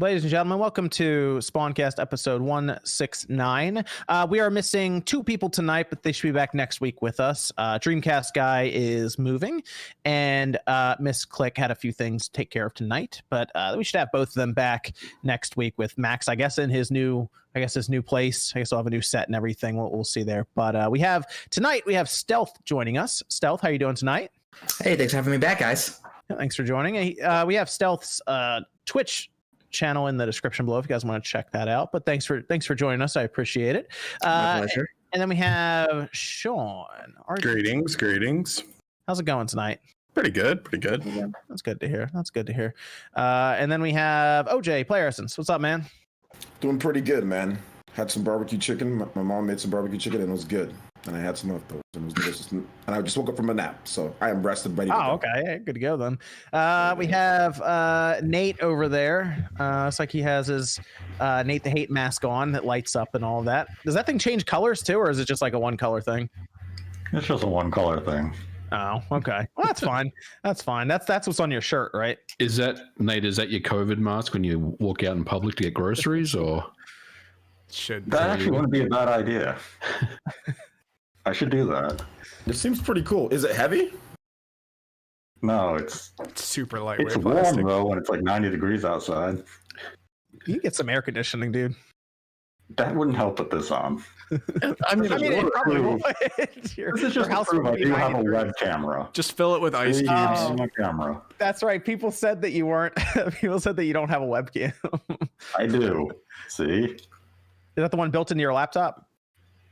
Ladies and gentlemen, welcome to Spawncast episode 169. We are missing two people tonight, but they should be back next week with us. Dreamcast guy is moving, and Miss Click had a few things to take care of tonight, but we should have both of them back next week with Max, I guess, in his new place. I guess I'll have a new set and everything. We'll see there. But we have Stealth joining us. Stealth, how are you doing tonight? Hey, thanks for having me back, guys. Yeah, thanks for joining. We have Stealth's Twitch channel in the description below if you guys want to check that out. But thanks for joining us. I appreciate it. My pleasure. And then we have Sean. Greetings. How's it going tonight? Pretty good. Yeah, that's good to hear. And then we have OJ Playerson. What's up, man? Doing pretty good, man. Had some barbecue chicken. My mom made some barbecue chicken and it was good. And I had some of those and it was delicious. And I just woke up from a nap, so I am rested, ready to go. Okay. Yeah, good to go then. We have Nate over there. It's like he has his Nate the Hate mask on that lights up and all of that. Does that thing change colors too, or is it just like a one color thing? It's just a one color thing. Oh, okay. Well, that's fine. That's what's on your shirt, right? Is that, Nate, is that your COVID mask when you walk out in public to get groceries, or? That actually wouldn't be a bad idea. I should do that. It seems pretty cool. Is it heavy? No, it's super lightweight. It's warm though when it's like 90 degrees outside. You can get some air conditioning, dude. That wouldn't help with this on. I mean it probably would. This is just to prove I do have a web camera. Just fill it with ice cubes. My camera. That's right. People said that you weren't. People said that you don't have a webcam. I do. See? Is that the one built into your laptop?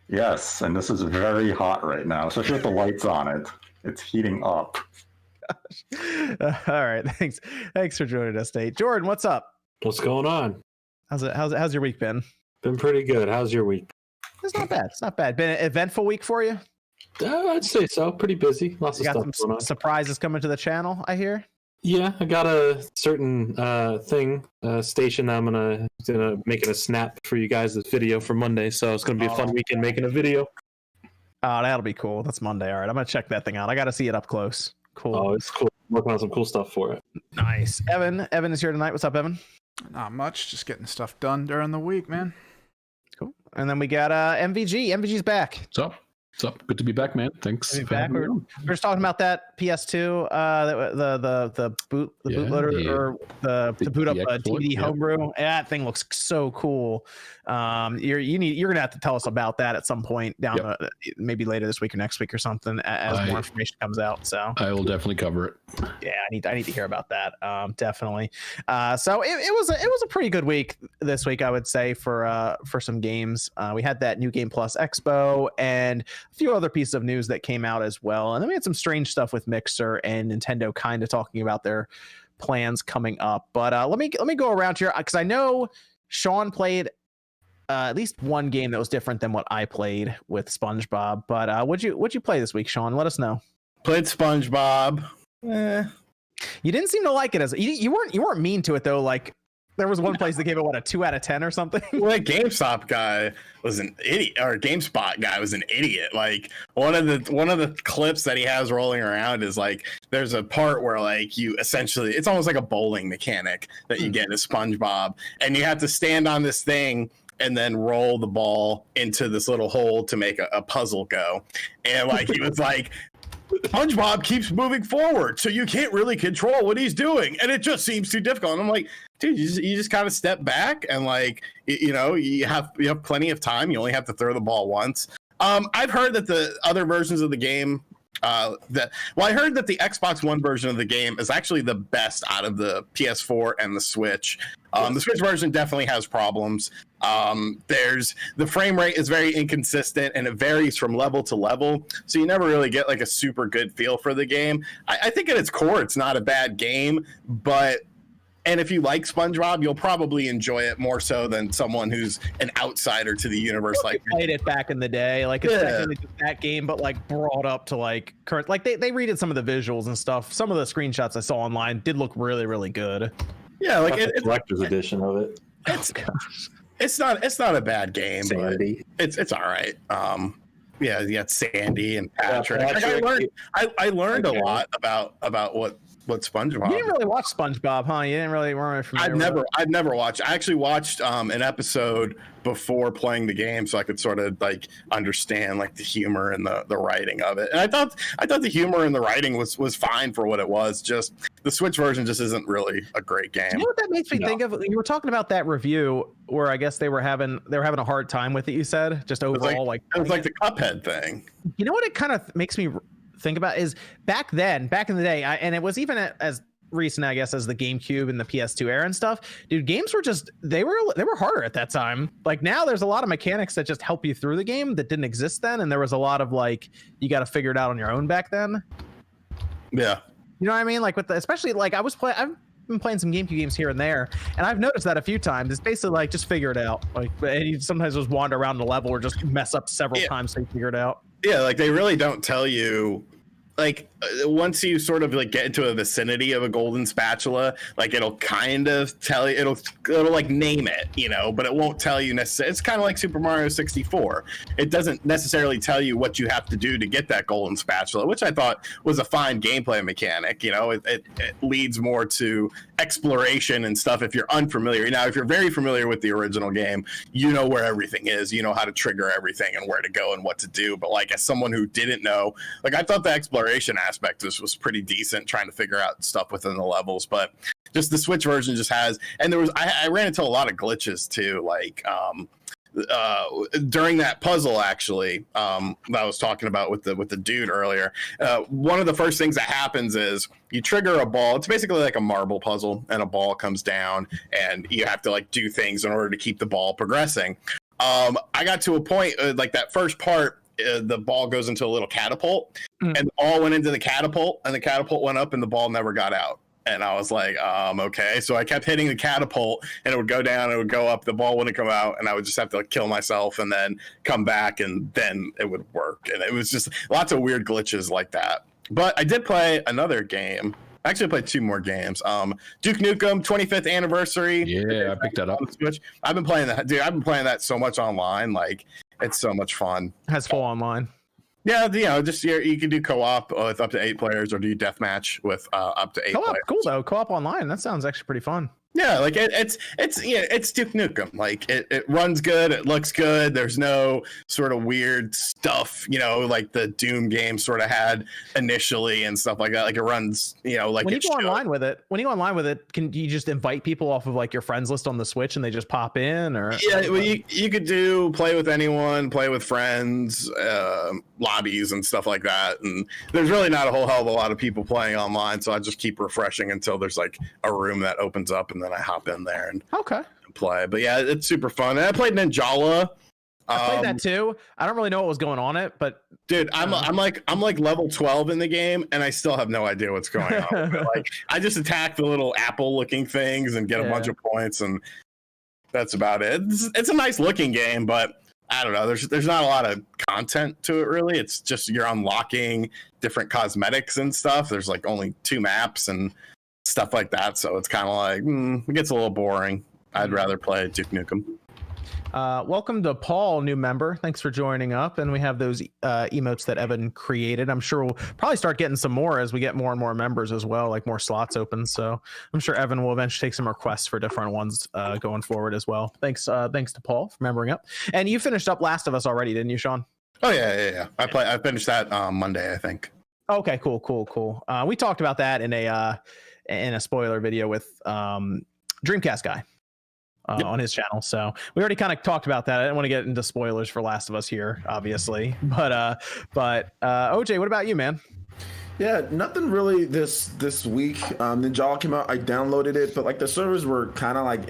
Yes, and this is very hot right now, especially with the lights on it. It's heating up. Gosh. All right, thanks for joining us, Nate. Jordan, what's up? What's going on? How's your week been? Been pretty good. How's your week? It's not bad. Been an eventful week for you? I'd say so. Pretty busy. Lots of stuff going on. Surprises coming to the channel, I hear. Yeah, I got a certain station that I'm gonna make it a snap for you guys, this video for Monday. So it's gonna be a fun weekend making a video. Oh, that'll be cool. That's Monday. All right, I'm gonna check that thing out. I got to see it up close. Cool. Oh, it's cool. I'm working on some cool stuff for it. Nice. Evan is here tonight. What's up, Evan? Not much. Just getting stuff done during the week, man. Cool. And then we got MVG. MVG's back. What's up? Good to be back, man. Thanks. We're just talking about that PS2, the bootloader or the boot up DVD homebrew. That thing looks so cool. You're gonna have to tell us about that at some point down maybe later this week or next week or something as more information comes out. So I will definitely cover it. Yeah, I need to hear about that. Definitely. So it was a pretty good week this week, I would say, for some games. We had that New Game Plus Expo and a few other pieces of news that came out as well. And then we had some strange stuff with Mixer and Nintendo kind of talking about their plans coming up. But let me go around here because I know Sean played at least one game that was different than what I played with SpongeBob. But what'd you play this week, Sean? Let us know. Played SpongeBob. You didn't seem to like it as you weren't mean to it though. Like there was one place that gave it a 2 out of 10 or something. Well, that GameStop guy was an idiot, or GameSpot guy was an idiot. Like one of the clips that he has rolling around is like there's a part where like you essentially it's almost like a bowling mechanic that you get in SpongeBob, and you have to stand on this thing and then roll the ball into this little hole to make a puzzle go. And like he was like, SpongeBob keeps moving forward, so you can't really control what he's doing, and it just seems too difficult. And I'm like, dude, you just kind of step back and like you have plenty of time. You only have to throw the ball once. I've heard that the other versions of the game, I heard that the Xbox One version of the game is actually the best out of the PS4 and the Switch. The Switch version definitely has problems. The frame rate is very inconsistent and it varies from level to level, so you never really get like a super good feel for the game. I think at its core it's not a bad game, and if you like SpongeBob, you'll probably enjoy it more so than someone who's an outsider to the universe. Like played it back in the day, like it's technically just that game, but like brought up to like current. Like they redid some of the visuals and stuff. Some of the screenshots I saw online did look really, really good. Yeah, like it's collector's edition of it. It's not a bad game, Sandy. But it's all right. You got Sandy and Patrick. I learned a lot about what what SpongeBob. You didn't really watch SpongeBob, huh? You didn't really weren't familiar. I've never watched. I actually watched an episode before playing the game, so I could sort of like understand like the humor and the writing of it. And I thought the humor and the writing was fine for what it was. Just the Switch version just isn't really a great game. You know what that makes me think of? You were talking about that review where I guess they were having a hard time with it. You said just overall it was like the Cuphead thing. You know what it kind of makes me think about is back in the day, and it was even as recent, I guess, as the GameCube and the PS2 era and stuff. Dude, games were just they were harder at that time. Like now, there's a lot of mechanics that just help you through the game that didn't exist then, and there was a lot of like you got to figure it out on your own back then. Yeah, you know what I mean? Like especially like I've been playing some GameCube games here and there, and I've noticed that a few times. It's basically like just figure it out. Like, and you sometimes just wander around the level or just mess up several times so you figure it out. Yeah, like they really don't tell you. Like once you sort of like get into a vicinity of a golden spatula, like it'll kind of tell you, it'll like name it, you know, but it won't tell you necessarily. It's kind of like Super Mario 64. It doesn't necessarily tell you what you have to do to get that golden spatula, which I thought was a fine gameplay mechanic. You know, it leads more to exploration and stuff if you're unfamiliar. Now, if you're very familiar with the original game, you know where everything is, you know how to trigger everything and where to go and what to do. But like as someone who didn't know, like I thought the exploration aspect was pretty decent, trying to figure out stuff within the levels, but just the Switch version just has, and there was I ran into a lot of glitches too, like during that puzzle actually that I was talking about with the dude earlier. One of the first things that happens is you trigger a ball. It's basically like a marble puzzle, and a ball comes down and you have to like do things in order to keep the ball progressing. I got to a point like that first part, the ball goes into a little catapult, and the ball went into the catapult, and the catapult went up, and the ball never got out. And I was like, okay. So I kept hitting the catapult, and it would go down, it would go up, the ball wouldn't come out, and I would just have to like kill myself and then come back, and then it would work. And it was just lots of weird glitches like that. But I did play another game. I actually played two more games. Duke Nukem 25th anniversary. Yeah, I picked that up. On the Switch. I've been playing that, dude. I've been playing that so much online. Like, it's so much fun. Has full online. Yeah, you know, just you can do co-op with up to 8 players, or do deathmatch with up to 8 Co-op, players. cool though. Co-op online. That sounds actually pretty fun. Yeah, like it's Duke Nukem. Like it runs good, it looks good. There's no sort of weird stuff, you know, like the Doom game sort of had initially and stuff like that. Like it runs, you know, like when you go online with it, can you just invite people off of like your friends list on the Switch and they just pop in? Or yeah, well, you could do play with anyone, play with friends, lobbies and stuff like that. And there's really not a whole hell of a lot of people playing online, so I just keep refreshing until there's like a room that opens up, and then I hop in there and play. But yeah, it's super fun. And I played Ninjala. I played that too. I don't really know what was going on but dude, I'm like level 12 in the game, and I still have no idea what's going on. Like I just attack the little apple looking things and get a bunch of points, and that's about it. It's a nice looking game, but I don't know. There's not a lot of content to it really. It's just you're unlocking different cosmetics and stuff. There's like only 2 maps and stuff like that, so it's kind of like it gets a little boring. I'd rather play Duke Nukem. Welcome to Paul, new member. Thanks for joining up. And we have those emotes that Evan created. I'm sure we'll probably start getting some more as we get more and more members as well, like more slots open. So I'm sure Evan will eventually take some requests for different ones going forward as well. Thanks to Paul for membering up. And you finished up Last of Us already, didn't you, Sean? Oh yeah. I finished that Monday, I think. Okay, cool. We talked about that in a spoiler video with Dreamcast guy. On his channel, so we already kind of talked about that. I didn't want to get into spoilers for Last of Us here, obviously, but OJ, what about you, man? Yeah, nothing really this week. Ninjala came out, I downloaded it, but like the servers were kind of like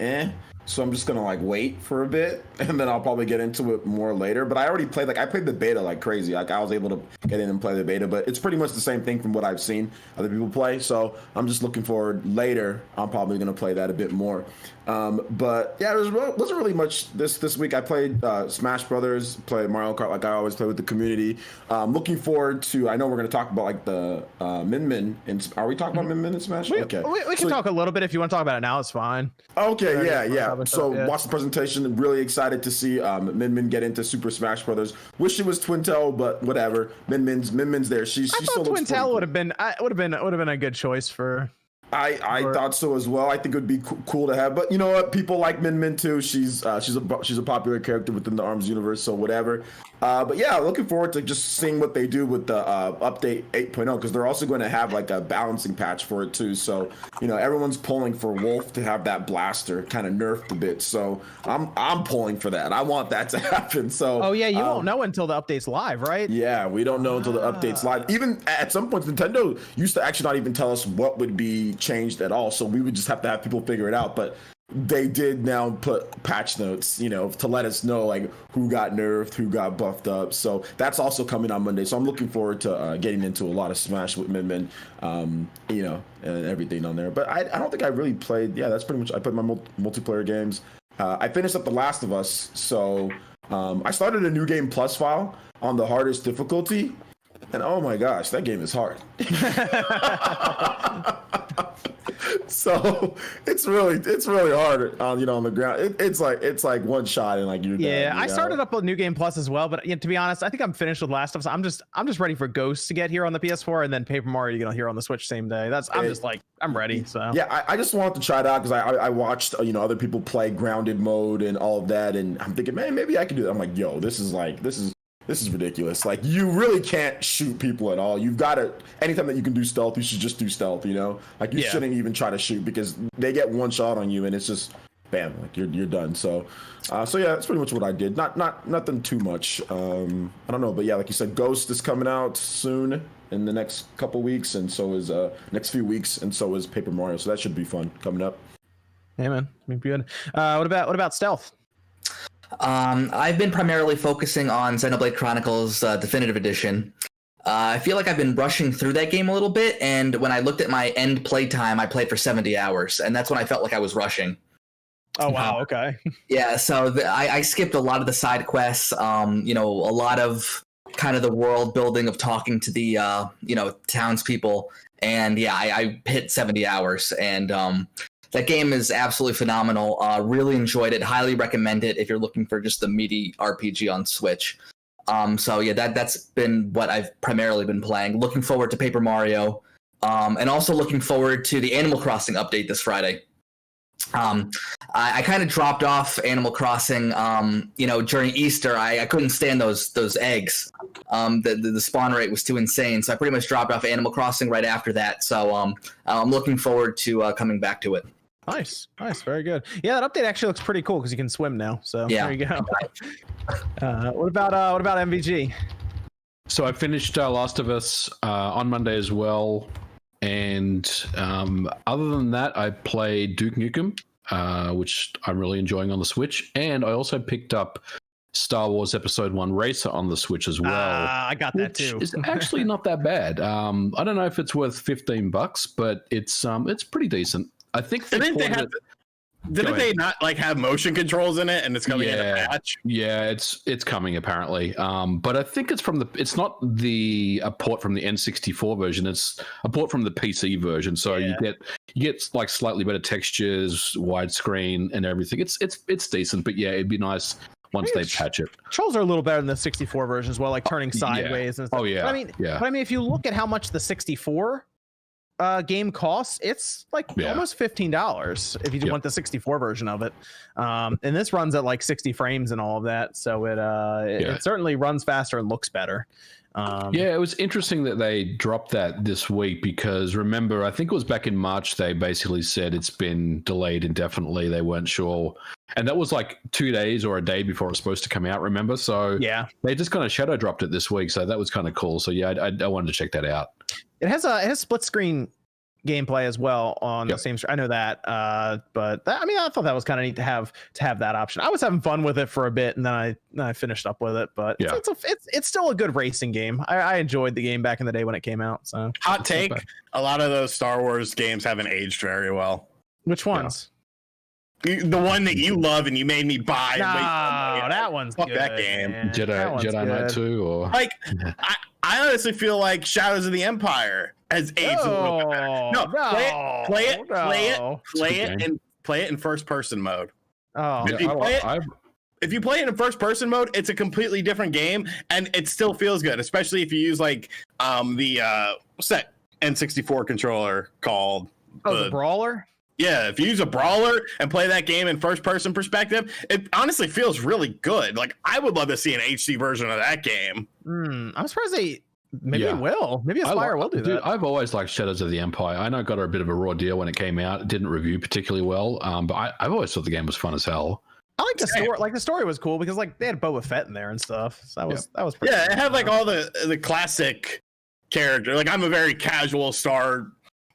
so I'm just gonna like wait for a bit, and then I'll probably get into it more later. But I already played I played the beta like crazy. Like I was able to get in and play the beta, but it's pretty much the same thing from what I've seen other people play. So I'm just looking forward later. I'm probably gonna play that a bit more. But yeah, wasn't really much this week. I played Smash Brothers, played Mario Kart like I always play with the community. Looking forward to. I know we're gonna talk about like the Min Min. Are we talking about Min Min in Smash? We Okay. we can talk a little bit if you want to talk about it now. It's fine. Okay, yeah. Probably So yeah. watch the presentation. Really excited to see Min Min get into Super Smash Brothers. Wish it was Twintel, but whatever. Min Min's there. She I still thought looks Twintel would pretty have been a good choice for. I thought so as well. I think it would be cool to have, but you know what? People like Min Min too. She's a popular character within the ARMS universe, so whatever. But yeah, looking forward to just seeing what they do with the update 8.0 because they're also going to have like a balancing patch for it too. So you know everyone's pulling for Wolf to have that blaster kind of nerfed a bit. So I'm pulling for that. I want that to happen. So Oh yeah, you won't know until the update's live, right? yeah, we don't know until the update's live. Even at some points, Nintendo used to actually not even tell us what would be changed at all. So we would just have to have people figure it out. But they did now put patch notes, you know, to let us know like who got nerfed, who got buffed up. So that's also coming on Monday. So I'm looking forward to getting into a lot of Smash with Min Min, you know, and everything on there. But I don't think I really played. Yeah, that's pretty much. I played my multiplayer games. I finished up The Last of Us. So I started a New Game Plus file on the hardest difficulty. And oh my gosh, that game is hard. So it's really hard on on the ground. It's like one shot and like you're Yeah, done, I started up with New Game Plus as well, but to be honest, I think I'm finished with Last of Us. I'm just ready for Ghosts to get here on the PS4 and then Paper Mario to get here on the Switch same day. I'm ready. So yeah, I just wanted to try it out because I watched other people play grounded mode and all of that, and I'm thinking, man, maybe I can do that. I'm like, yo, this is ridiculous. Like, you really can't shoot people at all. You've got to, anytime that you can do stealth, you should just do stealth, you know? Like, you shouldn't even try to shoot because they get one shot on you and it's just, bam, like, you're done. So yeah, that's pretty much what I did. Nothing too much. I don't know, but yeah, like you said, Ghost is coming out soon in the next couple weeks, and so is, next few weeks, and so is Paper Mario. So that should be fun coming up. yeah, man, be good. What about stealth? I've been primarily focusing on Xenoblade Chronicles Definitive Edition. I feel like I've been rushing through that game a little bit, and when I looked at my end play time, I played for 70 hours, and that's when I felt like I was rushing. Oh wow, okay. Yeah, so I skipped a lot of the side quests, a lot of kind of the world building of talking to the, townspeople, and yeah, I hit 70 hours, and that game is absolutely phenomenal. Really enjoyed it. Highly recommend it if you're looking for just the meaty RPG on Switch. So yeah, that's been what I've primarily been playing. Looking forward to Paper Mario, and also looking forward to the Animal Crossing update this Friday. I kind of dropped off Animal Crossing, during Easter. I couldn't stand those eggs. The spawn rate was too insane, so I pretty much dropped off Animal Crossing right after that. So I'm looking forward to coming back to it. Nice, very good. Yeah, that update actually looks pretty cool because you can swim now. So yeah. There you go. What about MVG? So I finished Last of Us on Monday as well, and other than that, I played Duke Nukem, which I'm really enjoying on the Switch, and I also picked up Star Wars Episode 1 Racer on the Switch as well. I got that too. It's actually not that bad. I don't know if it's worth $15, but it's pretty decent. I think didn't they not like have motion controls in it and it's coming in a patch? Yeah, it's coming apparently. But I think it's not a port from the N64 version. It's a port from the PC version. So you get like slightly better textures, widescreen, and everything. It's decent, but yeah, it'd be nice once they patch it. Controls are a little better than the 64 version as well, like turning sideways and stuff. Oh yeah. But I mean, if you look at how much the 64 game costs, it's like almost $15 if you want the 64 version of it, and this runs at like 60 frames and all of that, so it certainly runs faster and looks better. It was interesting that they dropped that this week because remember, I think it was back in March they basically said it's been delayed indefinitely. They weren't sure, and that was like 2 days or a day before it was supposed to come out, remember? So yeah, they just kind of shadow dropped it this week, so that was kind of cool. So yeah, I wanted to check that out. It has split screen gameplay as well on the same. I know that, but I thought that was kind of neat to have that option. I was having fun with it for a bit, and then I finished up with it. But it's still a good racing game. I enjoyed the game back in the day when it came out. So hot take: a lot of those Star Wars games haven't aged very well. Which ones? The one that you love and you made me buy. No, and wait, that one's fuck good, that game. man. That one's Jedi Knight good. 2 or Like, I honestly feel like Shadows of the Empire has aged a little bit better. No, play it in first person mode. Oh, If you play it in first person mode, it's a completely different game, and it still feels good, especially if you use like the what's that N64 controller called? the brawler. Yeah, if you use a brawler and play that game in first person perspective, it honestly feels really good. Like, I would love to see an HD version of that game. I'm surprised they will. Maybe Aspire will do that. I've always liked Shadows of the Empire. I know it got a bit of a raw deal when it came out. It didn't review particularly well, but I've always thought the game was fun as hell. I like the story. Like, the story was cool because like they had Boba Fett in there and stuff. So that was pretty Yeah, cool. it had like all the classic character. Like, I'm a very casual Star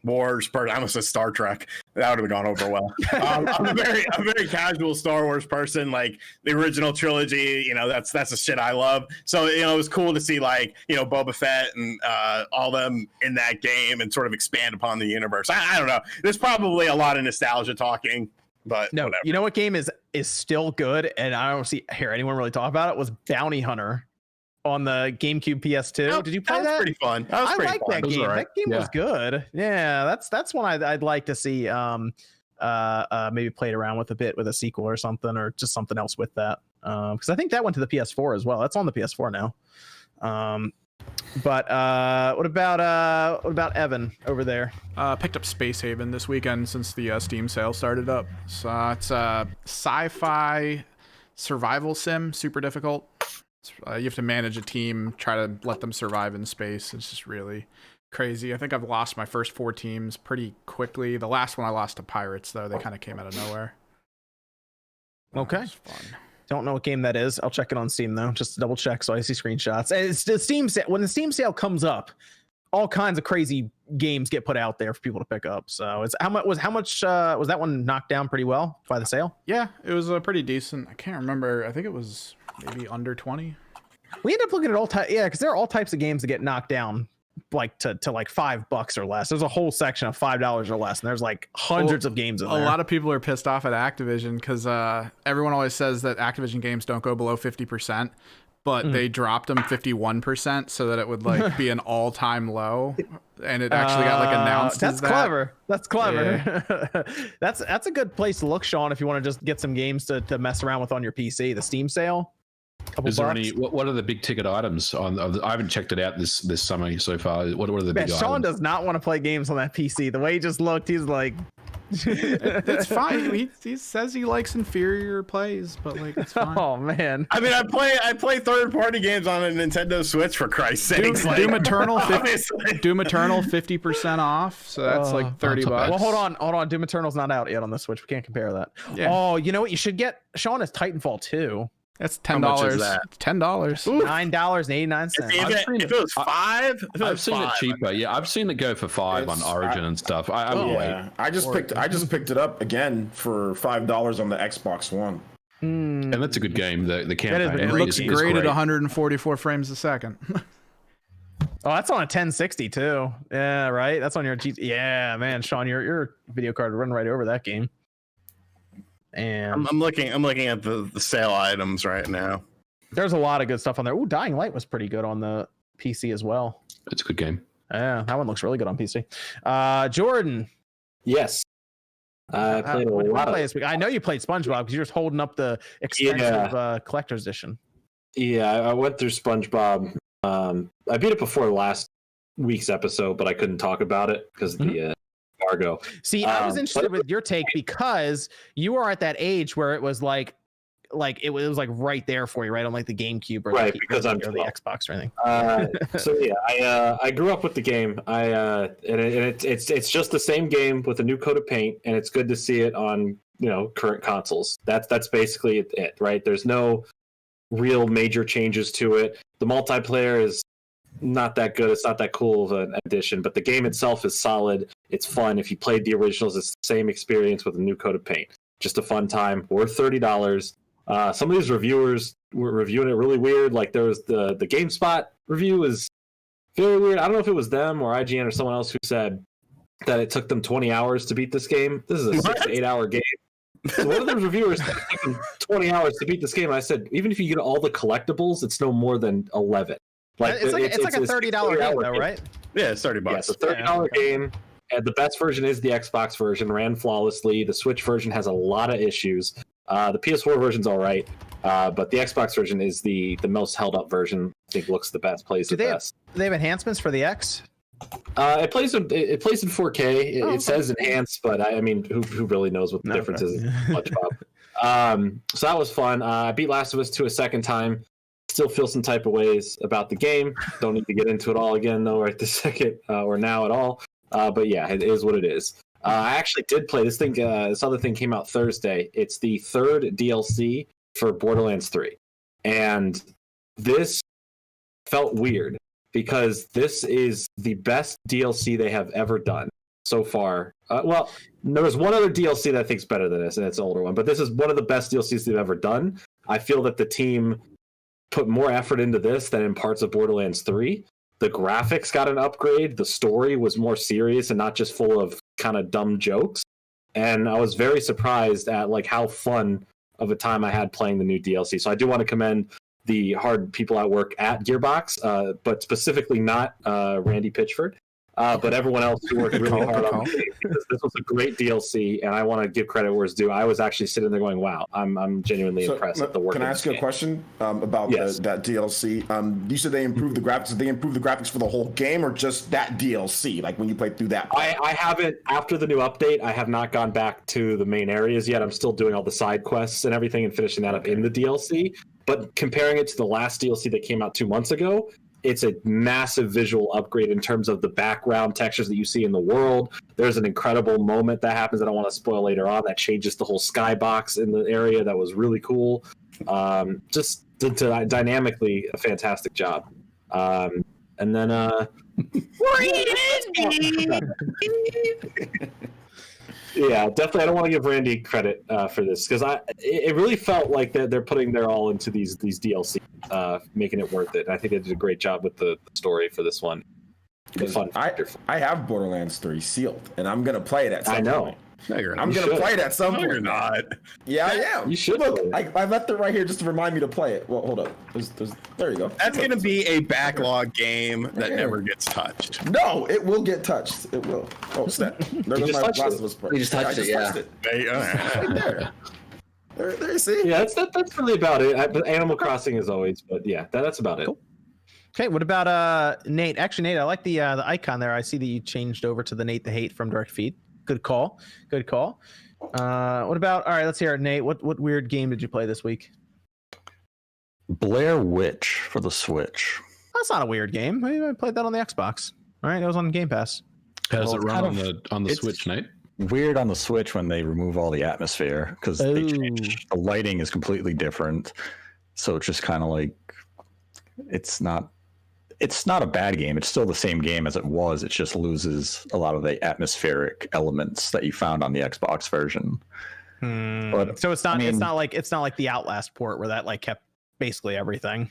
Wars person. I almost said Star Trek. That would have gone over well. I'm a very casual Star Wars person. Like, the original trilogy, that's the shit I love. So, it was cool to see like, Boba Fett and all them in that game and sort of expand upon the universe. I don't know. There's probably a lot of nostalgia talking, but No, whatever. you know what game is still good, and I don't hear anyone really talk about it, was Bounty Hunter on the GameCube PS2. Did you play that? Was pretty fun. That was I pretty like fun. that game. Right. That game was good. Yeah, that's one I'd like to see. Maybe played around with a bit with a sequel or something, or just something else with that. Because I think that went to the PS4 as well. That's on the PS4 now. But what about Evan over there? Picked up Space Haven this weekend since the Steam sale started up. So it's a sci-fi survival sim, super difficult. You have to manage a team, try to let them survive in space. It's just really crazy. I think I've lost my first 4 teams pretty quickly. The last one I lost to pirates, though. They kind of came out of nowhere. Okay. It's fun. Don't know what game that is. I'll check it on Steam though, just to double check so I see screenshots. And it's the Steam sale. When the Steam sale comes up, all kinds of crazy games get put out there for people to pick up. So it's how much was that one knocked down pretty well by the sale? Yeah, it was pretty decent. I can't remember. I think it was maybe under 20. We end up looking at all types. Yeah, because there are all types of games that get knocked down like to like $5 or less. There's a whole section of $5 or less, and there's like hundreds of games in there. A lot of people are pissed off at Activision because everyone always says that Activision games don't go below 50%, but they dropped them 51% so that it would like be an all-time low, and it actually got like announced. That's clever. That's clever. Yeah. That's a good place to look, Sean, if you want to just get some games to mess around with on your PC. The Steam sale. Is there any? What are the big ticket items on? I haven't checked it out this summer so far. What are the big items? Sean does not want to play games on that PC. The way he just looked, he's like, it's fine. He says he likes inferior plays, but like it's fine. Oh man. I mean, I play third-party games on a Nintendo Switch, for Christ's sake. Doom Eternal 50% off, so that's like $30. Well, hold on. Doom Eternal's not out yet on the Switch. We can't compare that. Yeah. Oh, you know what you should get, Sean, is Titanfall 2. That's $10. How much is that? $10. $9.89. If it was $5, I've seen it cheaper. Yeah, I've seen it go for $5 on Origin and stuff. I would wait. I just picked it up again for $5 on the Xbox One. And that's a good game. The campaign. It looks great at 144 frames a second. Oh, that's on a 1060 too. Yeah, right. That's on your Yeah, man, Sean, your video card run right over that game. And I'm looking at the sale items right now. There's a lot of good stuff on there. Ooh, Dying Light was pretty good on the PC as well. It's a good game. Yeah, that one looks really good on PC. Jordan. Yes. I played a what did you lot play of this week? I know you played SpongeBob because you're just holding up the expensive collector's edition. Yeah, I went through SpongeBob. I beat it before last week's episode, but I couldn't talk about it because of the embargo. See, I was interested with your take because you are at that age where it was like it was like right there for you, right on like the GameCube or right, the, because or I'm the 12. Xbox or anything. So yeah, I grew up with the game. It's just the same game with a new coat of paint, and it's good to see it on current consoles. That's basically it, right? There's no real major changes to it. The multiplayer is not that good. It's not that cool of an addition, but the game itself is solid. It's fun. If you played the originals, it's the same experience with a new coat of paint. Just a fun time. Worth $30. Some of these reviewers were reviewing it really weird. Like there was the GameSpot review is very weird. I don't know if it was them or IGN or someone else who said that it took them 20 hours to beat this game. This is a 6 to 8 hour game. So one of the reviewers said it's taken 20 hours to beat this game. I said, even if you get all the collectibles, it's no more than 11. It's like a $30 game, though, right? Yeah, it's $30. Yeah, it's a $30 game. And the best version is the Xbox version, ran flawlessly. The Switch version has a lot of issues. The PS4 version's all right, but the Xbox version is the most held up version. I think looks the best, plays the best. Do they have enhancements for the X? It plays in 4K. It says enhanced, but I mean, who really knows what the difference is? So that was fun. I beat Last of Us 2 a second time. Still feel some type of ways about the game. Don't need to get into it all again, though, right this second or now at all. But yeah, it is what it is. I actually did play this thing. This other thing came out Thursday. It's the third DLC for Borderlands 3, and this felt weird because this is the best DLC they have ever done so far. Well, there was one other DLC that I think is better than this, and it's an older one, but this is one of the best DLCs they've ever done. I feel that the team put more effort into this than in parts of Borderlands 3. The graphics got an upgrade. The story was more serious and not just full of kind of dumb jokes. And I was very surprised at like how fun of a time I had playing the new DLC. So I do want to commend the hard people at work at Gearbox, but specifically not Randy Pitchford, but everyone else who worked really hard on the game, because this was a great DLC, and I want to give credit where it's due. I was actually sitting there going, "Wow, I'm genuinely impressed at the work." Can I ask you a question about that DLC? You said they improved the graphics. Did they improve the graphics for the whole game, or just that DLC? Like when you played through that? I haven't. After the new update, I have not gone back to the main areas yet. I'm still doing all the side quests and everything, and finishing that up in the DLC. But comparing it to the last DLC that came out 2 months ago, it's a massive visual upgrade in terms of the background textures that you see in the world. There's an incredible moment that happens that I want to spoil later on that changes the whole skybox in the area. That was really cool. Just dynamically a fantastic job. And then yeah, definitely. I don't want to give Randy credit for this because it really felt like they're putting their all into these DLC, making it worth it. And I think they did a great job with the story for this one. I have Borderlands 3 sealed, and I'm gonna play it at some point. No, you're not. I'm gonna play it at some point. No, you're not. Yeah, I am. You should. Look, I left it right here just to remind me to play it. Well, hold up. There you go. That's gonna be a backlog game that never gets touched. No, it will get touched. It will. Oh, snap. There goes my Last of Us part. You just touched it, yeah. There you go. Right there. There you see. Yeah, that's really about it. Animal Crossing as always, but yeah, that's about it. Cool. Okay, what about Nate? Actually, Nate, I like the icon there. I see that you changed over to the Nate the Hate from Direct Feed. Good call. What about? All right, let's hear it, Nate. What weird game did you play this week? Blair Witch for the Switch. That's not a weird game. I played that on the Xbox. All right, that was on Game Pass. How does it run on the Switch, Nate? Weird on the Switch when they remove all the atmosphere because they change. The lighting is completely different, so it's just kind of like it's not a bad game. It's still the same game as it was. It just loses a lot of the atmospheric elements that you found on the Xbox version. But so it's not like the Outlast port where that like kept basically everything.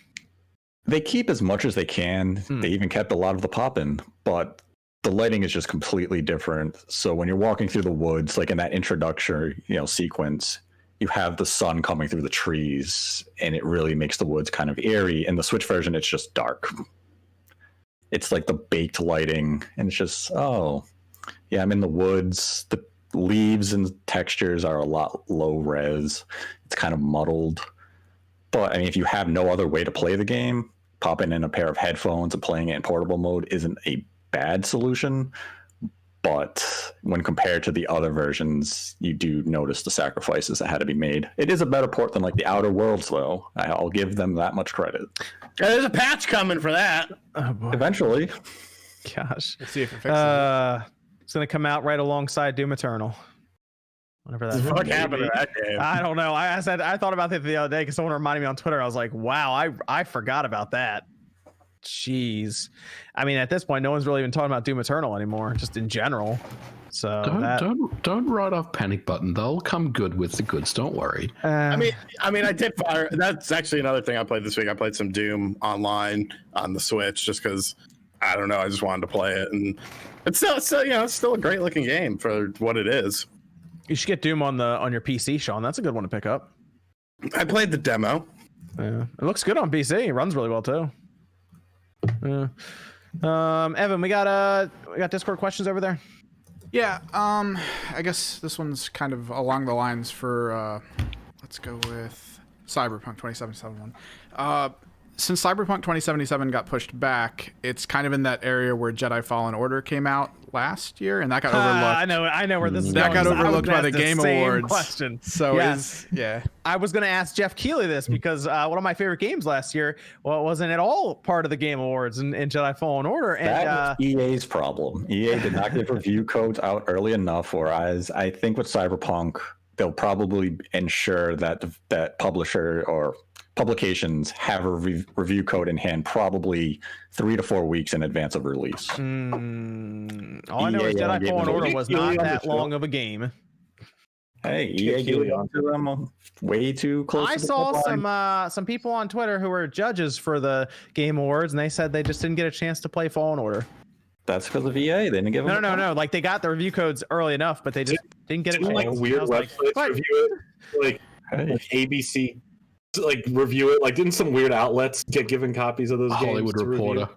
They keep as much as they can. They even kept a lot of the pop-in, but the lighting is just completely different. So when you're walking through the woods, like in that introductory, sequence, you have the sun coming through the trees, and it really makes the woods kind of eerie. In the Switch version, it's just dark. It's like the baked lighting, and it's just, I'm in the woods. The leaves and textures are a lot low res. It's kind of muddled. But I mean, if you have no other way to play the game, popping in a pair of headphones and playing it in portable mode isn't a bad solution. But when compared to the other versions, you do notice the sacrifices that had to be made. It is a better port than like the Outer Worlds, though. I'll give them that much credit. There's a patch coming for that. Eventually. Let's Gosh. see if it fixes it. It's going to come out right alongside Doom Eternal. Whatever that What happened to that game? I don't know. I thought about that the other day because someone reminded me on Twitter. I was like, wow, I forgot about that. Jeez. I mean, at this point, no one's really even talking about Doom Eternal anymore, just in general. So don't write off Panic Button. They'll come good with the goods. Don't worry. I mean, I did fire. That's actually another thing I played this week. I played some Doom online on the Switch just because I don't know. I just wanted to play it, and it's still a great looking game for what it is. You should get Doom on your PC, Sean. That's a good one to pick up. I played the demo. Yeah, it looks good on PC. It runs really well too. Yeah. Evan, we got Discord questions over there. Yeah, I guess this one's kind of along the lines for, let's go with Cyberpunk 2077 one. Since Cyberpunk 2077 got pushed back, it's kind of in that area where Jedi Fallen Order came out last year, and that got overlooked. I know where this is That going. got overlooked by the Game Awards. Question. So yes. yeah. I was going to ask Jeff Keighley this because one of my favorite games last year, well, it wasn't at all part of the Game Awards in Jedi Fallen Order. And That was EA's problem. EA did not get review codes out early enough, whereas I think with Cyberpunk, they'll probably ensure that that publisher or publications have a review code in hand probably 3 to 4 weeks in advance of release. All I know is Jedi Fallen Order was not that long of a game. Hey, EA gave it to them way too close. I saw some people on Twitter who were judges for the Game Awards, and they said they just didn't get a chance to play Fallen Order. That's because of EA. They didn't give them. No. Like they got the review codes early enough, but they just didn't get a chance. Like weird websites review it, like ABC, like review it. Like didn't some weird outlets get given copies of those games? Hollywood Reporter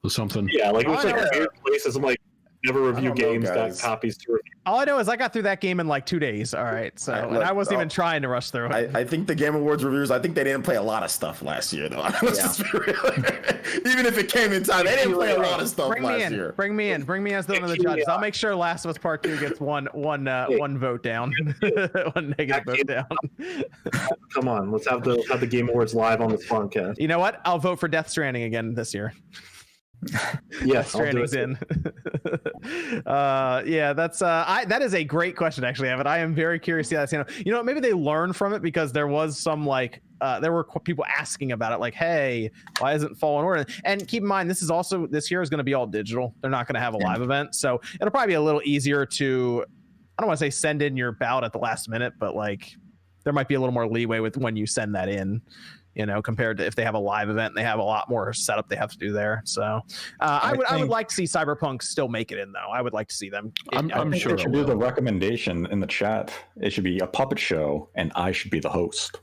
or something. Yeah, like it was like weird places. I'm like, never review games that copies to review. All I know is I got through that game in like 2 days. All right, so and I wasn't even trying to rush through it. I think the Game Awards reviewers, I think they didn't play a lot of stuff last year, though. Let's just be real. Even if it came in time, they didn't play a lot of stuff last year. Bring me in as one of the judges. I'll make sure Last of Us Part 2 gets one vote down, one negative vote down. Come on, let's have the Game Awards live on the Spawncast. You know what? I'll vote for Death Stranding again this year. Yes, Stranding's in. Yeah, that's that is a great question, actually, Evan. I am very curious to see that. You know, maybe they learned from it because there was some there were people asking about it, like, hey, why isn't Fallen Order? And keep in mind, this year is going to be all digital. They're not going to have a live event, so it'll probably be a little easier to, I don't want to say send in your ballot at the last minute, but like there might be a little more leeway with when you send that in. You know, compared to if they have a live event, and they have a lot more setup they have to do there. So I would like to see Cyberpunk still make it in, though. I would like to see them. I'm sure they should do the recommendation in the chat. It should be a puppet show, and I should be the host.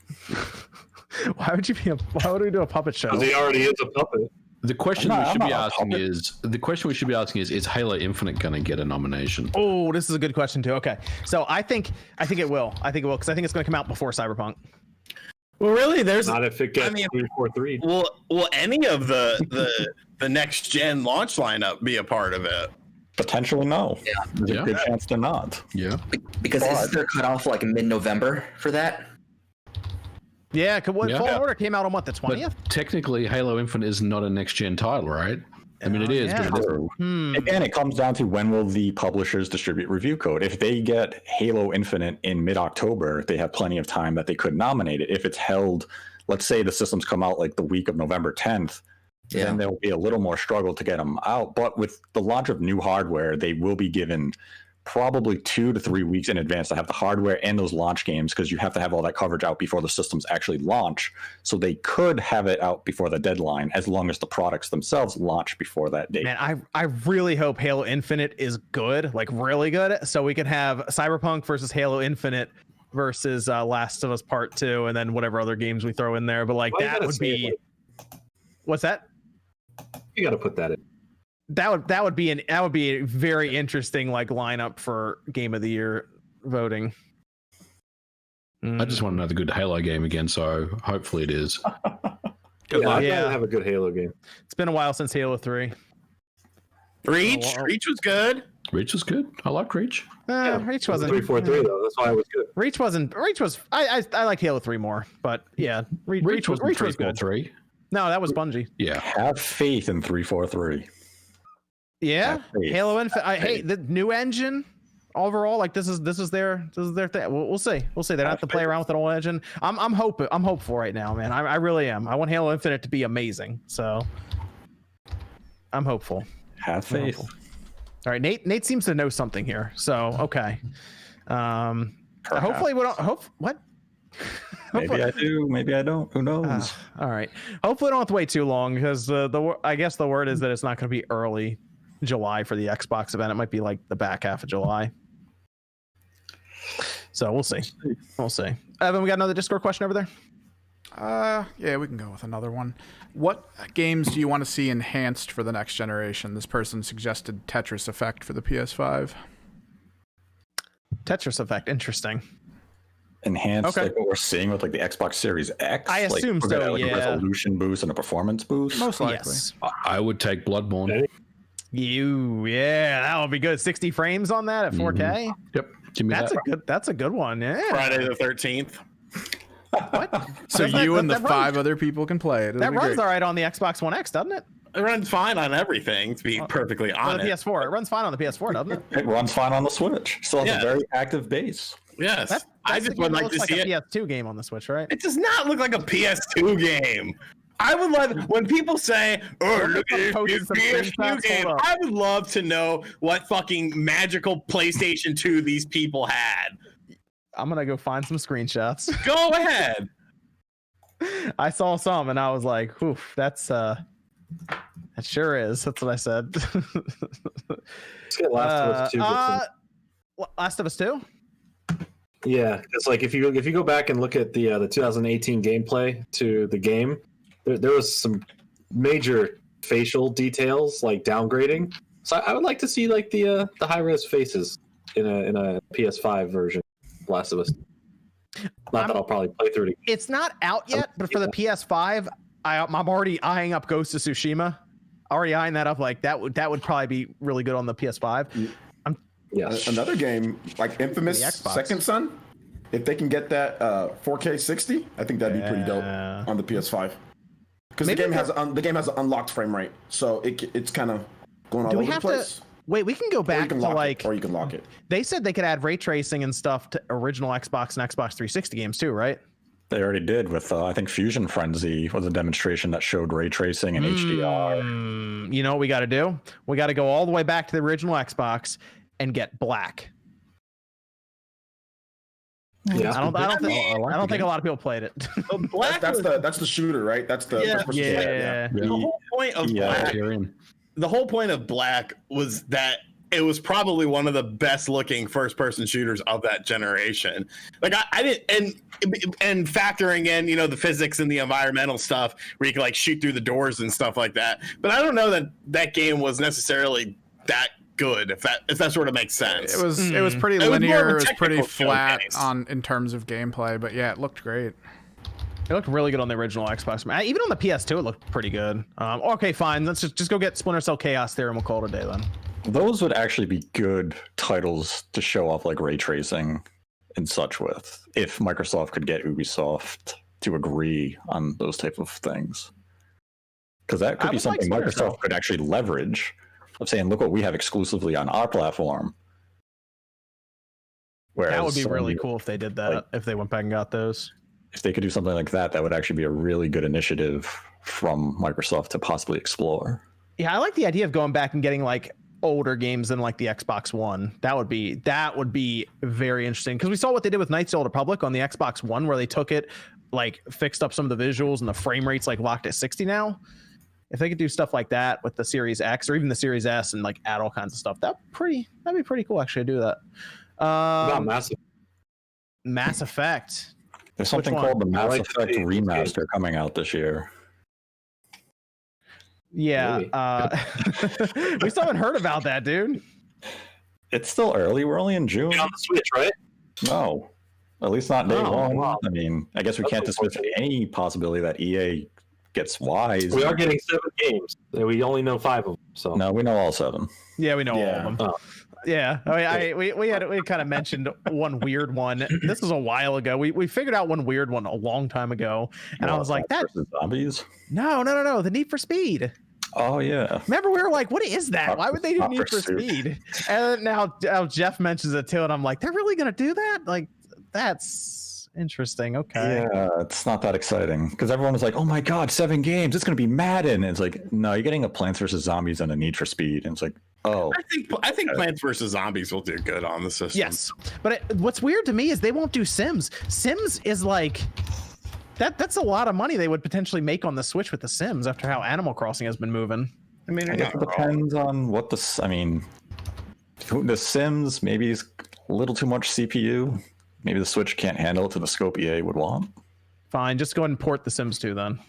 Why would we do a puppet show? Because he already is a puppet. The question we should be asking is Halo Infinite going to get a nomination? Oh, this is a good question too. Okay, so I think it will. I think it will because I think it's going to come out before Cyberpunk. Well, really, there's not if it gets 343. Will any of the next gen launch lineup be a part of it? Potentially, no. Yeah, there's a good chance they're not. Yeah, because isn't there cut off like mid-November for that? Yeah, Fallen Order came out on what, the 20th? But technically, Halo Infinite is not a next gen title, right? I mean, it is. Yeah. But it is. Again, it comes down to when will the publishers distribute review code. If they get Halo Infinite in mid-October, they have plenty of time that they could nominate it. If it's held, let's say the systems come out like the week of November 10th, then there will be a little more struggle to get them out. But with the launch of new hardware, they will be given probably 2 to 3 weeks in advance to have the hardware and those launch games, because you have to have all that coverage out before the systems actually launch. So they could have it out before the deadline as long as the products themselves launch before that date. Man, I really hope Halo Infinite is good, like really good, so we can have Cyberpunk versus Halo Infinite versus Last of Us Part 2, and then whatever other games we throw in there. But like that would be what's that? You got to put that in. That would be a very interesting like lineup for Game of the Year voting. I just want another good Halo game again, so hopefully it is. I'd rather have a good Halo game. It's been a while since Halo 3. Reach was good. Reach was good. I like Reach. Reach wasn't 343 though. That's why it was good. Reach was. I like Halo 3 more, but yeah, Reach was good. 3. No, that was Bungie. Yeah. Have faith in 343. Yeah, Halo Infinite. Hey, the new engine overall, like this is their thing. We'll see. They don't have to play around with an old engine. I'm hopeful right now, man. I really am. I want Halo Infinite to be amazing. So I'm hopeful. Have faith. All right, Nate seems to know something here. So okay. Hopefully we don't. What? Maybe I do. Maybe I don't. Who knows? All right. Hopefully we don't have to wait too long, because I guess the word is that it's not going to be early July for the Xbox event. It might be like the back half of July. So we'll see. We'll see. Evan, we got another Discord question over there. Yeah, we can go with another one. What games do you want to see enhanced for the next generation? This person suggested Tetris Effect for the PS5. Tetris Effect, interesting. Enhanced, like what we're seeing with like the Xbox Series X. I assume like, so. Like yeah. a resolution boost and a performance boost. Most likely. Yes. I would take Bloodborne. Yeah, that would be good. 60 frames on that at 4K. Yep. Give me that. That's a good one. Yeah. Friday the 13th. What? So you and the 5 other people can play it. That runs all right on the Xbox One X, doesn't it? It runs fine on everything, to be perfectly On the honest. PS4. It runs fine on the PS4, doesn't it? It runs fine on the Switch. Still has Yeah. a very active base. Yes. I That's just the would game that like looks to see a it. PS2 game on the Switch, right? It does not look like a PS2 game. I would love when people say, "Oh, look at this posting some PS2 screenshots, game." hold up. I would love to know what fucking magical PlayStation 2 these people had. I'm gonna go find some screenshots. Go ahead. I saw some and I was like, "Oof, that's that sure is." That's what I said. Let's get Last of Us 2. Last of Us 2? Yeah, it's like if you go back and look at the 2018 gameplay to the game, there was some major facial details like downgrading. So I would like to see like the high res faces in a PS5 version of Last of Us. Not that I'll probably play through it. It's not out yet, but for the PS5, I'm already eyeing up Ghost of Tsushima. Already eyeing that up. Like that would probably be really good on the PS5. Yes. Another game like Infamous The Xbox. Second Son. If they can get that 4K 60, I think that'd be pretty dope on the PS5. Because the game has an unlocked frame rate, so it's kind of going all over the place. Wait, we can go back to like, or you can lock it. They said they could add ray tracing and stuff to original Xbox and Xbox 360 games too, right? They already did with I think Fusion Frenzy was a demonstration that showed ray tracing and HDR. You know what we got to do? We got to go all the way back to the original Xbox and get Black. Yeah. I don't think a lot of people played it. Black That's the shooter, right? That's the first person shooter, yeah. The whole point of Black. The whole point of Black was that it was probably one of the best looking first person shooters of that generation. Like I didn't, and factoring in, you know, the physics and the environmental stuff where you can like shoot through the doors and stuff like that. But I don't know that game was necessarily that good, if that sort of makes sense. It was pretty linear. It was pretty flat in terms of gameplay, but yeah, it looked great. It looked really good on the original Xbox. Even on the PS2, it looked pretty good. Okay, fine. Let's just go get Splinter Cell Chaos Theory and we'll call it a day then. Those would actually be good titles to show off like ray tracing and such with, if Microsoft could get Ubisoft to agree on those type of things. Because that could be something Microsoft could actually leverage of saying, look what we have exclusively on our platform. Whereas that would be really cool if they did that, like, if they went back and got those. If they could do something like that, that would actually be a really good initiative from Microsoft to possibly explore. Yeah, I like the idea of going back and getting like older games than like the Xbox One. That would be very interesting, because we saw what they did with Knights of the Old Republic on the Xbox One, where they took it, like fixed up some of the visuals and the frame rates like locked at 60 now. If they could do stuff like that with the Series X or even the Series S and like add all kinds of stuff, that'd be pretty cool actually to do that. About Mass Effect. There's something called the Mass Effect Remaster coming out this year. Yeah, we still haven't heard about that, dude. It's still early. We're only in June. It's on the Switch, right? No, at least not day one. Wow. I mean, I guess we can't dismiss any possibility that EA gets wise. We are getting 7 games. We only know 5 of them. So no, we know all 7. Yeah, we know all of them. Oh. Yeah, I mean, we kind of mentioned one weird one. This was a while ago. We figured out one weird one a long time ago, and I was like, "That zombies? No, the Need for Speed." Oh yeah. Remember, we were like, "What is that? Why would they do Need for Speed?" And now Jeff mentions it too, and I'm like, "They're really gonna do that? Like, that's interesting." Okay. Yeah, it's not that exciting because everyone was like, "Oh my god, 7 games! It's gonna be Madden." And it's like, no, you're getting a Plants vs Zombies and a Need for Speed, and it's like, oh. I think Plants vs Zombies will do good on the system. Yes, but what's weird to me is they won't do Sims. Sims is like that's a lot of money they would potentially make on the Switch with the Sims after how Animal Crossing has been moving. I mean, I guess it depends on what the Sims maybe is a little too much CPU. Maybe the Switch can't handle it to the scope EA would want. Fine, just go ahead and port The Sims 2 then.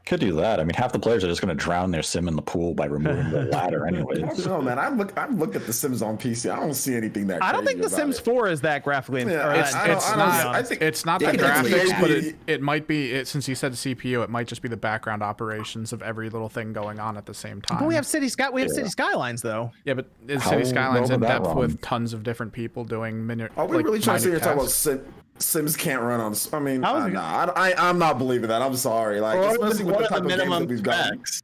Could do that. I mean, half the players are just going to drown their sim in the pool by removing the ladder I anyways. don't know, man. I've looked at The Sims on PC. I don't see anything that. I don't think The crazy Sims about 4 is that graphically. Yeah, or It's that- I think it's not the Yeah, it's graphics, but the- it might be. Since you said CPU, it might just be the background operations of every little thing going on at the same time. But we have City Skylines though. Yeah, but is How City Skylines well in did that depth with run? tons of different people doing minute. Are we like, really trying to sit here minute and talk tasks? about Sims can't run on? I mean, How is it- nah, I'm not believing that. I'm sorry. Like, especially with the type of games that we've got. specs?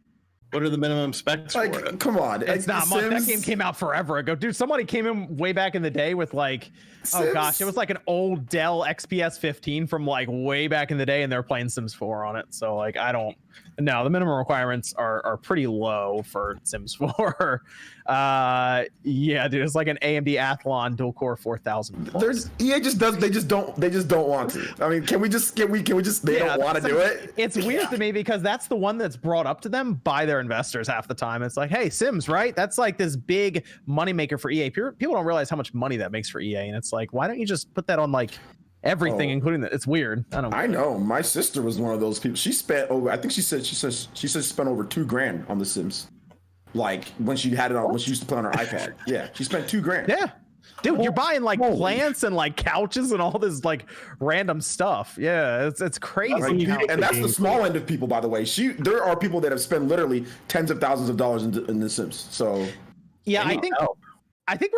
What are the minimum specs for it? Like, come on. It's not much. That game came out forever ago, dude. Somebody came in way back in the day with like, oh gosh, it was like an old Dell XPS 15 from like way back in the day, and they're playing Sims 4 on it. So like, I don't. No, the minimum requirements are pretty low for Sims 4. Yeah, dude, it's like an AMD Athlon dual core 4000. There's EA just does. They just don't want to. I mean, can we just? They don't want to do it. It's weird to me because that's the one that's brought up to them by their investors half the time. It's like, hey, Sims, right? That's like this big moneymaker for EA. People don't realize how much money that makes for EA, and it's like, why don't you just put that on like everything, including that? It's weird. I know. My sister was one of those people. She spent over. I think she said she spent over $2,000 on The Sims. Like when she had it on, when she used to play on her iPad. Yeah, she spent $2,000. Yeah. Dude, you're buying like plants and like couches and all this like random stuff. Yeah, it's crazy. And that's the small end of people, by the way. There are people that have spent literally tens of thousands of dollars in The Sims. So yeah, I think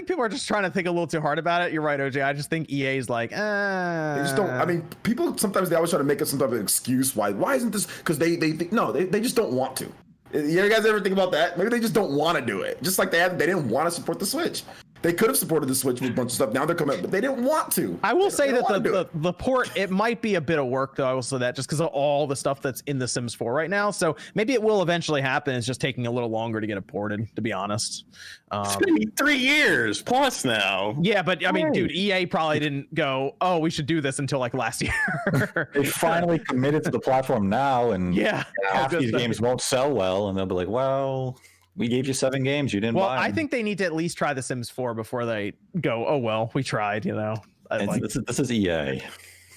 people are just trying to think a little too hard about it. You're right, OJ. I just think EA is like, they just don't. I mean, people sometimes they always try to make up some type of excuse why isn't this? Because they think no, they just don't want to. You guys ever think about that? Maybe they just don't want to do it. Just like they didn't want to support the Switch. They could have supported the Switch with a bunch of stuff. Now they're coming up, but they didn't want to. I will say that the port, it might be a bit of work, though. I will say that just because of all the stuff that's in The Sims 4 right now. So maybe it will eventually happen. It's just taking a little longer to get it ported, to be honest. It's gonna be 3 years plus now. Yeah, but I mean, dude, EA probably didn't go, oh, we should do this until like last year. They finally committed to the platform now, and yeah, half these games won't sell well, and they'll be like, well, we gave you 7 games, you didn't buy them. I think they need to at least try The Sims 4 before they go, oh, well, we tried, you know. This is EA.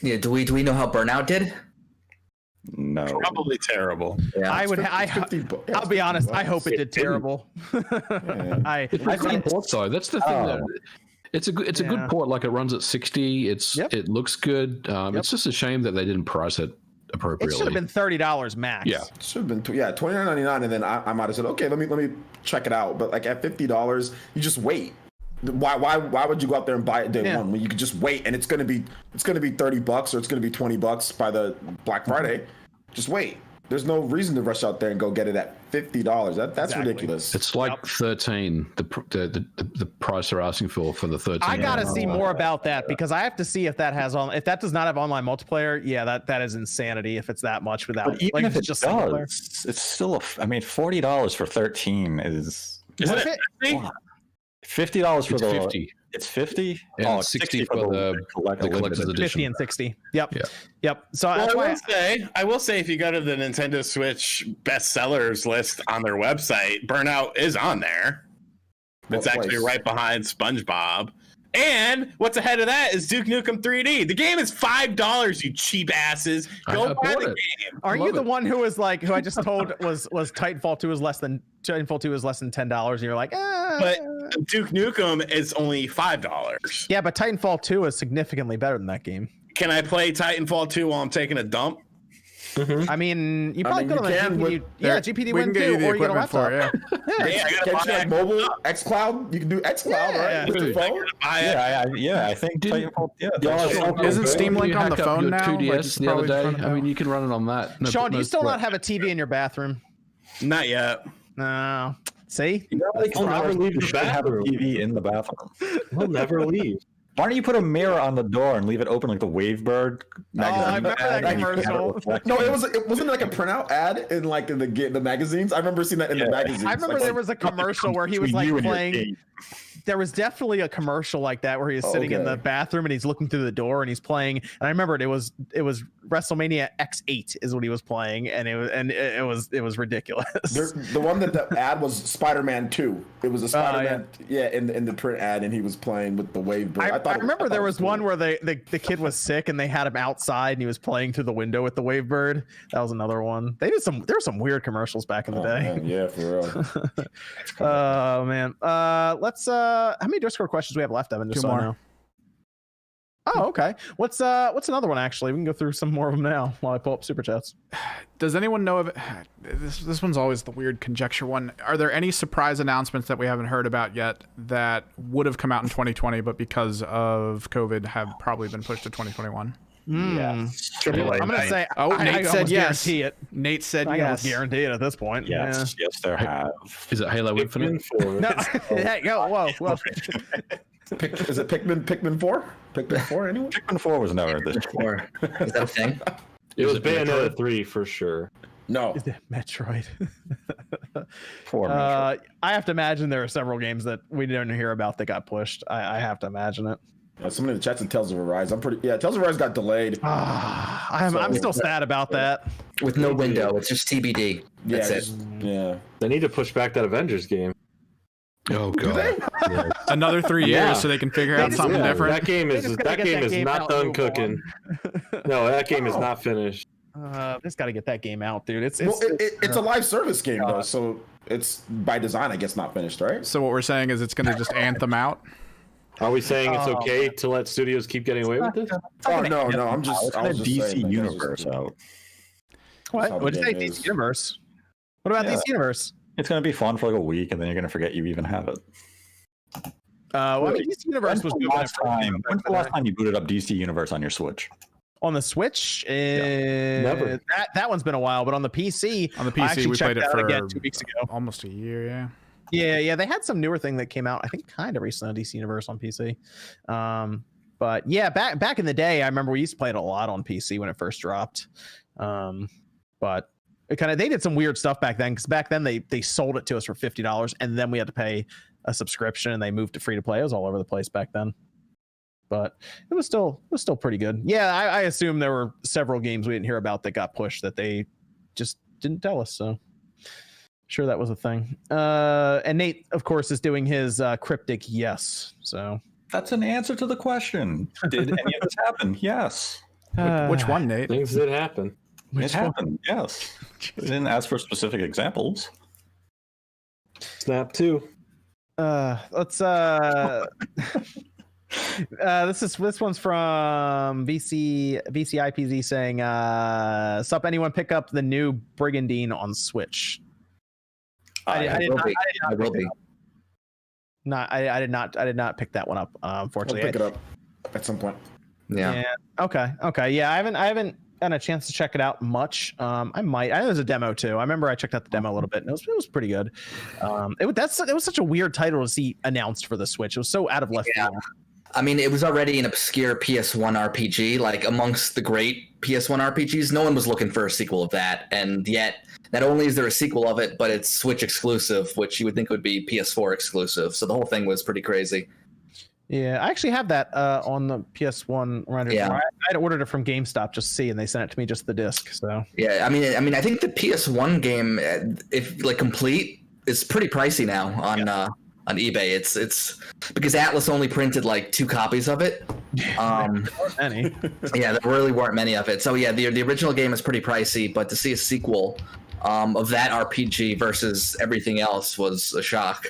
Yeah. Do we know how Burnout did? No. Probably terrible. Yeah. I'll be honest, I hope it did terrible. I think port though. That's the thing. That it's a good port. Like it runs at 60. It looks good. It's just a shame that they didn't price it appropriately. It should have been $30 max. Yeah, it should have been $29.99, and then I might have said, okay, let me check it out. But like at $50, you just wait. Why would you go out there and buy it day one when you could just wait and it's gonna be $30 or it's gonna be $20 by the Black Friday? Just wait. There's no reason to rush out there and go get it at $50. That's ridiculous. It's like 13. The price they're asking for the 13. I gotta see more about that because I have to see if that does not have online multiplayer. Yeah, that is insanity if it's that much without. But even if it just does, it's still $40 for 13 is. Isn't it $50 for it's the 50. It's 50 and 60 for the collector's edition. 50 and 60. Yep. Yeah. Yep. So I will say if you go to the Nintendo Switch bestsellers list on their website, Burnout is on there. It's actually right behind SpongeBob. And what's ahead of that is Duke Nukem 3D. The game is $5, you cheap asses. Go buy the game. Are you the one who was like, who I just told was Titanfall 2 is less than $10, and you're like, But Duke Nukem is only $5. Yeah, but Titanfall 2 is significantly better than that game. Can I play Titanfall 2 while I'm taking a dump? Mm-hmm. I mean, you probably could on the GPD we win can get you too, the or you get a equipment for laptop. it. Yeah, I Can't you like mobile xCloud? You can do xCloud, right? With your phone? I think Titanfall. Isn't Steam Link on the phone now? 2DS the other day. I mean, you can run it on that. Sean, do you still not have a TV in your bathroom? Not yet. No. See? I'll never leave the bathroom. Have a TV in the bathroom. I'll never leave. Why don't you put a mirror on the door and leave it open like the Wavebird magazine? I remember that commercial. No, it wasn't like a printout ad in like the magazines. I remember seeing that in the magazines. I remember there was a commercial where he was like playing. there was definitely a commercial like that where he was sitting in the bathroom and he's looking through the door and he's playing. And I remembered it was WrestleMania X8 is what he was playing, and it was ridiculous. The one that the ad was Spider-Man 2. It was a Spider-Man, in the print ad, and he was playing with the Wavebird. I remember there was one where the kid was sick and they had him outside and he was playing through the window with the Wavebird. That was another one. There were some weird commercials back in the day. Man, yeah, for real. Oh man. Let's how many Discord questions we have left, Evan? Just Two so I more. know. Oh, okay. What's another one actually? We can go through some more of them now while I pull up super chats. Does anyone know of this one's always the weird conjecture one. Are there any surprise announcements that we haven't heard about yet that would have come out in 2020 but because of COVID have probably been pushed to 2021? Yeah. I'm gonna say. Nate said yes. Guarantee it. Nate said I yes. guarantee it at this point. Yes, there have. Is it Halo Infinite? No. Hey, go. Whoa. Is it Pikmin 4? Pikmin 4, anyone? Pikmin 4 was never this. Or is that a thing? It was Bayonetta 3 for sure. No. Is it Metroid? Poor Metroid. I have to imagine there are several games that we didn't hear about that got pushed. I have to imagine it. Somebody in the chat said Tales of Arise. Tales of Arise got delayed. I'm still sad about that. With no window, it's just TBD. That's it. Yeah. They need to push back that Avengers game. Oh god. Yeah. Another 3 years so they can figure out something different. That game is not out done cooking. No, that game is not finished. Just got to get that game out, dude. It's a live service game though, so it's by design, I guess, not finished, right? So what we're saying is it's going to just anthem out. Are we saying it's okay to let studios keep getting away with this? Oh no, I'm just. It's I was a just DC saying, like, Universe out. What? What did you say? DC Universe. What about DC Universe? It's going to be fun for like a week, and then you're going to forget you even have it. Well, I mean, DC Universe was good. When's the last time you booted up DC Universe on your Switch? On the Switch, Never. That one's been a while, but on the PC, We played it for again 2 weeks ago. Almost a year, yeah. Yeah, they had some newer thing that came out, I think, kind of recently on DC Universe on PC. But yeah, back in the day, I remember we used to play it a lot on PC when it first dropped. But they did some weird stuff back then, because back then they sold it to us for $50, and then we had to pay a subscription, and they moved to free to play. It was all over the place back then. But it was still pretty good. Yeah, I assume there were several games we didn't hear about that got pushed that they just didn't tell us. So sure that was a thing. And Nate, of course, is doing his cryptic yes. So that's an answer to the question. Did any of this happen? Yes. Which one, Nate? Things did happen. It happened. Yes. They didn't ask for specific examples. Snap 2. Let's this one's from VCIPZ saying sup, anyone pick up the new Brigandine on Switch? I did not pick that one up, unfortunately. I'll pick it up at some point. Yeah. Okay. Yeah, I haven't gotten a chance to check it out much. I might. I know there's a demo too. I remember I checked out the demo a little bit, and it was pretty good. It was such a weird title to see announced for the Switch. It was so out of left field. I mean, it was already an obscure PS1 RPG, like amongst the great PS1 RPGs. No one was looking for a sequel of that, and yet not only is there a sequel of it, but it's Switch exclusive, which you would think would be PS4 exclusive. So the whole thing was pretty crazy. Yeah, I actually have that on the PS1 render. Yeah. I had ordered it from GameStop just to see, and they sent it to me just the disc. So yeah, I mean, I think the PS1 game, if like complete, is pretty pricey now on eBay. It's because Atlas only printed like 2 copies of it. Many. Yeah, there really weren't many of it. So yeah, the original game is pretty pricey, but to see a sequel of that RPG versus everything else was a shock.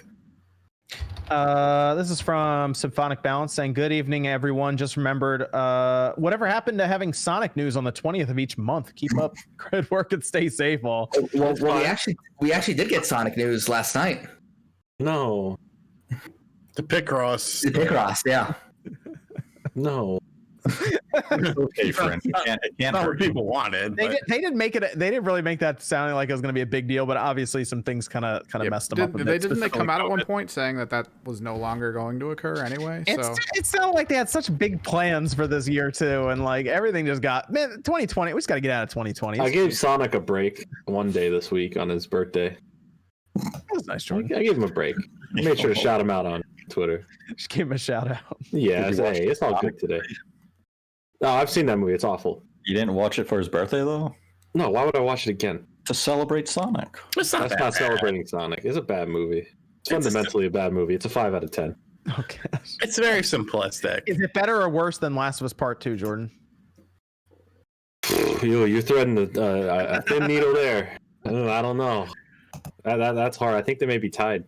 This is from Symphonic Balance saying, good evening, everyone. Just remembered, whatever happened to having Sonic news on the 20th of each month? Keep up good work and stay safe, all. Well, we actually did get Sonic news last night. No. The Picross. The Picross, yeah. No. Okay, friend. It can't Not hurt what people wanted. They didn't make it. They didn't really make that sounding like it was going to be a big deal, but obviously some things kind of messed them up. Didn't they come out at one point saying that was no longer going to occur anyway? So It sounded like they had such big plans for this year too, and like everything just got 2020. We just got to get out of 2020. I gave Sonic a break one day this week on his birthday. That was nice, Jordan. I gave him a break. I made sure to shout him out on. Twitter. Just give him a shout out. Yeah, it's all good today. No, I've seen that movie. It's awful. You didn't watch it for his birthday though? No, why would I watch it again? To celebrate Sonic. It's not That's that not bad. celebrating Sonic. It's a bad movie. It's fundamentally a bad movie. It's a 5 out of 10. Okay. It's very simplistic. Is it better or worse than Last of Us Part 2, Jordan? You're threading a thin needle there. I don't know. That's hard. I think they may be tied.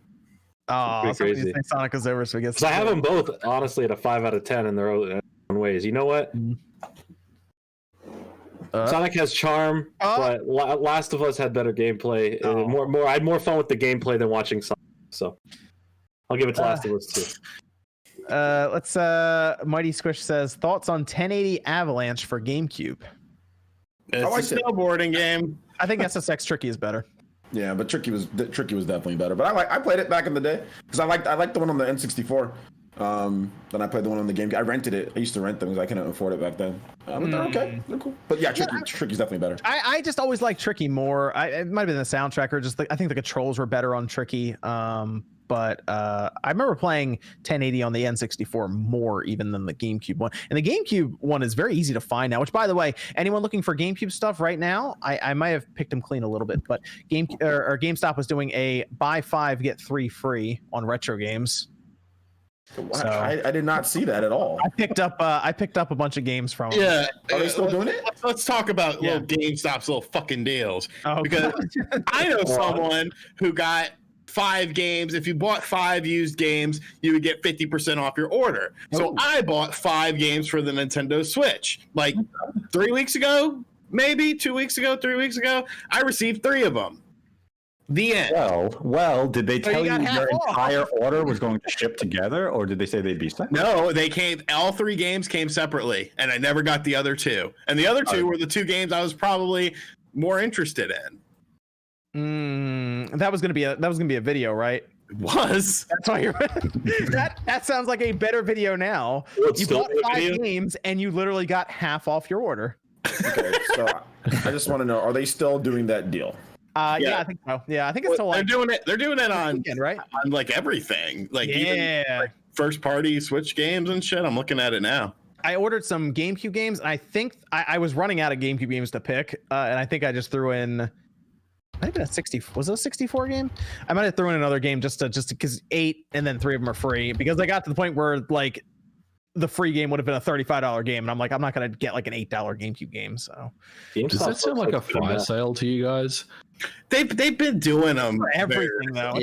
Oh, Pretty somebody crazy. say Sonic is over, so I guess. Because I have them both, honestly, at a 5 out of 10 in their own ways. You know what? Sonic has charm, but Last of Us had better gameplay. I had more fun with the gameplay than watching Sonic. So I'll give it to Last of Us too. Let's Mighty Squish says thoughts on 1080 Avalanche for GameCube. It's a snowboarding game. I think SSX Tricky is better. Yeah, but Tricky was definitely better. But I played it back in the day because I liked the one on the N64. Then I played the one on the GameCube. I rented it. I used to rent them because I couldn't afford it back then. But they're okay. They're cool. But yeah, Tricky's definitely better. I just always liked Tricky more. It might have been the soundtrack or just I think the controls were better on Tricky. But I remember playing 1080 on the N64 more even than the GameCube one. And the GameCube one is very easy to find now, which, by the way, anyone looking for GameCube stuff right now, I might have picked them clean a little bit, but GameStop was doing a buy 5, get 3 free on retro games. So, I did not see that at all. I picked up a bunch of games from them. Yeah. Are they still doing it? Let's talk about little GameStop's little fucking deals. Oh, because I know someone who got 5 games. If you bought 5 used games, you would get 50% off your order. So I bought 5 games for the Nintendo Switch. Like 3 weeks ago, maybe 2 weeks ago, 3 weeks ago, I received 3 of them. The end. Well, did they tell you got half your off. entire order was going to ship together, or did they say they'd be sent? No, they came. All 3 games came separately, and I never got the other 2. And the other 2 were the 2 games I was probably more interested in. That was gonna be a video, right? It was. That's why you're that sounds like a better video now. You bought 5 games and you literally got half off your order. Okay, so I just want to know: are they still doing that deal? Yeah, I think so. Yeah, I think it's still They're doing it. They're doing it on weekend, right? On like everything, like even like first party Switch games and shit. I'm looking at it now. I ordered some GameCube games, and I think I was running out of GameCube games to pick, and I think I just threw in. Might have been a 60. Was it a 64 game? I might have thrown in another game just because 8 and then 3 of them are free, because I got to the point where like the free game would have been a $35 game, and I'm like, I'm not gonna get like an $8 GameCube game. So does that sound like a fire sale to you guys? They've been doing them for everything though.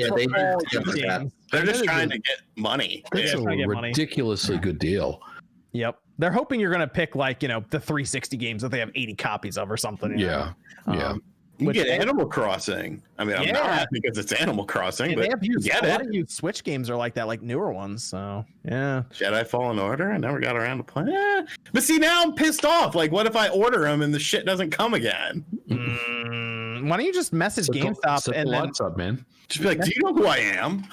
Yeah, they're just trying to get money. That's a ridiculously good deal. Yep, they're hoping you're gonna pick like the 360 games that they have 80 copies of or something. Yeah. You get Animal Crossing. I mean, I'm not because it's Animal Crossing, but they have used, get a it. lot of used Switch games are like that, like newer ones. So yeah. Jedi Fallen Order. I never got around to playing. But see, now I'm pissed off. Like, what if I order them and the shit doesn't come again? Why don't you just message GameStop and then what's up, man? Just be like, do you know who I am?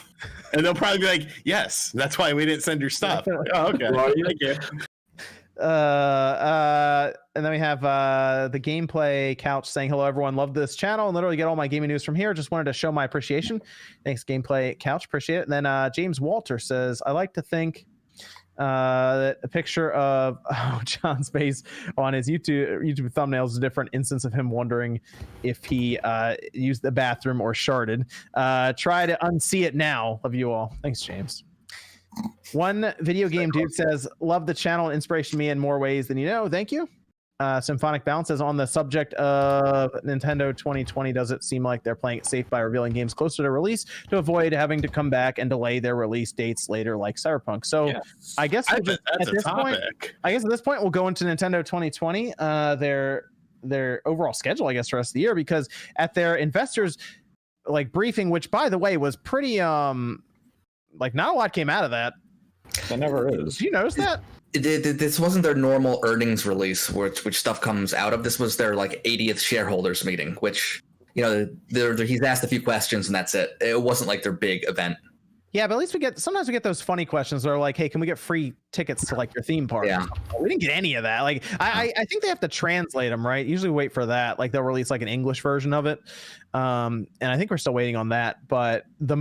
And they'll probably be like, yes, that's why we didn't send your stuff. Like, oh, okay. Thank you. And then we have the Gameplay Couch saying, hello everyone, love this channel and literally get all my gaming news from here. Just wanted to show my appreciation. Thanks, Gameplay Couch, appreciate it. And then James Walter says, I like to think that a picture of John's face on his YouTube thumbnails is a different instance of him wondering if he used the bathroom or sharded. Try to unsee it now. Love you all. Thanks, James. One video game dude says, love the channel, inspiration me in more ways than you know. Thank you. Symphonic Balance says, on the subject of Nintendo 2020, does it seem like they're playing it safe by revealing games closer to release to avoid having to come back and delay their release dates later, like Cyberpunk? So I guess at this point we'll go into Nintendo 2020, their overall schedule, I guess, for the rest of the year, because at their investors like briefing, which by the way was pretty like not a lot came out of that. That never is. Did you notice that? This wasn't their normal earnings release, which stuff comes out of. This was their like 80th shareholders meeting, which he's asked a few questions and that's it. It wasn't like their big event. Yeah, but at least sometimes we get those funny questions that are like, hey, can we get free tickets to like your theme park? Yeah. We didn't get any of that. Like, I think they have to translate them, right? Usually we wait for that. Like they'll release like an English version of it. And I think we're still waiting on that. But the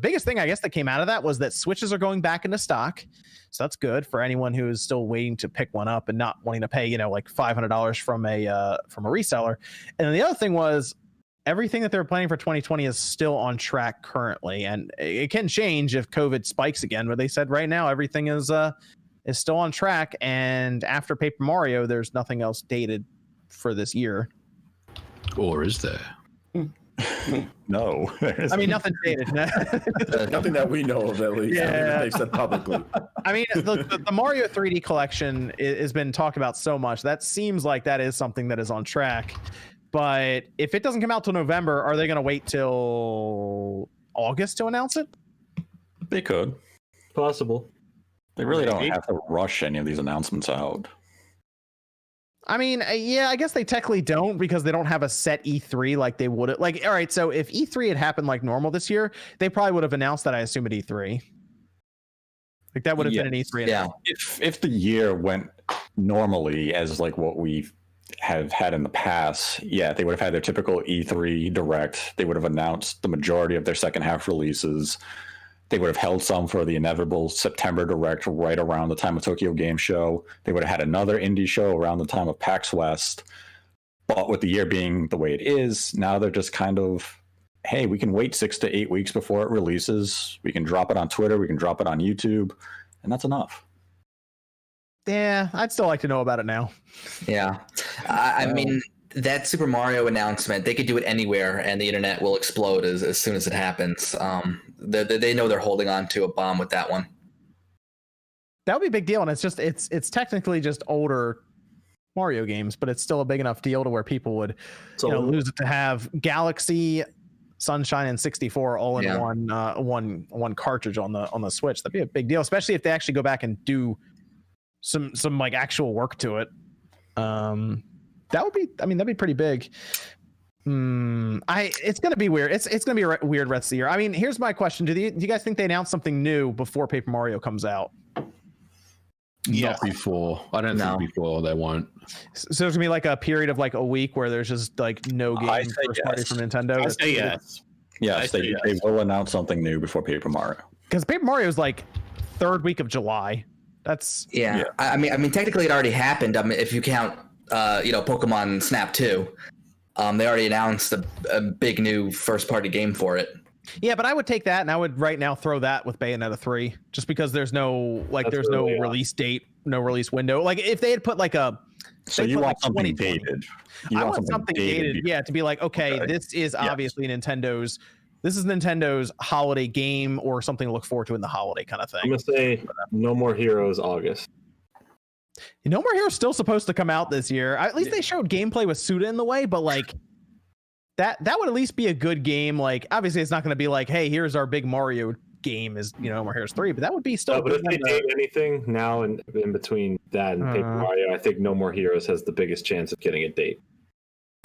biggest thing I guess that came out of that was that Switches are going back into stock. So that's good for anyone who is still waiting to pick one up and not wanting to pay, like $500 from a reseller. And then the other thing was, everything that they're planning for 2020 is still on track currently, and it can change if COVID spikes again. But they said right now everything is still on track, and after Paper Mario, there's nothing else dated for this year. Or is there? No, I mean nothing dated. Nothing that we know of, at least. Yeah. They've said publicly. I mean, the Mario 3D collection has been talked about so much. That seems like that is something that is on track. But if it doesn't come out till November, are they going to wait till August to announce it? They could. Possible. They really don't have to rush any of these announcements out. I mean, yeah, I guess they technically don't because they don't have a set E3 like they would. Like, all right, so if E3 had happened like normal this year, they probably would have announced that, I assume, at E3. Like that would have been an E3. Yeah. If the year went normally as like what we have had in the past, yeah, they would have had their typical E3 direct. They would have announced the majority of their second half releases. They would have held some for the inevitable September direct right around the time of Tokyo Game Show. They would have had another indie show around the time of PAX West. But with the year being the way it is, now they're just kind of, hey, we can wait 6 to 8 weeks before it releases. We can drop it on Twitter. We can drop it on YouTube. And that's enough. Yeah, I'd still like to know about it now. Yeah. I mean, that Super Mario announcement, they could do it anywhere and the internet will explode as soon as it happens. They know they're holding on to a bomb with that one. That would be a big deal. And it's technically just older Mario games, but it's still a big enough deal to where people would lose it to have Galaxy, Sunshine, and 64 all in one cartridge on the Switch. That'd be a big deal, especially if they actually go back and do some like actual work to it. That'd be pretty big. It's gonna be weird. It's gonna be a weird rest of the year. I mean, here's my question: do you guys think they announced something new before Paper Mario comes out? Not before. I don't think before they won't. So there's gonna be like a period of like a week where there's just like no game first party from Nintendo. I say yes. Yes, they will announce something new before Paper Mario. Because Paper Mario is like third week of July. That's yeah. I mean, technically it already happened. I mean, if you count, Pokemon Snap 2, they already announced a big new first party game for it. Yeah, but I would take that and I would right now throw that with Bayonetta 3, just because there's no release date, no release window. Like if they had put like a, so you want something dated. I want something dated, yeah, to be like, okay, this is obviously Nintendo's holiday game or something to look forward to in the holiday kind of thing. I'm gonna say No More Heroes August. No More Heroes still supposed to come out this year. At least they showed gameplay with Suda in the way, but like that would at least be a good game. Like obviously it's not going to be like, hey, here's our big Mario game is No More Heroes 3, but that would be still. No, but if they date anything now and in between that and Paper Mario, I think No More Heroes has the biggest chance of getting a date.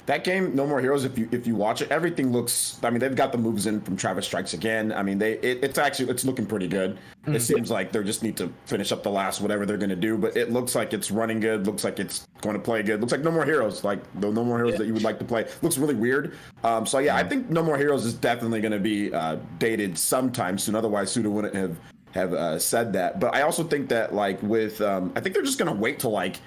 That game, No More Heroes, if you watch it, everything looks. I mean, they've got the moves in from Travis Strikes Again. I mean, it's looking pretty good. It seems like they just need to finish up the last whatever they're going to do, but it looks like it's running good. Looks like it's going to play good. Looks like No More Heroes, like the No More Heroes that you would like to play. Looks really weird. So yeah, I think No More Heroes is definitely going to be dated sometime soon. Otherwise, Suda wouldn't have said that. But I also think that like with, I think they're just going to wait till like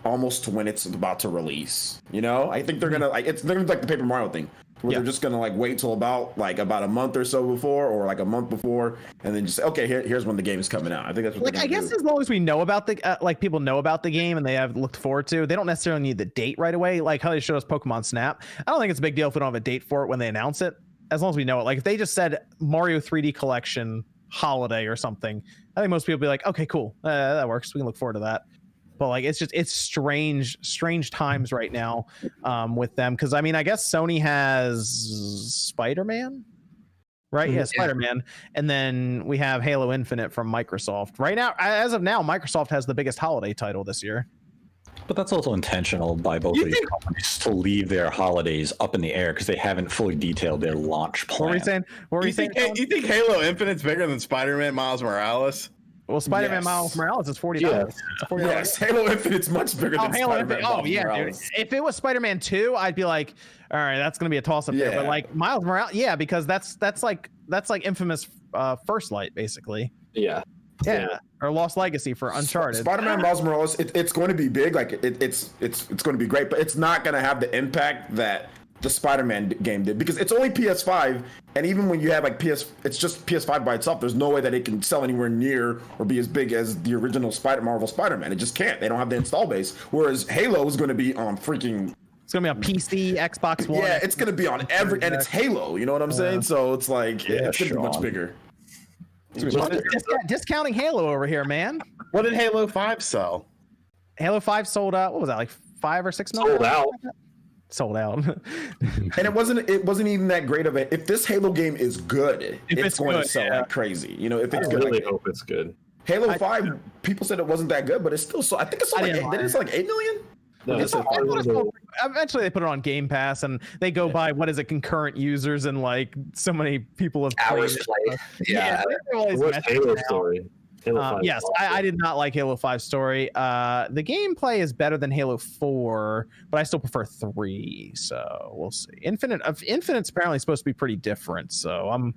almost to when it's about to release. I think they're gonna like they're like the Paper Mario thing, where they're just gonna like wait till about a month or so before, or like a month before, and then just say, okay, here's when the game is coming out. I think that's what I guess do. As long as we know about the people know about the game and they have looked forward to, they don't necessarily need the date right away. Like how they showed us Pokemon Snap. I don't think it's a big deal if we don't have a date for it when they announce it, as long as we know it. Like if they just said Mario 3D Collection holiday or something, I think most people would be like, okay, cool, that works. We can look forward to that. But like it's strange times right now with them, because I mean I guess Sony has Spider-Man, right? Yeah, Spider-Man, and then we have Halo Infinite from Microsoft. Right now, as of now, Microsoft has the biggest holiday title this year. But that's also intentional by both of these companies to leave their holidays up in the air because they haven't fully detailed their launch plan. What were you saying? What were you saying? You think Halo Infinite's bigger than Spider-Man Miles Morales? Well, Spider-Man Miles Morales is $40. Yeah. It's $40. Yes, Halo Infinite's much bigger than Halo Spider-Man. Infinite. Oh Miles yeah, dude. Morales. If it was Spider-Man 2, I'd be like, all right, that's gonna be a toss-up there. But Yeah. like Miles Morales, yeah, because that's like Infamous First Light, basically. Yeah. Yeah, or Lost Legacy for Uncharted. Spider-Man Miles Morales, it's going to be big. Like it's going to be great, but it's not going to have the impact that the Spider-Man game did because it's only PS5, and even when you have like it's just PS5 by itself. There's no way that it can sell anywhere near or be as big as the original Marvel Spider-Man. It just can't. They don't have the install base. Whereas Halo is going to be on freaking. It's gonna be on PC, Xbox One. Yeah, it's going to be on every, and it's Halo. You know what I'm saying? So it's like it's going to be much bigger. Discounting Halo over here, man. What did Halo 5 sell? Halo 5 sold out. What was that, like 5 or 6 million? Sold out. And it wasn't even that great of a. If this Halo game is good, it's going to sell like crazy. You know, if it's I good. really hope it's good. Halo 5, people said it wasn't that good, but it's still so. I think it's like it's like 8 million. No, Eventually they put it on Game Pass and they go by what is it, concurrent users, and like so many people have Hours played. played. Yeah. What's Halo story? Halo 5 yes, I did not like Halo 5 story. The gameplay is better than Halo 4, but I still prefer 3. So we'll see. Infinite's apparently supposed to be pretty different, so I'm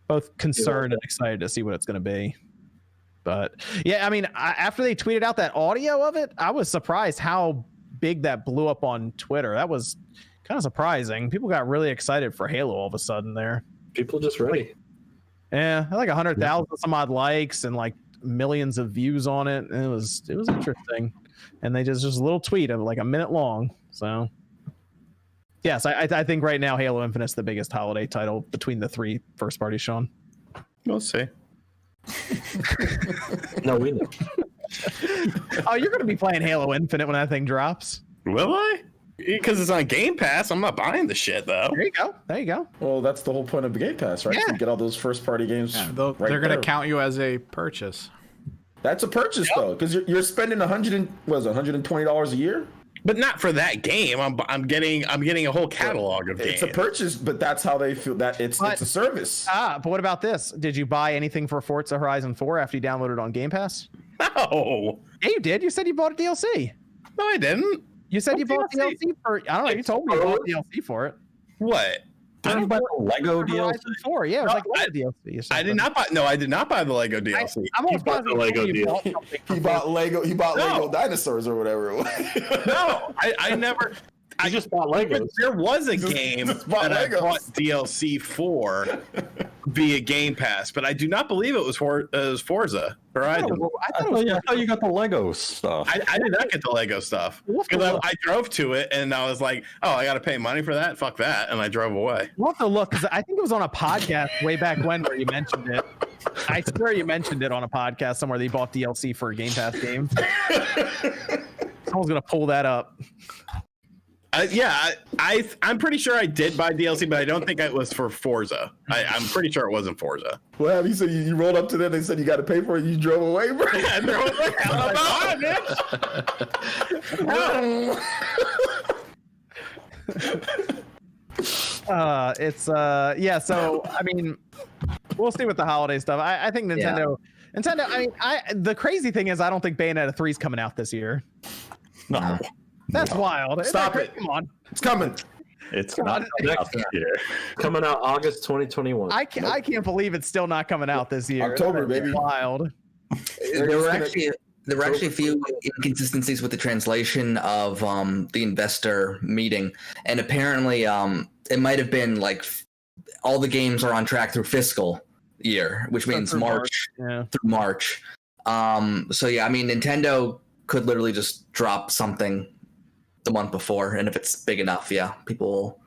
both concerned and excited to see what it's going to be. But yeah, I mean, after they tweeted out that audio of it, I was surprised how big that blew up on Twitter. That was kind of surprising. People got really excited for Halo all of a sudden there. People just ready. Yeah, like 100,000 some odd likes and like millions of views on it. It was interesting, and they just a little tweet of like a minute long. So yes, I think right now Halo Infinite's the biggest holiday title between the 3 first parties. Sean, We'll see. No, we know. oh, you're going to be playing Halo Infinite when that thing drops. Will I? Because it's on Game Pass. I'm not buying the shit though. There you go. Well, that's the whole point of the Game Pass, right? Yeah. To get all those first party games. Yeah, right they're going to there. count you as a purchase. That's a purchase though, because you're spending $120 a year. But not for that game. I'm getting a whole catalog of games. It's a purchase, but that's how they feel that it's a service. But what about this? Did you buy anything for Forza Horizon 4 after you downloaded it on Game Pass? No. Yeah, you did. You said you bought a DLC. No, I didn't. You said What you bought DLC? DLC for. I don't know. You told me you bought DLC for it. What? Did you buy the Lego DLC? Horizon 4. Yeah, it was No, like Lego DLC. Or something. I did not buy. No, I did not buy the Lego DLC. I'm almost bought the positive Lego you bought DLC. something He for bought Lego. He bought No. Lego dinosaurs or whatever it was. No, I never. I just bought Legos. There was a game just bought that I Legos. bought DLC for via Game Pass, but I do not believe it was Forza Horizon. I thought I thought you got the Lego stuff. I did not get the Lego stuff because I drove to it and I was like, "Oh, I got to pay money for that? Fuck that!" And I drove away. We'll have to look because I think it was on a podcast way back when where you mentioned it. I swear you mentioned it on a podcast somewhere that you bought DLC for a Game Pass game. Someone's gonna pull that up. I'm pretty sure I did buy DLC, but I don't think it was for Forza. I'm pretty sure it wasn't Forza. What happened? You said you rolled up to them. They said you got to pay for it. You drove away, bro. Yeah, and I was like, Yeah. So I mean, we'll see with the holiday stuff. I think Nintendo. I mean, the crazy thing is, I don't think Bayonetta 3 is coming out this year. No, That's wild. Stop it. Come on. It's coming. it's Come not on. next year. Coming out August 2021. I can't believe it's still not coming out this year. October, That's baby. Wild. There were actually a few inconsistencies with the translation of the investor meeting, and apparently it might have been like all the games are on track through fiscal year, which means through March Yeah. through March. So yeah, I mean Nintendo could literally just drop something the month before, and if it's big enough, yeah, people will.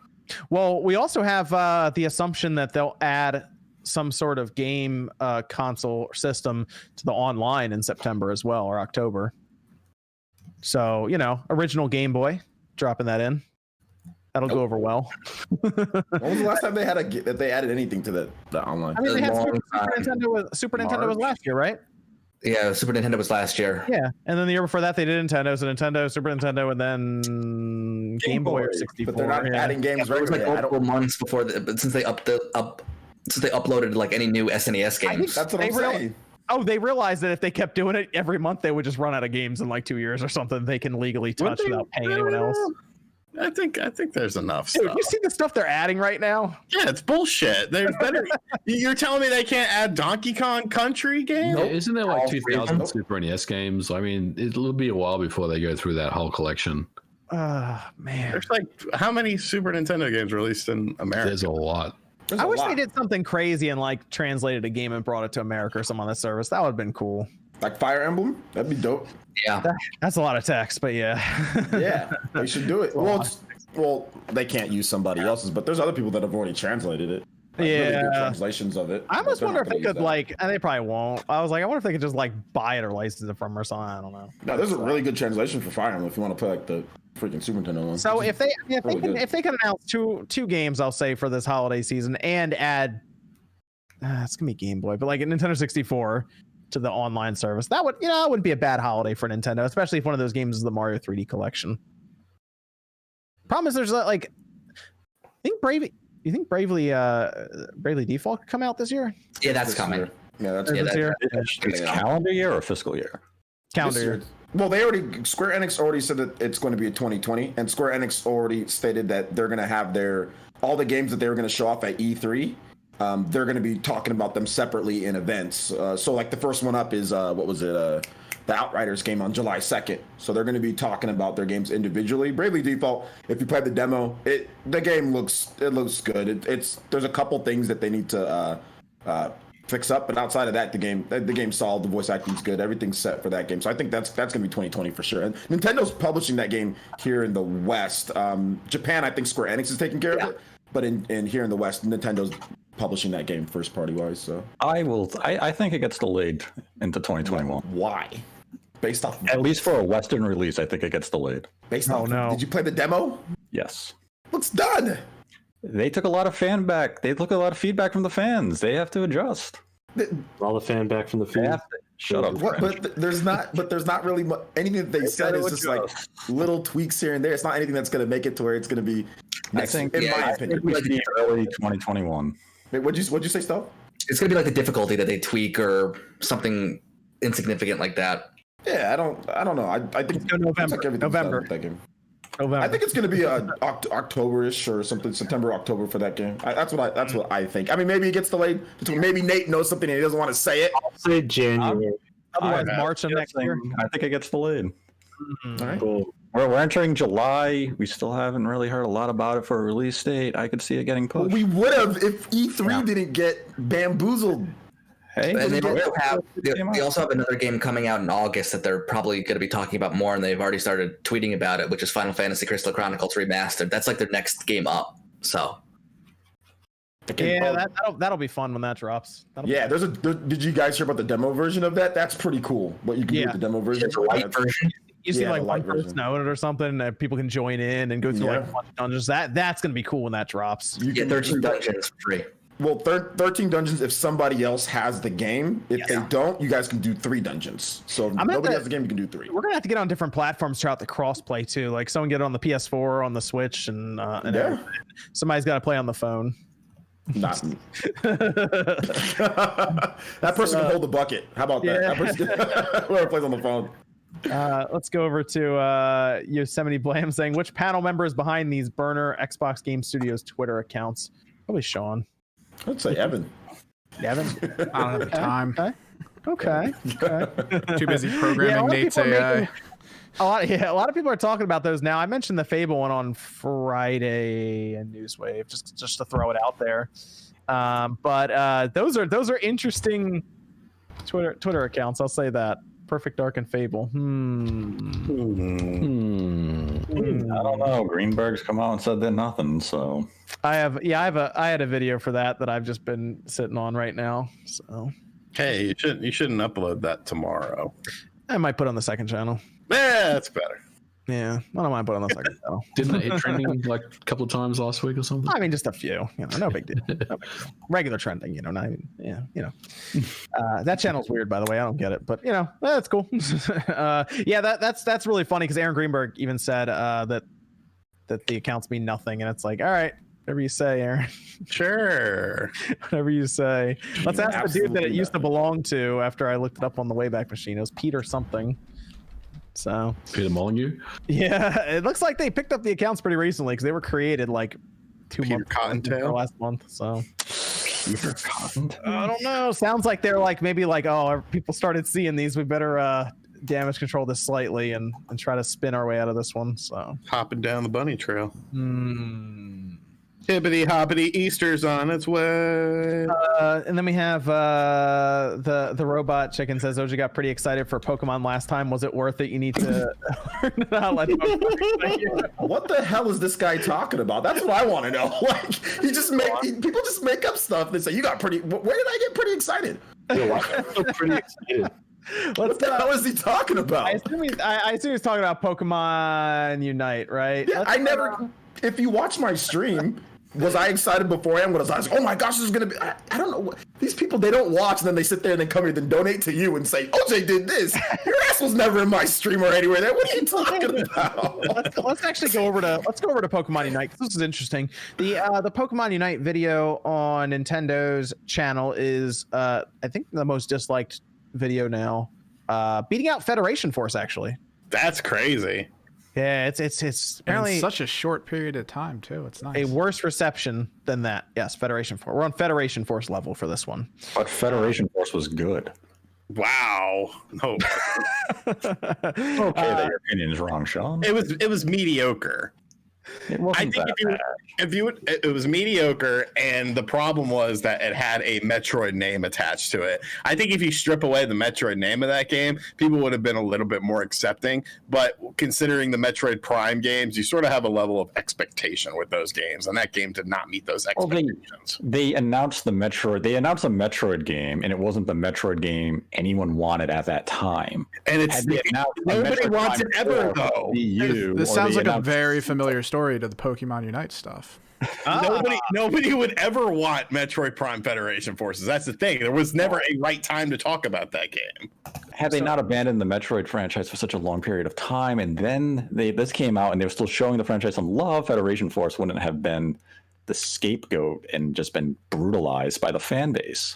Well, we also have the assumption that they'll add some sort of game console system to the online in September as well, or October. So, original Game Boy, dropping that in. That'll go over well. When was the last time they that they added anything to the online? I mean, they had Long Super time. Nintendo was last year, right? Yeah, Super Nintendo was last year. Yeah, and then the year before that they did Nintendo, so Nintendo, Super Nintendo, and then Game Boy or 64. But they're not adding games It was like regularly. multiple months before, since they uploaded like any new SNES games. That's what I'm saying. Oh, they realized that if they kept doing it every month, they would just run out of games in like 2 years or something they can legally touch without paying anyone else. I think there's enough Dude, stuff. you see the stuff they're adding right now? Yeah, it's bullshit. There's better. You're telling me they can't add Donkey Kong Country game? Yeah, isn't there like All 2,000 three. Super NES games? I mean, it'll be a while before they go through that whole collection. Man. There's like how many Super Nintendo games released in America? There's a lot. There's I a wish lot. they did something crazy and like translated a game and brought it to America or something on the service. That would have been cool. Like Fire Emblem, that'd be dope. Yeah. That's a lot of text, but yeah. Yeah, they should do it. Well, they can't use somebody else's, but there's other people that have already translated it. Like, really good Yeah. translations of it. I almost But they're wonder not if they gonna could use that. like, and they probably won't. I was like, I wonder if they could just like buy it or license it from or something. I don't know. No, there's a really good translation for Fire Emblem if you want to play like the freaking Super Nintendo one. So if they really good. if they can announce two games, I'll say for this holiday season and add, it's gonna be Game Boy, but like a Nintendo 64 to the online service, that would it wouldn't be a bad holiday for Nintendo, especially if one of those games is the Mario 3D collection. Problem is, there's like, you think Bravely Default could come out this year? Yeah, that's coming. Yeah, that's Or Yeah, this that- year? It's calendar year or fiscal year? Calendar this year. year. Well, Square Enix already said that it's going to be a 2020, and Square Enix already stated that they're going to have all the games that they were going to show off at E3. They're going to be talking about them separately in events. So like the first one up is the Outriders game on July 2nd. So they're going to be talking about their games individually. Bravely Default, if you play the demo, the game looks good. There's a couple things that they need to fix up, but outside of that, the game's solid. The voice acting's good. Everything's set for that game. So I think that's going to be 2020 for sure. And Nintendo's publishing that game here in the West. Japan, I think Square Enix is taking care of it, but in here in the West, Nintendo's publishing that game first party wise. So I think it gets delayed into 2021. why? Based off At least for a Western release, I think it gets delayed. based Oh, off. no. Did you play the demo? Yes. Looks done. They took a lot of a lot of feedback from the fans. They have to adjust. All the fan back from the They field. have to. Shut up. What, French. but there's not really anything that they said is just like little tweaks here and there. It's not anything that's going to make it to where it's going to be I think, in my I opinion. think we should be early 2021. Wait, what'd you say, Steph? It's gonna be like the difficulty that they tweak or something insignificant like that. Yeah, I don't know. I think go November. it's like everything's November. done with that game. November. I think it's going to be October-ish or something, September, October for that game. That's what I think. I mean, maybe it gets delayed. Maybe Nate knows something and he doesn't want to say it. I'll say January. Otherwise, I'm March of next year. I think it gets delayed. All right. Cool. We're entering July. We still haven't really heard a lot about it for a release date. I could see it getting pushed. We would have if E3 didn't get bamboozled. Hey, And they came out. also have another game coming out in August that they're probably going to be talking about more, and they've already started tweeting about it, which is Final Fantasy Crystal Chronicles Remastered. That's like their next game up. So Yeah, that'll be fun when that drops. Yeah, did you guys hear about the demo version of that? That's pretty cool. What you can do Yeah. with the demo version. it's a light version. You see Yeah, like the one light person version. know it or something that people can join in and go through like Yeah. a bunch of dungeons. That's gonna be cool when that drops. You Yeah, can 13 dungeons free. Well, 13 dungeons if somebody else has the game. If they don't, you guys can do 3 dungeons. So if I'm at nobody the- has the game, you can do 3. We're gonna have to get on different platforms throughout the crossplay too. Like someone get it on the PS4, on the Switch, and Yeah. everything. Somebody's got to play on the phone. Not that person can hold the bucket. How about that? Yeah. That person, whoever plays on the phone. Let's go over to Yosemite Blam saying, which panel member is behind these burner Xbox Game Studios Twitter accounts? Probably Sean. I'd say Evan. Evan. I don't have the time. Okay. Too busy Yeah, a programming lot of Nate's people are AI. making- a lot of people are talking about those now. I mentioned the Fable one on Friday in Newswave, just to throw it out there. But those are interesting Twitter accounts. I'll say that. Perfect Dark and Fable. I don't know. Greenberg's come out and said they're nothing. So I had a video for that I've just been sitting on right now. So Hey, you shouldn't upload that tomorrow. I might put it on the second channel. Yeah, that's better. Yeah, I don't mind putting on the second channel. Didn't it hit trending like a couple of times last week or something? I mean, just a few. No big deal. No big deal. Regular trending. Not even. Yeah. That channel's weird, by the way. I don't get it, but that's cool. Yeah, that's really funny because Aaron Greenberg even said that the accounts mean nothing, and it's like, all right, whatever you say, Aaron. Sure. Whatever you say. Let's ask the dude that it used to not. belong to. After I looked it up on the Wayback Machine, it was Peter something. So Peter Molyneux? yeah, it looks like they picked up the accounts pretty recently because they were created like 2 Peter months Cottontail? last month. So Peter Cottontail. I don't know. Sounds like they're like maybe like, oh, people started seeing these. We better damage control this slightly and try to spin our way out of this one. So Hopping down the bunny trail. Hibbity hoppity, Easter's on its way. and then we have the robot chicken says OG got pretty excited for Pokemon last time. Was it worth it? You need to learn to not let Pokemon What the hell is this guy talking about? That's what I want to know. Like, people just make up stuff. They say you got pretty. Where did I get pretty excited? Yo, I'm so pretty excited. What the hell is he talking about? I assume he's talking about Pokemon Unite, right? Yeah, I never. If you watch my stream, was I excited beforehand? Was I was like, oh my gosh, this is gonna be? I don't know. These people, they don't watch, and then they sit there and then come here and donate to you and say, OJ did this. Your ass was never in my stream or anywhere there. What are you talking about? Let's actually go over to Pokemon Unite, 'cause this is interesting. The Pokemon Unite video on Nintendo's channel is I think the most disliked video now, beating out Federation Force actually. That's crazy. Yeah, it's apparently in such a short period of time too. It's nice. a worse reception than that. Yes, Federation Force. We're on Federation Force level for this one. But Federation Force was good. Wow. No. Okay, that your opinion is wrong, Sean. It was mediocre. It I wasn't think that bad. it was mediocre, and the problem was that it had a Metroid name attached to it. I think if you strip away the Metroid name of that game, people would have been a little bit more accepting. But considering the Metroid Prime games, you sort of have a level of expectation with those games, and that game did not meet those expectations. They announced the Metroid. They announced a Metroid game, and it wasn't the Metroid game anyone wanted at that time. And it's Had they announced a nobody Metroid wants it Prime ever 4 though. This sounds like a very familiar story to the Pokemon Unite stuff. Nobody would ever want Metroid Prime Federation Forces. That's the thing. There was never a right time to talk about that game. Had they not abandoned the Metroid franchise for such a long period of time, and then this came out and they were still showing the franchise some love, Federation Force wouldn't have been the scapegoat and just been brutalized by the fan base.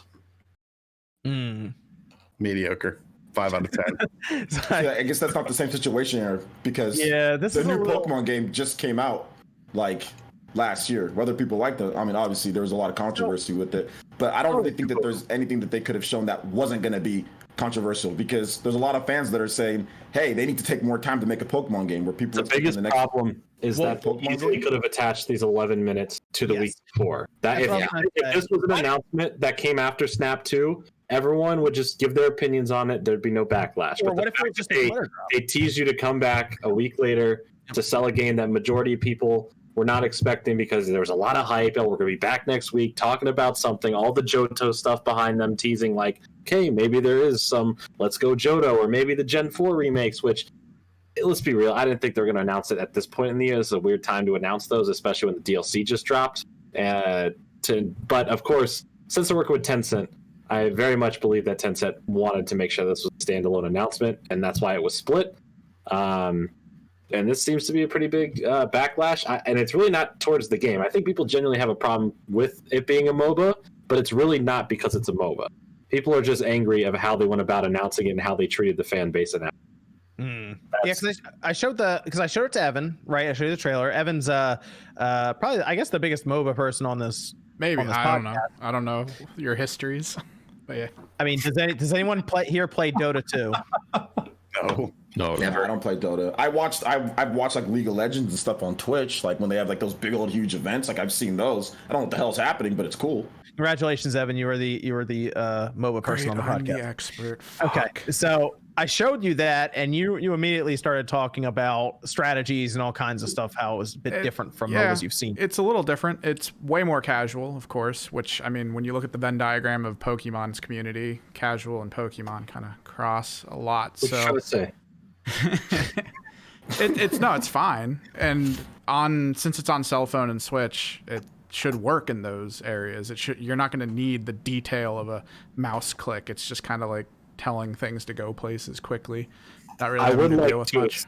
Mediocre. 5 out of 10. Yeah, I guess that's not the same situation here because this the is new a little... Pokemon game just came out like last year. Whether people like I mean, obviously there was a lot of controversy with it, but I don't really think that there's anything that they could have shown that wasn't going to be controversial because there's a lot of fans that are saying, hey, they need to take more time to make a Pokemon game where people. The biggest problem is that they easily could have attached these 11 minutes to the week before. That if this was an announcement that came after Snap 2, everyone would just give their opinions on it. There'd be no backlash. Or But what the if it was fact just that a letter drop? they tease you to come back a week later to sell a game that majority of people were not expecting because there was a lot of hype. Oh, we're going to be back next week talking about something. All the Johto stuff behind them teasing like, okay, maybe there is some Let's Go Johto or maybe the Gen 4 remakes, which let's be real. I didn't think they were going to announce it at this point in the year. It's a weird time to announce those, especially when the DLC just dropped. But of course, since they're working with Tencent, I very much believe that Tencent wanted to make sure this was a standalone announcement, and that's why it was split. And this seems to be a pretty big backlash, and it's really not towards the game. I think people genuinely have a problem with it being a MOBA, but it's really not because it's a MOBA. People are just angry of how they went about announcing it and how they treated the fan base in that. Yeah, because I showed it to Evan, right? I showed you the trailer. Evan's probably, I guess, the biggest MOBA person on this. Maybe. on this I don't podcast. know. I don't know your histories. But yeah. I mean, does anyone play Dota 2? No. Never. I don't play Dota. I've watched like League of Legends and stuff on Twitch, like when they have like those big old huge events. Like I've seen those. I don't know what the hell's happening, but it's cool. Congratulations, Evan. You were the MOBA person on the I'm podcast. the expert. Okay, Fuck. so I showed you that, and you immediately started talking about strategies and all kinds of stuff. How it was a bit different from MOBAs you've seen. It's a little different. It's way more casual, of course, which, I mean, when you look at the Venn diagram of Pokemon's community, casual and Pokemon kind of cross a lot. What you trying to say? It's fine. And since it's on cell phone and Switch, it should work in those areas. You're not going to need the detail of a mouse click. It's just kind of like telling things to go places quickly. Not really having to deal with much.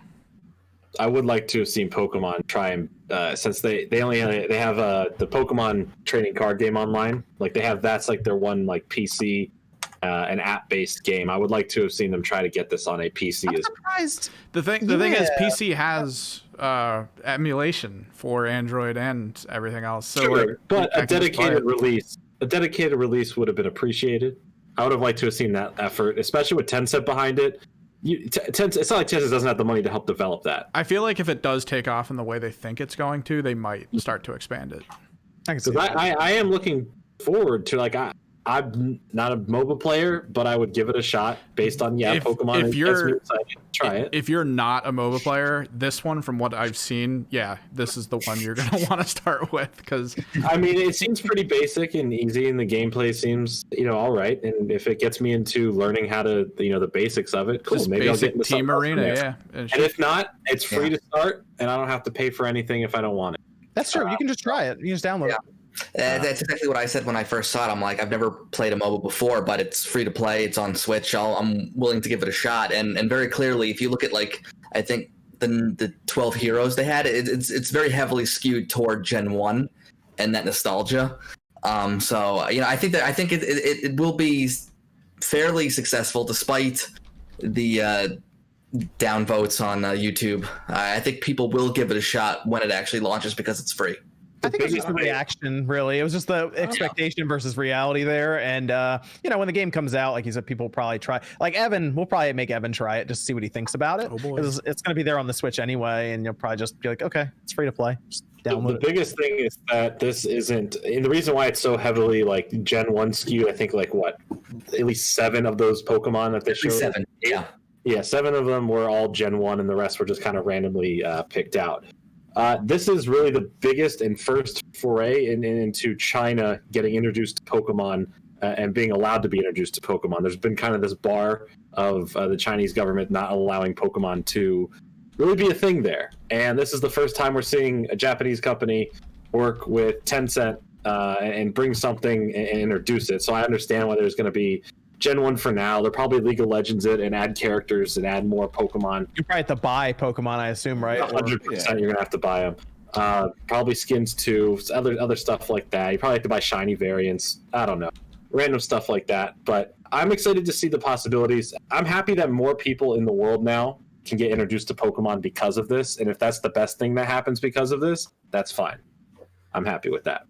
I would like to have seen Pokemon try and since they have the Pokemon trading card game online. Like that's like their one like PC an app-based game. I would like to have seen them try to get this on a PC. I'm surprised. The thing is, PC has emulation for Android and everything else. So, sure, but a dedicated release would have been appreciated. I would have liked to have seen that effort, especially with Tencent behind it. It's not like Tencent doesn't have the money to help develop that. I feel like if it does take off in the way they think it's going to, they might start to expand it. I am looking forward to I'm not a MOBA player, but I would give it a shot based on Pokemon. If you're try it. If you're not a MOBA player, this one, from what I've seen, this is the one you're gonna want to start with, because I mean, it seems pretty basic and easy, and the gameplay seems all right. And if it gets me into learning how to the basics of it, cool. Just maybe I'll get into Team Arena, And if not, it's free to start, and I don't have to pay for anything if I don't want it. That's true. You can just try it. You can just download it. That's exactly what I said when I first saw it. I'm like, I've never played a MOBA before, but it's free to play. It's on Switch. I'm willing to give it a shot. And very clearly, if you look at I think the 12 heroes they had, it's very heavily skewed toward Gen 1 and that nostalgia. So I think it will be fairly successful despite the downvotes on YouTube. I think people will give it a shot when it actually launches because it's free. I think it was just the reaction, really. It was just the expectation versus reality there. And, when the game comes out, like you said, people will probably try. Like Evan, we'll probably make Evan try it just to see what he thinks about it. Oh, boy. It's going to be there on the Switch anyway, and you'll probably just be like, okay, it's free to play. Just download it. The biggest thing is that this isn't, and the reason why it's so heavily Gen 1 skewed, I think at least 7 of those Pokemon that they showed. 7, yeah. Yeah, 7 of them were all Gen 1, and the rest were just kind of randomly picked out. This is really the biggest and first foray into China getting introduced to Pokemon and being allowed to be introduced to Pokemon. There's been kind of this bar of the Chinese government not allowing Pokemon to really be a thing there. And this is the first time we're seeing a Japanese company work with Tencent and bring something and introduce it. So I understand why there's going to be Gen 1 for now. They'll probably League of Legends it and add characters and add more Pokemon. You probably have to buy Pokemon, I assume, right? 100% you're going to have to buy them. Probably skins too, other stuff like that. You probably have to buy shiny variants. I don't know. Random stuff like that. But I'm excited to see the possibilities. I'm happy that more people in the world now can get introduced to Pokemon because of this. And if that's the best thing that happens because of this, that's fine. I'm happy with that.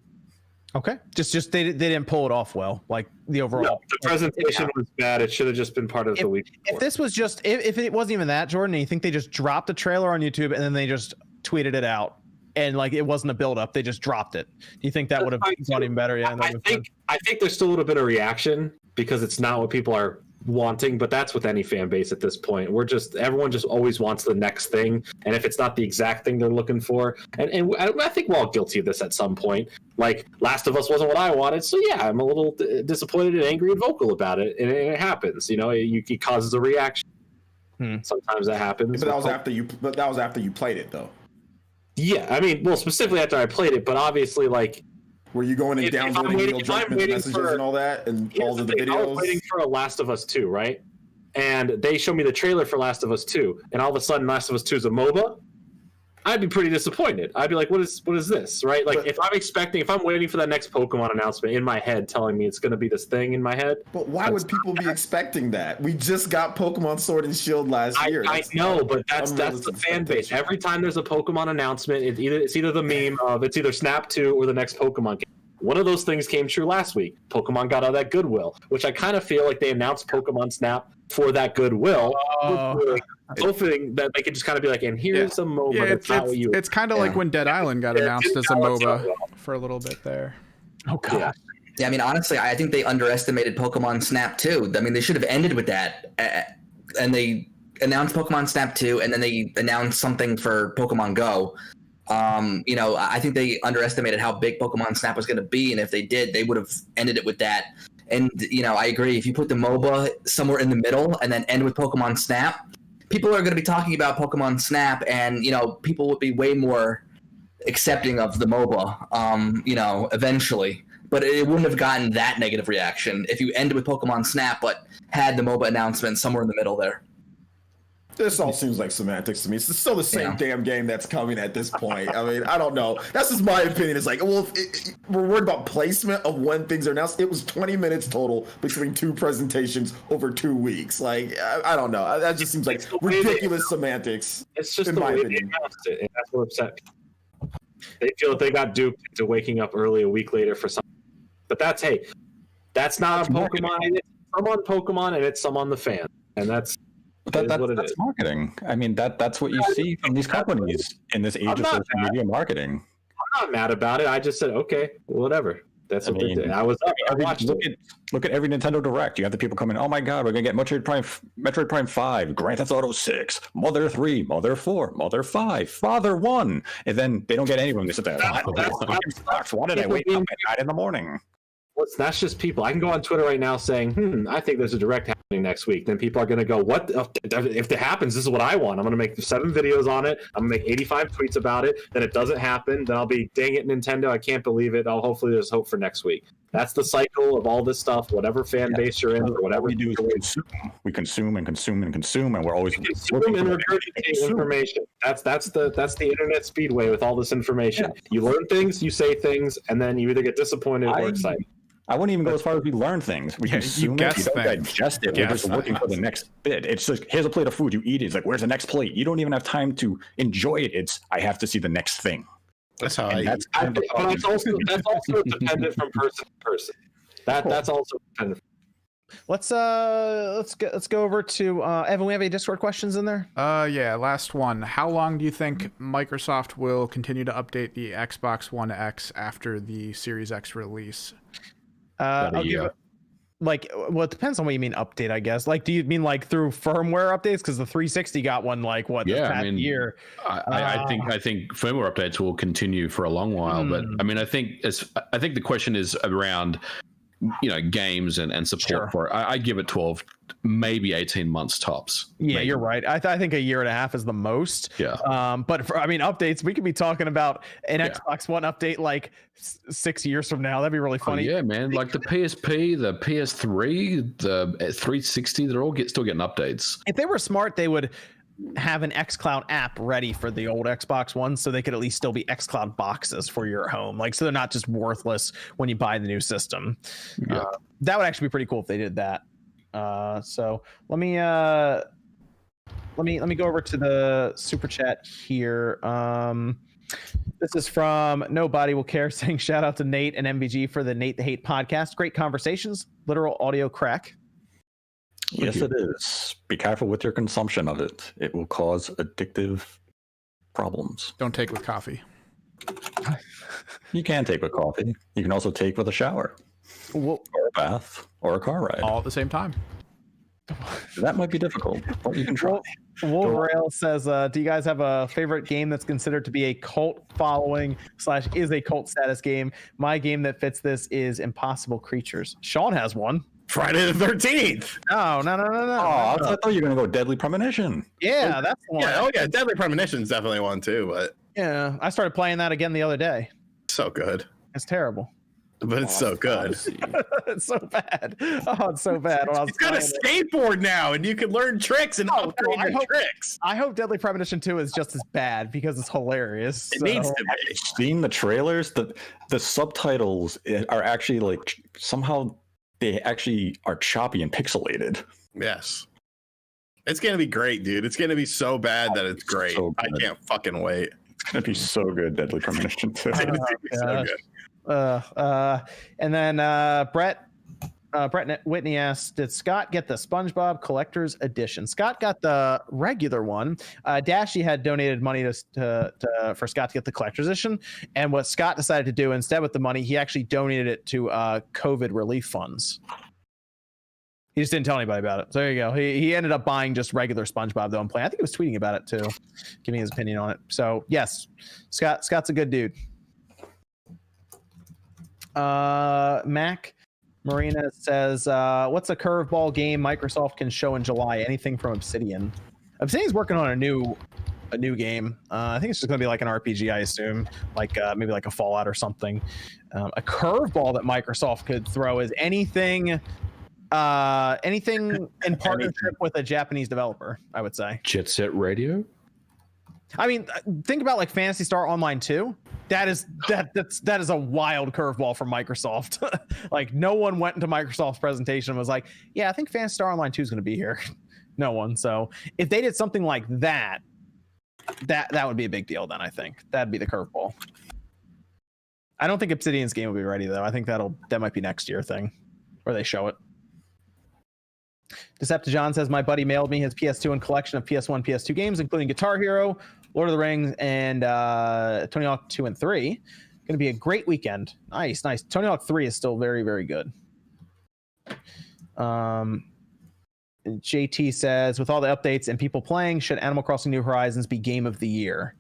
Okay. Just they didn't pull it off well. Like the overall. No, the presentation was bad. It should have just been part of the week before. If this was just if it wasn't even that, Jordan, and you think they just dropped a trailer on YouTube and then they just tweeted it out and it wasn't a build up, they just dropped it. Do you think that would have gone even better? Yeah. I think there's still a little bit of reaction because it's not what people are wanting, but that's with any fan base at this point. Everyone just always wants the next thing, and if it's not the exact thing they're looking for, and I think we're all guilty of this at some point. Like Last of Us wasn't what I wanted, so yeah, I'm a little disappointed and angry and vocal about it, and it happens. It causes a reaction. Sometimes that happens. But that was after you played it, though. Yeah, I mean, well, specifically after I played it, but obviously, were you going and downloading Neil Druckmann's messages and all that, and all of the videos? I was waiting for a Last of Us 2, right? And they showed me the trailer for Last of Us 2, and all of a sudden Last of Us 2 is a MOBA. I'd be pretty disappointed. I'd be like, what is this, right? If I'm waiting for that next Pokemon announcement in my head telling me it's going to be this thing in my head. But why would people be expecting that? We just got Pokemon Sword and Shield last year. I know, but that's the fan base. Every time there's a Pokemon announcement, it's either the meme of it's either Snap 2 or the next Pokemon game. One of those things came true last week. Pokemon got all that goodwill, which I kind of feel like they announced Pokemon Snap for that goodwill. Hoping that they could just kind of be like, and here's a MOBA. Yeah, that's not what you. It's kind of like when Dead Island got announced as a MOBA for a little bit there. Oh god. Yeah, I mean, honestly, I think they underestimated Pokemon Snap 2. I mean, they should have ended with that, and they announced Pokemon Snap 2, and then they announced something for Pokemon Go. I think they underestimated how big Pokemon Snap was going to be, and if they did, they would have ended it with that. And I agree. If you put the MOBA somewhere in the middle and then end with Pokemon Snap, people are going to be talking about Pokemon Snap, and people would be way more accepting of the MOBA, eventually. But it wouldn't have gotten that negative reaction if you ended with Pokemon Snap, but had the MOBA announcement somewhere in the middle there. This all seems like semantics to me. It's still the same damn game that's coming at this point. I mean, I don't know. That's just my opinion. It's like, well, we're worried about placement of when things are announced. It was 20 minutes total between 2 presentations over 2 weeks. Like, I don't know. That just seems like ridiculous semantics. It's just the way they announced it, and that's what upset me. They feel that they got duped into waking up early a week later for something. But that's not a Pokemon. It's some on Pokemon, and it's some on the fan, and that's that's marketing. I mean, that's what you see from these companies in this age of social media marketing. I'm not mad about it. I just said, okay, whatever. That's what they did. I watched look at every Nintendo Direct. You have the people coming, oh my God, we're going to get Metroid Prime 5, Grand Theft Auto 6, Mother 3, Mother 4, Mother 5, Father 1. And then they don't get any of them. They sit there, why did I wake up at 9 in the morning? That's just people. I can go on Twitter right now saying, I think there's a Direct happening next week. Then people are going to go, what? If it happens, this is what I want. I'm going to make 7 videos on it. I'm going to make 85 tweets about it. Then it doesn't happen. Then I'll be, dang it, Nintendo, I can't believe it. Hopefully there's hope for next week. That's the cycle of all this stuff, whatever fan base you're in, or whatever. We do is we consume and consume and consume, and we're always consume and regurgitate information. That's the internet speedway with all this information. Yeah. You learn things, you say things, and then you either get disappointed or excited. I wouldn't even go as far as we learn things. We consume it, we don't digest it. We're just looking for the next bit. It's like, here's a plate of food, you eat it. It's like, where's the next plate? You don't even have time to enjoy it. It's, I have to see the next thing. That's how that's also dependent from person to person. That's also dependent. Let's go over to Evan. We have any Discord questions in there? Yeah, last one. How long do you think Microsoft will continue to update the Xbox One X after the Series X release? I'll give it, well, it depends on what you mean update, I guess. Like, do you mean like through firmware updates? Because the 360 got one the past year. I think firmware updates will continue for a long while, but I mean, I think the question is around games and support for it. I give it 12, maybe 18 months tops. Yeah, maybe. You're right. I think a year and a half is the most. Yeah. But updates, we could be talking about an Xbox One update like 6 years from now. That'd be really funny. Oh, yeah, man. Like the PSP, the PS3, the 360, they're all still getting updates. If they were smart, they would have an xCloud app ready for the old Xbox One, so they could at least still be xCloud boxes for your home, so they're not just worthless when you buy the new system. That would actually be pretty cool if they did that. So let me go over to the super chat here. This is from Nobody Will Care, saying shout out to Nate and MVG for the Nate the Hate podcast. Great conversations, literal audio crack. Yes, it is. Be careful with your consumption of it. It will cause addictive problems. Don't take with coffee. You can take with coffee. You can also take with a shower, or a bath, or a car ride. All at the same time. That might be difficult, but you can try. Wolverale says, do you guys have a favorite game that's considered to be a cult following / is a cult status game? My game that fits this is Impossible Creatures. Sean has one. Friday the 13th. No. Oh, I thought you were going to go Deadly Premonition. Yeah, that's the one. Yeah, Deadly Premonition is definitely one too, but yeah, I started playing that again the other day. So good. It's terrible. But it's so good. It's so bad. Oh, it's so bad. It's got a skateboard now, and you can learn tricks and upgrade your tricks. I hope Deadly Premonition 2 is just as bad because it's hilarious. It needs to be. Have you seen the trailers? The subtitles are actually somehow they actually are choppy and pixelated. Yes. It's going to be great, dude. It's going to be so bad that it's great. So I can't fucking wait. It's going to be so good, Deadly Premonition 2. It's going to be so good. And then Brett Whitney asked, did Scott get the SpongeBob Collector's Edition? Scott got the regular one. Dashy had donated money for Scott to get the Collector's Edition, and what Scott decided to do instead with the money, he actually donated it to COVID relief funds. He just didn't tell anybody about it. So there you go. He ended up buying just regular SpongeBob though and playing. I think he was tweeting about it too, giving his opinion on it. So yes, Scott's a good dude. Mac Marina says, what's a curveball game Microsoft can show in July? Anything from Obsidian? Obsidian's working on a new game. I think it's just gonna be like an RPG, I assume, like maybe like a Fallout or something. A curveball that Microsoft could throw is anything in partnership with a Japanese developer, I would say. Jet Set Radio. I mean, think about like Phantasy Star Online 2. That is a wild curveball from Microsoft. Like no one went into Microsoft's presentation and was like, "Yeah, I think Phantasy Star Online 2 is going to be here." No one. So if they did something like that, that would be a big deal. Then I think that'd be the curveball. I don't think Obsidian's game will be ready though. I think that might be next year thing, where they show it. Deceptijon says my buddy mailed me his PS2 and collection of PS1, PS2 games, including Guitar Hero, Lord of the Rings, and Tony Hawk 2 and 3. Going to be a great weekend. Nice. Tony Hawk 3 is still very, very good. JT says, with all the updates and people playing, should Animal Crossing New Horizons be Game of the Year?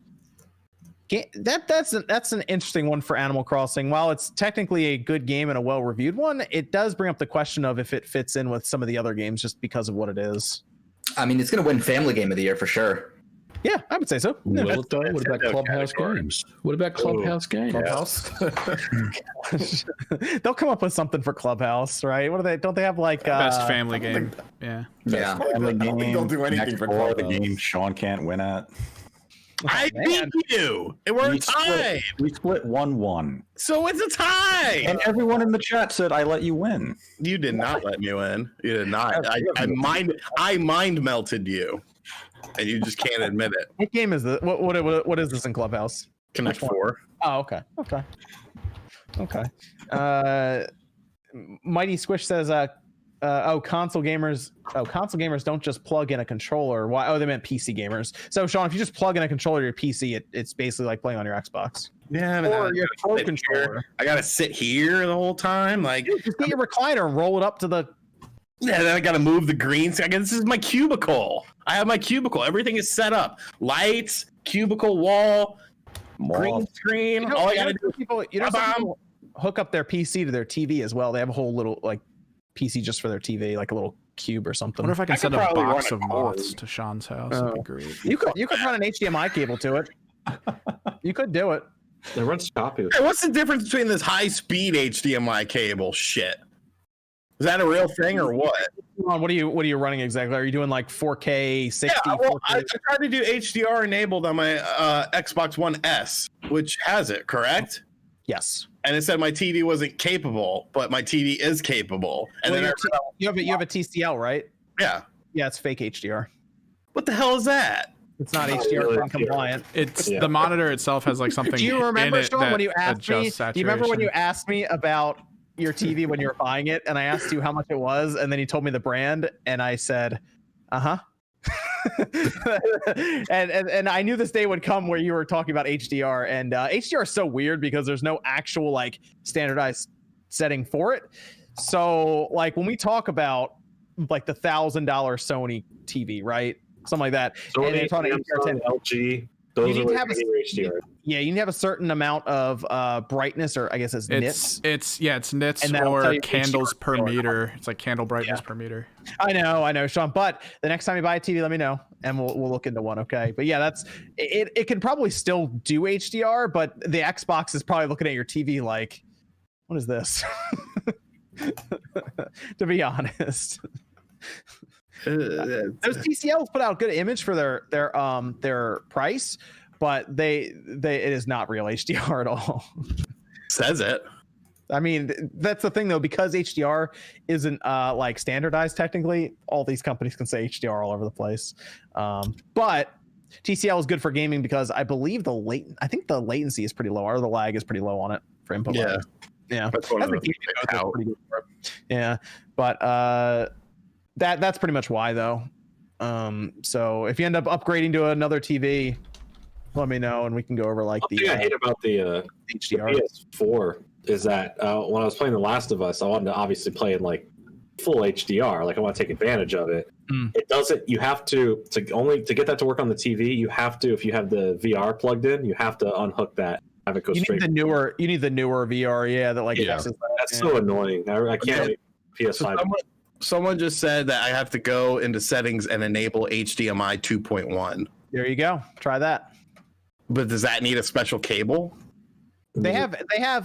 That's an interesting one for Animal Crossing. While it's technically a good game and a well-reviewed one, it does bring up the question of if it fits in with some of the other games just because of what it is. I mean, it's going to win Family Game of the Year for sure. Yeah, I would say so. Will it though? What about Clubhouse games? What about Clubhouse games? Clubhouse. They'll come up with something for Clubhouse, right? What do they? Don't they have like best family game? Yeah. Yeah. Family game, Don't do anything for the Clubhouse. game Sean can't win at. I beat you. We're tied. We split 1-1. So it's a tie. And everyone in the chat said I let you win. You did not let me win. You did not. I mind melted you, and you just can't admit it. What game is this? What is this in Clubhouse? Connect 4. Oh, okay. Mighty Squish says, console gamers don't just plug in a controller. Why? Oh, they meant PC gamers. So, Sean, if you just plug in a controller to your PC, it's basically like playing on your Xbox. Yeah, or your pro controller. I gotta sit here the whole time. Like, just get your recliner and roll it up to the. Yeah, then I gotta move the green screen. This is my cubicle. I have my cubicle. Everything is set up. Lights, cubicle wall, green screen. All I gotta do. People hook up their PC to their TV as well. They have a whole little like PC just for their TV, like a little cube or something. I wonder if I can send a box of moths to Sean's house. That'd be great. You could run an HDMI cable to it. You could do it. It runs choppy. Hey, what's the difference between this high-speed HDMI cable shit? Is that a real thing or what? What are you running exactly? Are you doing like 4K, 60? Yeah, well, 4K? I tried to do HDR enabled on my Xbox One S, which has it, correct? Yes. And it said my TV wasn't capable, but my TV is capable. And then you have a TCL, right? Yeah. Yeah, it's fake HDR. What the hell is that? It's not HDR compliant. It's the monitor itself has like something. Do you remember, in it Sean, when you asked me? saturation. Do you remember when you asked me about your TV when you were buying it, and I asked you how much it was, and then you told me the brand, and I said, "Uh-huh." and I knew this day would come where you were talking about HDR, and HDR is so weird because there's no actual like standardized setting for it. So like when we talk about like the $1,000 Sony TV, right? Something like that. Sony, and it's on Samsung, LG. Those you are need to have HDR. Yeah, you need to have a certain amount of brightness, or I guess it's nits. It's nits And that'll tell or you candles HDR per or meter. It's like candle brightness per meter. I know, Sean. But the next time you buy a TV, let me know, and we'll look into one. Okay. But yeah, that's it. It can probably still do HDR, but the Xbox is probably looking at your TV like, what is this? To be honest. Those TCLs put out good image for their price, but it is not real HDR at all. Says it. I mean, that's the thing though, because HDR isn't like standardized technically, all these companies can say HDR all over the place. But TCL is good for gaming because I believe the latency is pretty low, or the lag is pretty low on it for input. Yeah. lag. Yeah. That's one of the things out. Pretty good for it. Yeah. But that's pretty much why though. So if you end up upgrading to another TV, let me know and we can go over like the thing I hate about the HDR. The PS4 is that when I was playing The Last of Us, I wanted to obviously play in like full HDR. Like I want to take advantage of it. It doesn't. You have to get that to work on the TV. You have to, if you have the VR plugged in, you have to unhook that. Have it go straight. You need the newer VR. Yeah, that like fixes that. That's so annoying. I can't. PS5. Someone just said that I have to go into settings and enable HDMI 2.1. There you go. Try that. But does that need a special cable? They have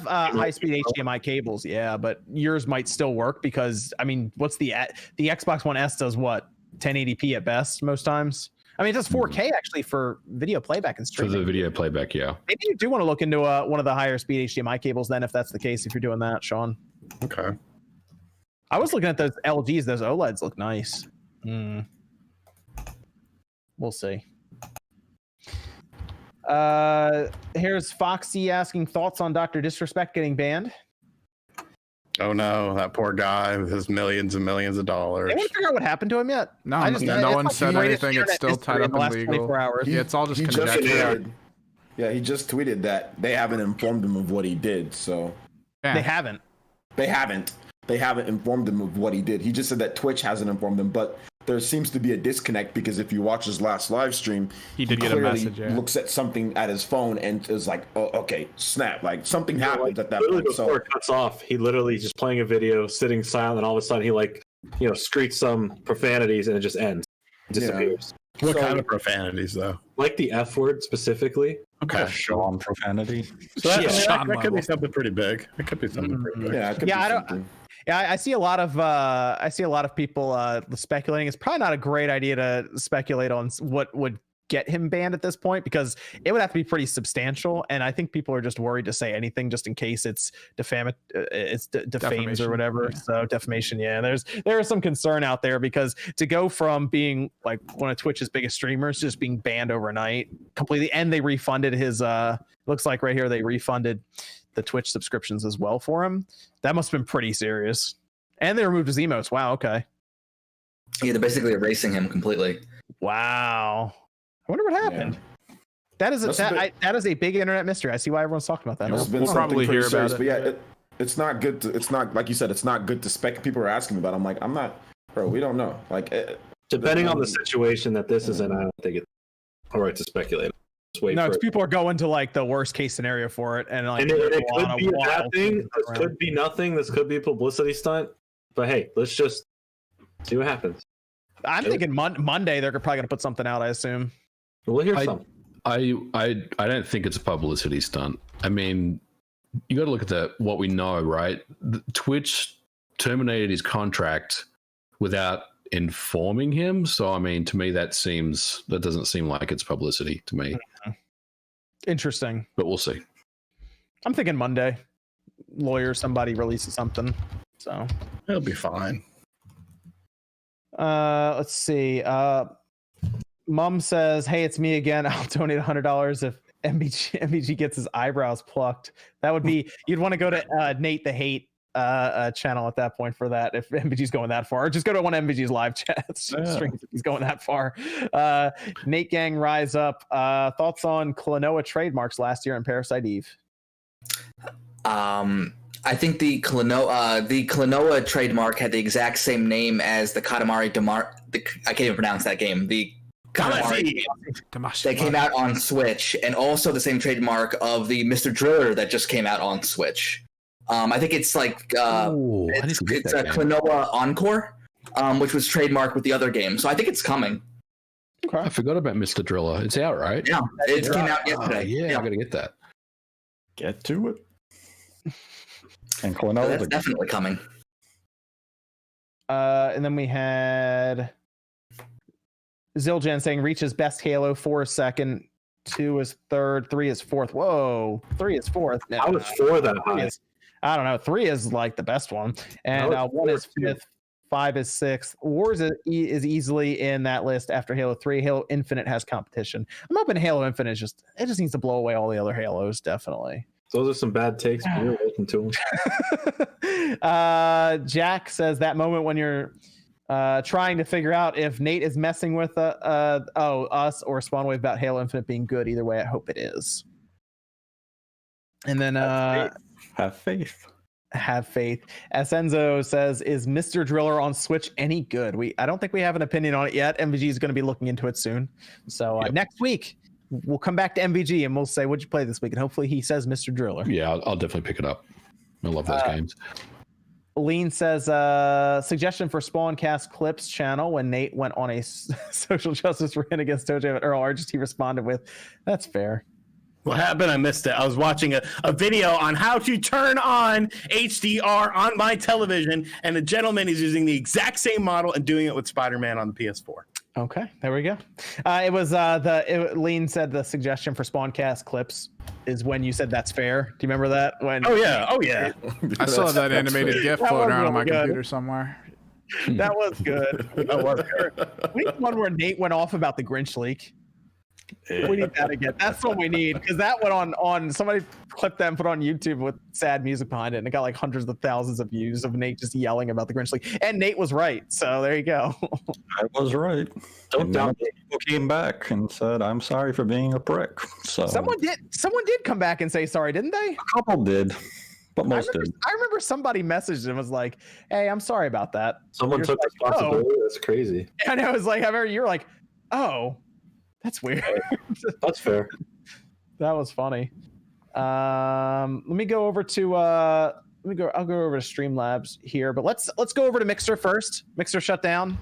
high-speed HDMI cables, yeah, but yours might still work because I mean, what's the Xbox One S does what 1080p at best most times. I mean, it does 4K actually for video playback and streaming. For the video playback, yeah. Maybe you do want to look into one of the higher speed HDMI cables then, if that's the case. If you're doing that, Sean. Okay. I was looking at those LGs. Those OLEDs look nice. We'll see. Here's Foxy asking thoughts on Dr. Disrespect getting banned. Oh no, that poor guy with his millions and millions of dollars. They haven't figured out what happened to him yet. No one said anything. It's still tied up in legal. Yeah, it's all just conjecture. He just tweeted that they haven't informed him of what he did. So They haven't informed him of what he did. He just said that Twitch hasn't informed him, but there seems to be a disconnect because if you watch his last live stream, he did get a message. Yeah. Looks at something at his phone and is like, "Oh, okay, snap!" Like something happened at that literally point. Before it cuts off, he literally just playing a video, sitting silent, and all of a sudden he screeched some profanities, and it just ends, disappears. Yeah. What kind of profanities though? Like the F word specifically. Okay, Sean profanity. So that could be something pretty big. It could be something pretty big. I see a lot of people speculating. It's probably not a great idea to speculate on what would get him banned at this point because it would have to be pretty substantial. And I think people are just worried to say anything just in case it's defames or whatever. Yeah. So defamation. Yeah, there is some concern out there because to go from being like one of Twitch's biggest streamers just being banned overnight completely, and they refunded his looks like right here they refunded the Twitch subscriptions as well for him. That must have been pretty serious. And they removed his emotes. Wow. Okay. Yeah, they're basically erasing him completely. Wow. I wonder what happened. Yeah. That is a big internet mystery. I see why everyone's talking about that. We'll probably hear about it. But yeah, it's not good. It's not like you said. It's not good to spec. People are asking about it. I'm like, I'm not, bro. We don't know. Like, depending on the situation that this is in, I don't think it's all right to speculate. No, people are going to like the worst case scenario for it, and like it could be a bad thing. This could be nothing. This could be a publicity stunt. But hey, let's just see what happens. I'm thinking Monday they're probably going to put something out. I assume. We'll hear some. I don't think it's a publicity stunt. I mean, you got to look at what we know, right? Twitch terminated his contract without informing him. So, I mean, to me, that doesn't seem like it's publicity to me. Interesting. But we'll see. I'm thinking Monday. Somebody releases something. So it'll be fine. Let's see. Mom says, "Hey, it's me again. I'll donate $100 if MBG gets his eyebrows plucked." That would be you'd want to go to Nate the Hate channel at that point for that if MBG's going that far. Or just go to one of MBG's live chats. If he's going that far. Nate Gang Rise Up. Thoughts on Klonoa trademarks last year in Parasite Eve? I think the Klonoa trademark had the exact same name as the Katamari I can't even pronounce that game. The Katamari that came out on Switch, and also the same trademark of the Mr. Driller that just came out on Switch. I think it's like it's a Klonoa Encore, which was trademarked with the other game. So I think it's coming. Okay. I forgot about Mr. Driller. It's out, right? Yeah, it came out yesterday. Yeah, I got to get that. Get to it. And Klonoa, so that's definitely coming. And then we had Zildjian saying reaches best Halo, 4 is second, 2 is third, 3 is fourth. Whoa, 3 is fourth. No, I was 4 that high. I don't know. 3 is like the best one, and 1 is fifth, 5 is sixth. Wars is easily in that list after Halo 3. Halo Infinite has competition. I'm hoping Halo Infinite just needs to blow away all the other Halos. Definitely. Those are some bad takes, but you're looking to them. Jack says that moment when you're trying to figure out if Nate is messing with us or Spawnwave about Halo Infinite being good. Either way, I hope it is. And then have faith. Have faith. As Enzo says, is Mr. Driller on Switch any good? I don't think we have an opinion on it yet. MVG is going to be looking into it soon. So next week we'll come back to MVG and we'll say, what'd you play this week? And hopefully he says Mr. Driller. Yeah, I'll definitely pick it up. I love those games. Lean says, suggestion for Spawncast Clips channel when Nate went on a social justice rant against Tojo and Earl Argent, he responded with, that's fair. What happened? I missed it. I was watching a video on how to turn on HDR on my television, and the gentleman is using the exact same model and doing it with Spider-Man on the PS4. Okay, there we go. It was Lean said the suggestion for Spawncast Clips is when you said that's fair. Do you remember that? When Oh yeah. I still have that animated GIF That floating was around on my really good. computer somewhere. That was good. We need one where Nate went off about the Grinch leak. We need that again. That's what we need, because that went on somebody clipped that and put on YouTube with sad music behind it, and it got like hundreds of thousands of views of Nate just yelling about the Grinch leak. And Nate was right, so there you go. I was right. Don't doubt me. People came back and said, "I'm sorry for being a prick." So Someone did come back and say sorry, didn't they? a couple did, but most did. I remember somebody messaged and was like, "Hey, I'm sorry about that." Someone You're took like, responsibility. That's crazy. And I was like, I remember you're like, "Oh, that's weird." That's fair. That was funny. Let me go over to I'll go over to Streamlabs here, but let's go over to Mixer first. Mixer shut down.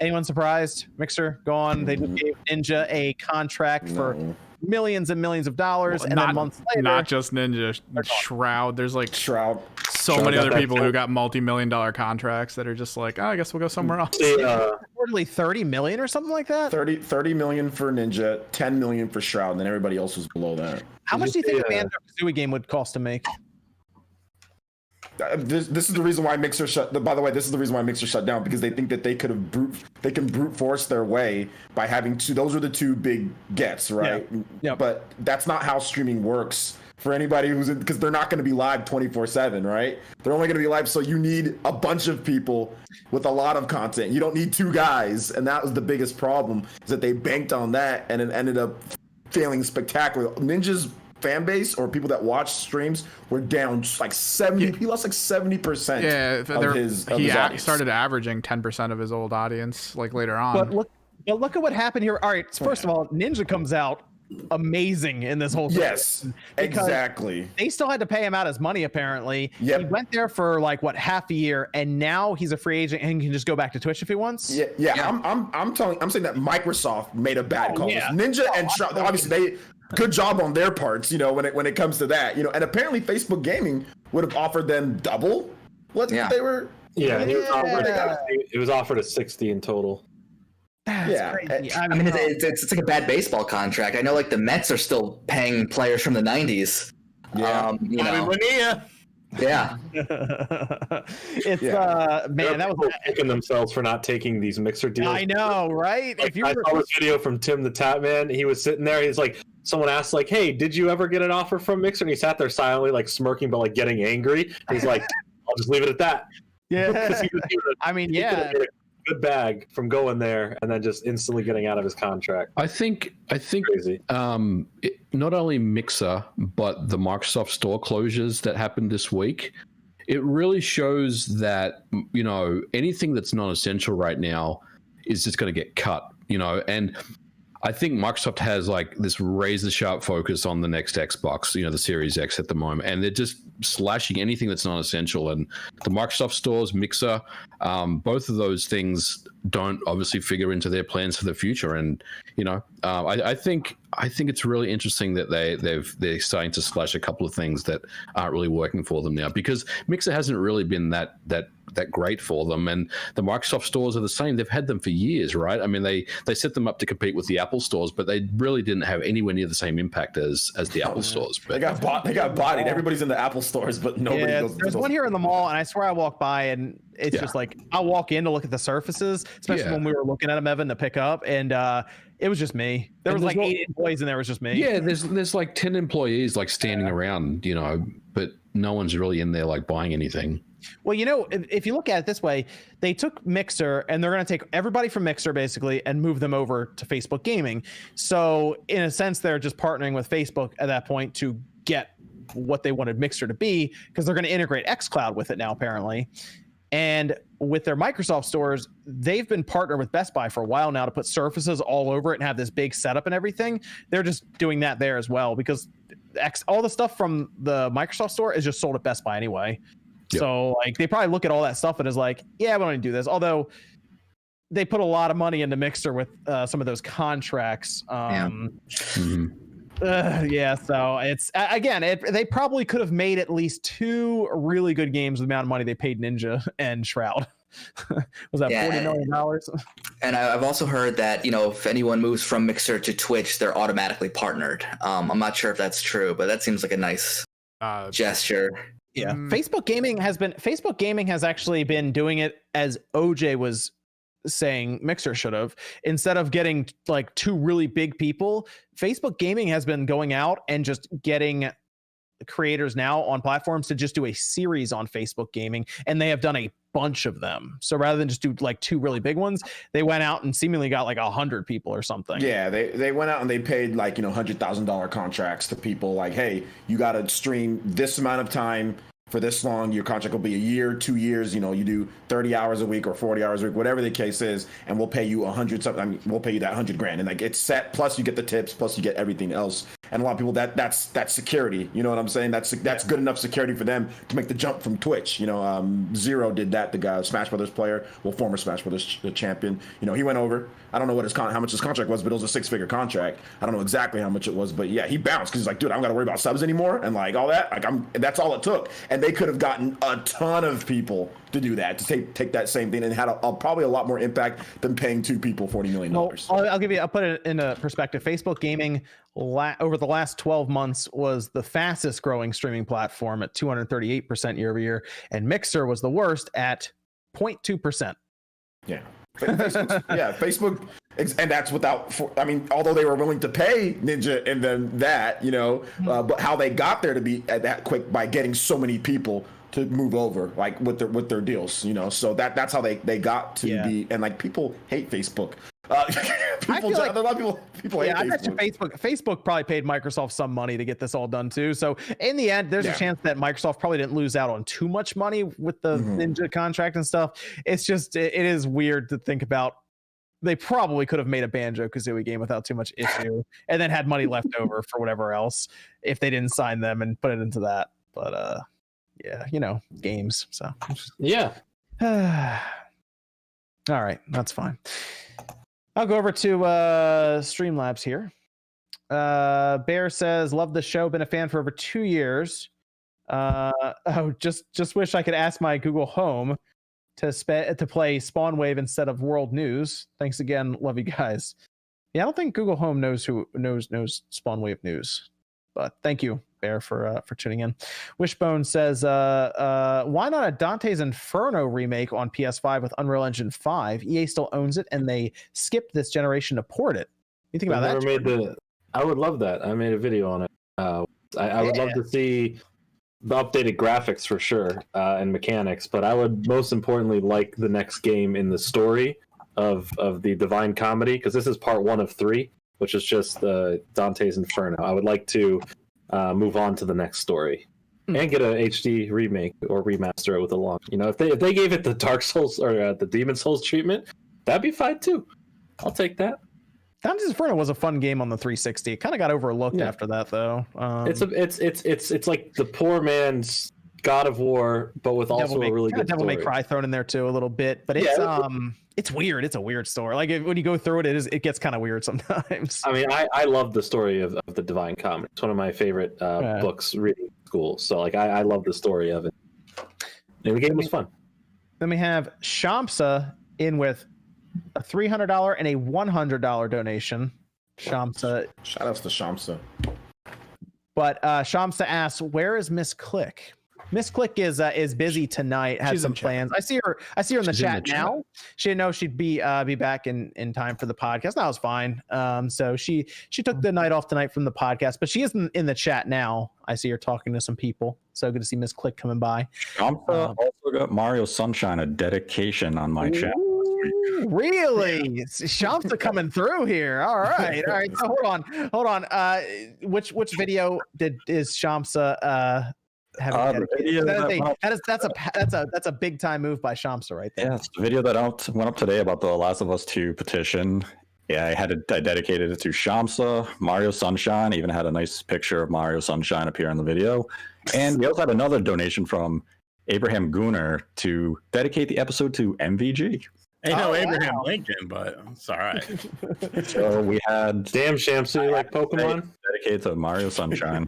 Anyone surprised? Mixer gone. They just gave Ninja a contract for millions and millions of dollars, and then months later, Not just Ninja, Shroud. There's like Shroud. so many other people who got multi-million-dollar contracts that are just like, oh, I guess we'll go somewhere else. reportedly 30 million or something like that. 30 million for Ninja, 10 million for Shroud, and then everybody else was below that. How much do you think a Banjo-Kazooie game would cost to make? This is the reason why Mixer shut. By the way, this is the reason why Mixer shut down, because they think that they can brute force their way by having two. Those are the two big gets, right? Yeah. But that's not how streaming works for anybody who's in, because they're not going to be live 24/7, right? They're only going to be live, so you need a bunch of people with a lot of content. You don't need two guys, and that was the biggest problem, is that they banked on that and it ended up failing spectacularly. Ninja's fan base, or people that watch streams, were down like 70. He lost like 70%. Yeah, of his he audience. started averaging 10% of his old audience like later on. But look at what happened here. All right, first of all, Ninja comes out amazing in this whole Yes, exactly. They still had to pay him out his money apparently. Yep. He went there for like half a year, and now he's a free agent and can just go back to Twitch if he wants. Yeah. I'm saying that Microsoft made a bad call. yeah. Ninja and Shroud, obviously they good job on their parts, when it comes to that, and apparently Facebook Gaming would have offered them double what they were. Yeah, he was offered a 60 in total. That's crazy. I mean, it's like a bad baseball contract. I know, like the Mets are still paying players from the '90s. Yeah. Yeah. It's man, that was kicking themselves for not taking these Mixer deals. I know, right? Like, I saw this video from Tim the Tap Man. He was sitting there. He's like, someone asked, like, "Hey, did you ever get an offer from Mixer?" And he sat there silently, like smirking, but like getting angry. He's like, "I'll just leave it at that." Yeah. I mean, yeah. Good bag from going there and then just instantly getting out of his contract. I think Crazy. Not only Mixer, but the Microsoft Store closures that happened this week, it really shows that, anything that's non-essential right now is just going to get cut, and I think Microsoft has like this razor sharp focus on the next Xbox, the Series X at the moment, and they're just slashing anything that's non-essential. And the Microsoft stores, Mixer, both of those things don't obviously figure into their plans for the future. And I think it's really interesting that they're starting to slash a couple of things that aren't really working for them now, because Mixer hasn't really been that great for them, and the Microsoft stores are the same. They've had them for years, right? I mean, they set them up to compete with the Apple stores, but they really didn't have anywhere near the same impact as the Apple stores. But They got bodied. Everybody's in the Apple stores, but nobody goes. There's one here in the mall, and I swear I walk by, and it's just like I'll walk in to look at the surfaces, especially when we were looking at them, Evan, to pick up, and it was just me. There was like 8 employees, and there was just me. Yeah, there's like 10 employees like standing around, but no one's really in there like buying anything. Well, if you look at it this way, they took Mixer and they're going to take everybody from Mixer basically and move them over to Facebook Gaming. So in a sense, they're just partnering with Facebook at that point to get what they wanted Mixer to be, because they're going to integrate xCloud with it now, apparently. And with their Microsoft stores, they've been partnered with Best Buy for a while now to put surfaces all over it and have this big setup and everything. They're just doing that there as well, because all the stuff from the Microsoft store is just sold at Best Buy anyway. Yep. So like they probably look at all that stuff and is like, yeah, we don't need to do this. Although they put a lot of money into Mixer with some of those contracts. Yeah, so it's again, they probably could have made at least 2 really good games with the amount of money they paid Ninja and Shroud. Was that $40 million? And I've also heard that, if anyone moves from Mixer to Twitch, they're automatically partnered. I'm not sure if that's true, but that seems like a nice gesture. Yeah. Facebook Gaming has actually been doing it as OJ was saying Mixer should have. Instead of getting like 2 really big people, Facebook Gaming has been going out and just getting creators now on platforms to just do a series on Facebook Gaming, and they have done a bunch of them. So rather than just do like 2 really big ones, they went out and seemingly got like 100 people or something. Yeah, they went out and they paid like $100,000 contracts to people like, hey, you got to stream this amount of time for this long. Your contract will be a year, 2 years. You do 30 hours a week or 40 hours a week, whatever the case is, and we'll pay you 100 something. I mean, we'll pay you that $100,000, and like it's set. Plus, you get the tips. Plus, you get everything else. And a lot of people that's security. You know what I'm saying? That's good enough security for them to make the jump from Twitch. Zero did that. The guy, Smash Brothers player, former Smash Brothers champion. He went over. I don't know what how much his contract was, but it was a 6-figure contract. I don't know exactly how much it was, but yeah, he bounced because he's like, dude, I don't got to worry about subs anymore and like all that. Like that's all it took, and they could have gotten a ton of people to do that, to take that same thing, and had probably a lot more impact than paying 2 people $40 million. Well, I'll put it into perspective. Facebook Gaming over the last 12 months was the fastest growing streaming platform at 238% year over year, and Mixer was the worst at 0.2%. Yeah. Facebook, and that's without. Although they were willing to pay Ninja and then that, but how they got there to be at that quick by getting so many people to move over, like with their deals, So that's how they got to be. And like people hate Facebook. A lot of people hate I bet you Facebook probably paid Microsoft some money to get this all done too. So in the end, there's a chance that Microsoft probably didn't lose out on too much money with the Ninja contract and stuff. It's just it is weird to think about. They probably could have made a Banjo-Kazooie game without too much issue, and then had money left over for whatever else if they didn't sign them and put it into that. But games. So yeah. All right, that's fine. I'll go over to Streamlabs here. Bear says, love the show, been a fan for over 2 years. Just wish I could ask my Google Home to play Spawn Wave instead of World News. Thanks again, love you guys. Yeah, I don't think Google Home knows Spawn Wave News, but thank you, Bear, for tuning in. Wishbone says, why not a Dante's Inferno remake on PS5 with Unreal Engine 5? EA still owns it, and they skipped this generation to port it. You think about that? I would love that. I made a video on it. I would love to see the updated graphics for sure, and mechanics, but I would most importantly like the next game in the story of the Divine Comedy, because this is part 1 of 3, which is just the Dante's Inferno. I would like to move on to the next story and get a HD remake or remaster it with a long. If they gave it the Dark Souls or the Demon Souls treatment, that'd be fine too. I'll take that. Dante's Inferno was a fun game on the 360. It kind of got overlooked after that, though. It's like the poor man's God of War, but with also a really good Devil May Cry thrown in there too a little bit. But it's weird. It's a weird story. Like when you go through it, it gets kind of weird sometimes. I mean, I love the story of the Divine Comedy. It's one of my favorite books reading in school. So like I love the story of it. And the game was fun. Then we have Shamsa in with a $300 and a $100 donation. Shamsa. Shout outs to Shamsa. But Shamsa asks, where is Miss Click? Miss Click is busy tonight. Has some plans. I see her in the chat now. She didn't know she'd be back in time for the podcast. That was fine. So she took the night off tonight from the podcast, but she is in the chat now. I see her talking to some people. So good to see Miss Click coming by. Shamsa also got Mario Sunshine a dedication on my channel. Really? Shamsa coming through here. All right. So hold on. Which video is Shamsa having? That's a big time move by Shamsa right there. Yeah, it's the video that went up today about the Last of Us 2 petition. Yeah, I dedicated it to Shamsa, Mario Sunshine. Even had a nice picture of Mario Sunshine appear in the video. And we also had another donation from Abraham Gooner to dedicate the episode to MVG. Ain't no Abraham Lincoln, but it's all right. So we had Damn, Shamsu, you like Pokemon? dedicated to Mario Sunshine.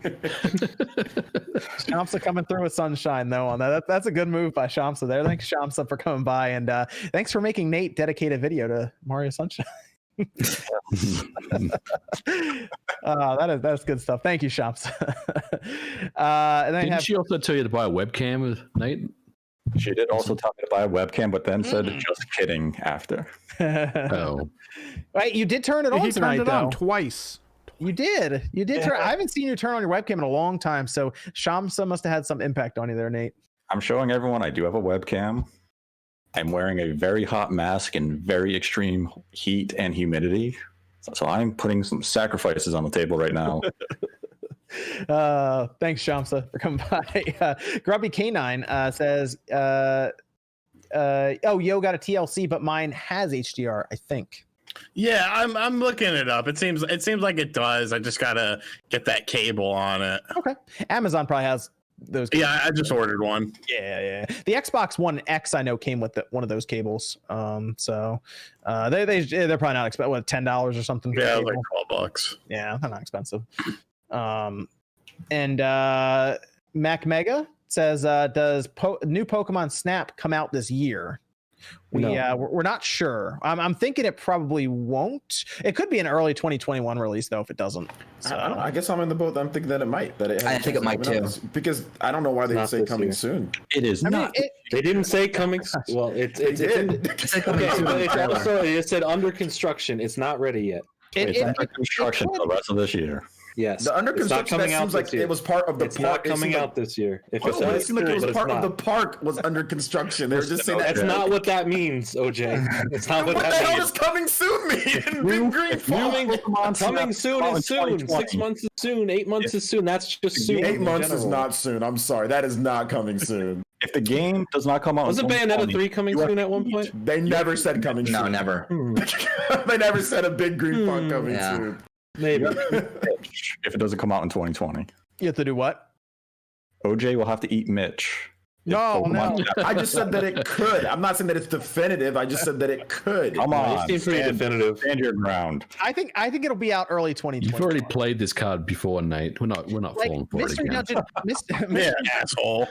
Shamsa coming through with Sunshine though on that. That's a good move by Shamsa there. Thanks Shamsa for coming by, and thanks for making Nate dedicate a video to Mario Sunshine. That's good stuff. Thank you, Shamsa. And then Didn't she also tell you to buy a webcam with Nate? She did also tell me to buy a webcam, but then said, just kidding after. Oh. Right, you did turn it on He tonight, turned it on though. twice. You did turn. I haven't seen you turn on your webcam in a long time, so Shamsa must have had some impact on you there, Nate. I'm showing everyone I do have a webcam. I'm wearing a very hot mask in very extreme heat and humidity. So I'm putting some sacrifices on the table right now. Thanks, Shamsa, for coming by. Grubby K9 says, "Oh, Yo got a TLC, but mine has HDR, I think." Yeah, I'm looking it up. It seems like it does. I just gotta get that cable on it. Okay, Amazon probably has those. Yeah, I just ordered one. Yeah. The Xbox One X I know came with one of those cables. So they're probably not expensive. What, $10 or something? Yeah, like $12. Yeah, they're not expensive. And Mac Mega says, does new Pokemon Snap come out this year? We're not sure. I'm thinking it probably won't. It could be an early 2021 release though if it doesn't. So. I guess I'm in the boat. I'm thinking that it might. I think it might too. Because I don't know why they say coming soon. It is not. They didn't say coming. Well, it's also it said under construction. It's not ready yet. It's under construction for the rest of this year. Yes, the under construction that seems like it was part of the it's park. Not coming out this year. It seemed like it was part of the park was under construction. They were just saying that's not what that means, OJ. It's not what that means. What the hell does coming soon mean? Big green font. Coming soon is soon. 6 months is soon. 8 months is soon. That's just soon. 8 months is not soon. I'm sorry. That is not coming soon. If the game does not come out, wasn't Bayonetta 3 coming soon at one point? They never said coming soon. No, never. They never said a big green font coming soon. Maybe. If it doesn't come out in 2020. You have to do what? OJ will have to eat Mitch. No. I just said that it could. I'm not saying that it's definitive. I just said that it could. Come on. It seems pretty definitive. Stand your ground. I think it'll be out early 2020. You've already played this card before, Nate. We're not falling for it again. Yeah, asshole.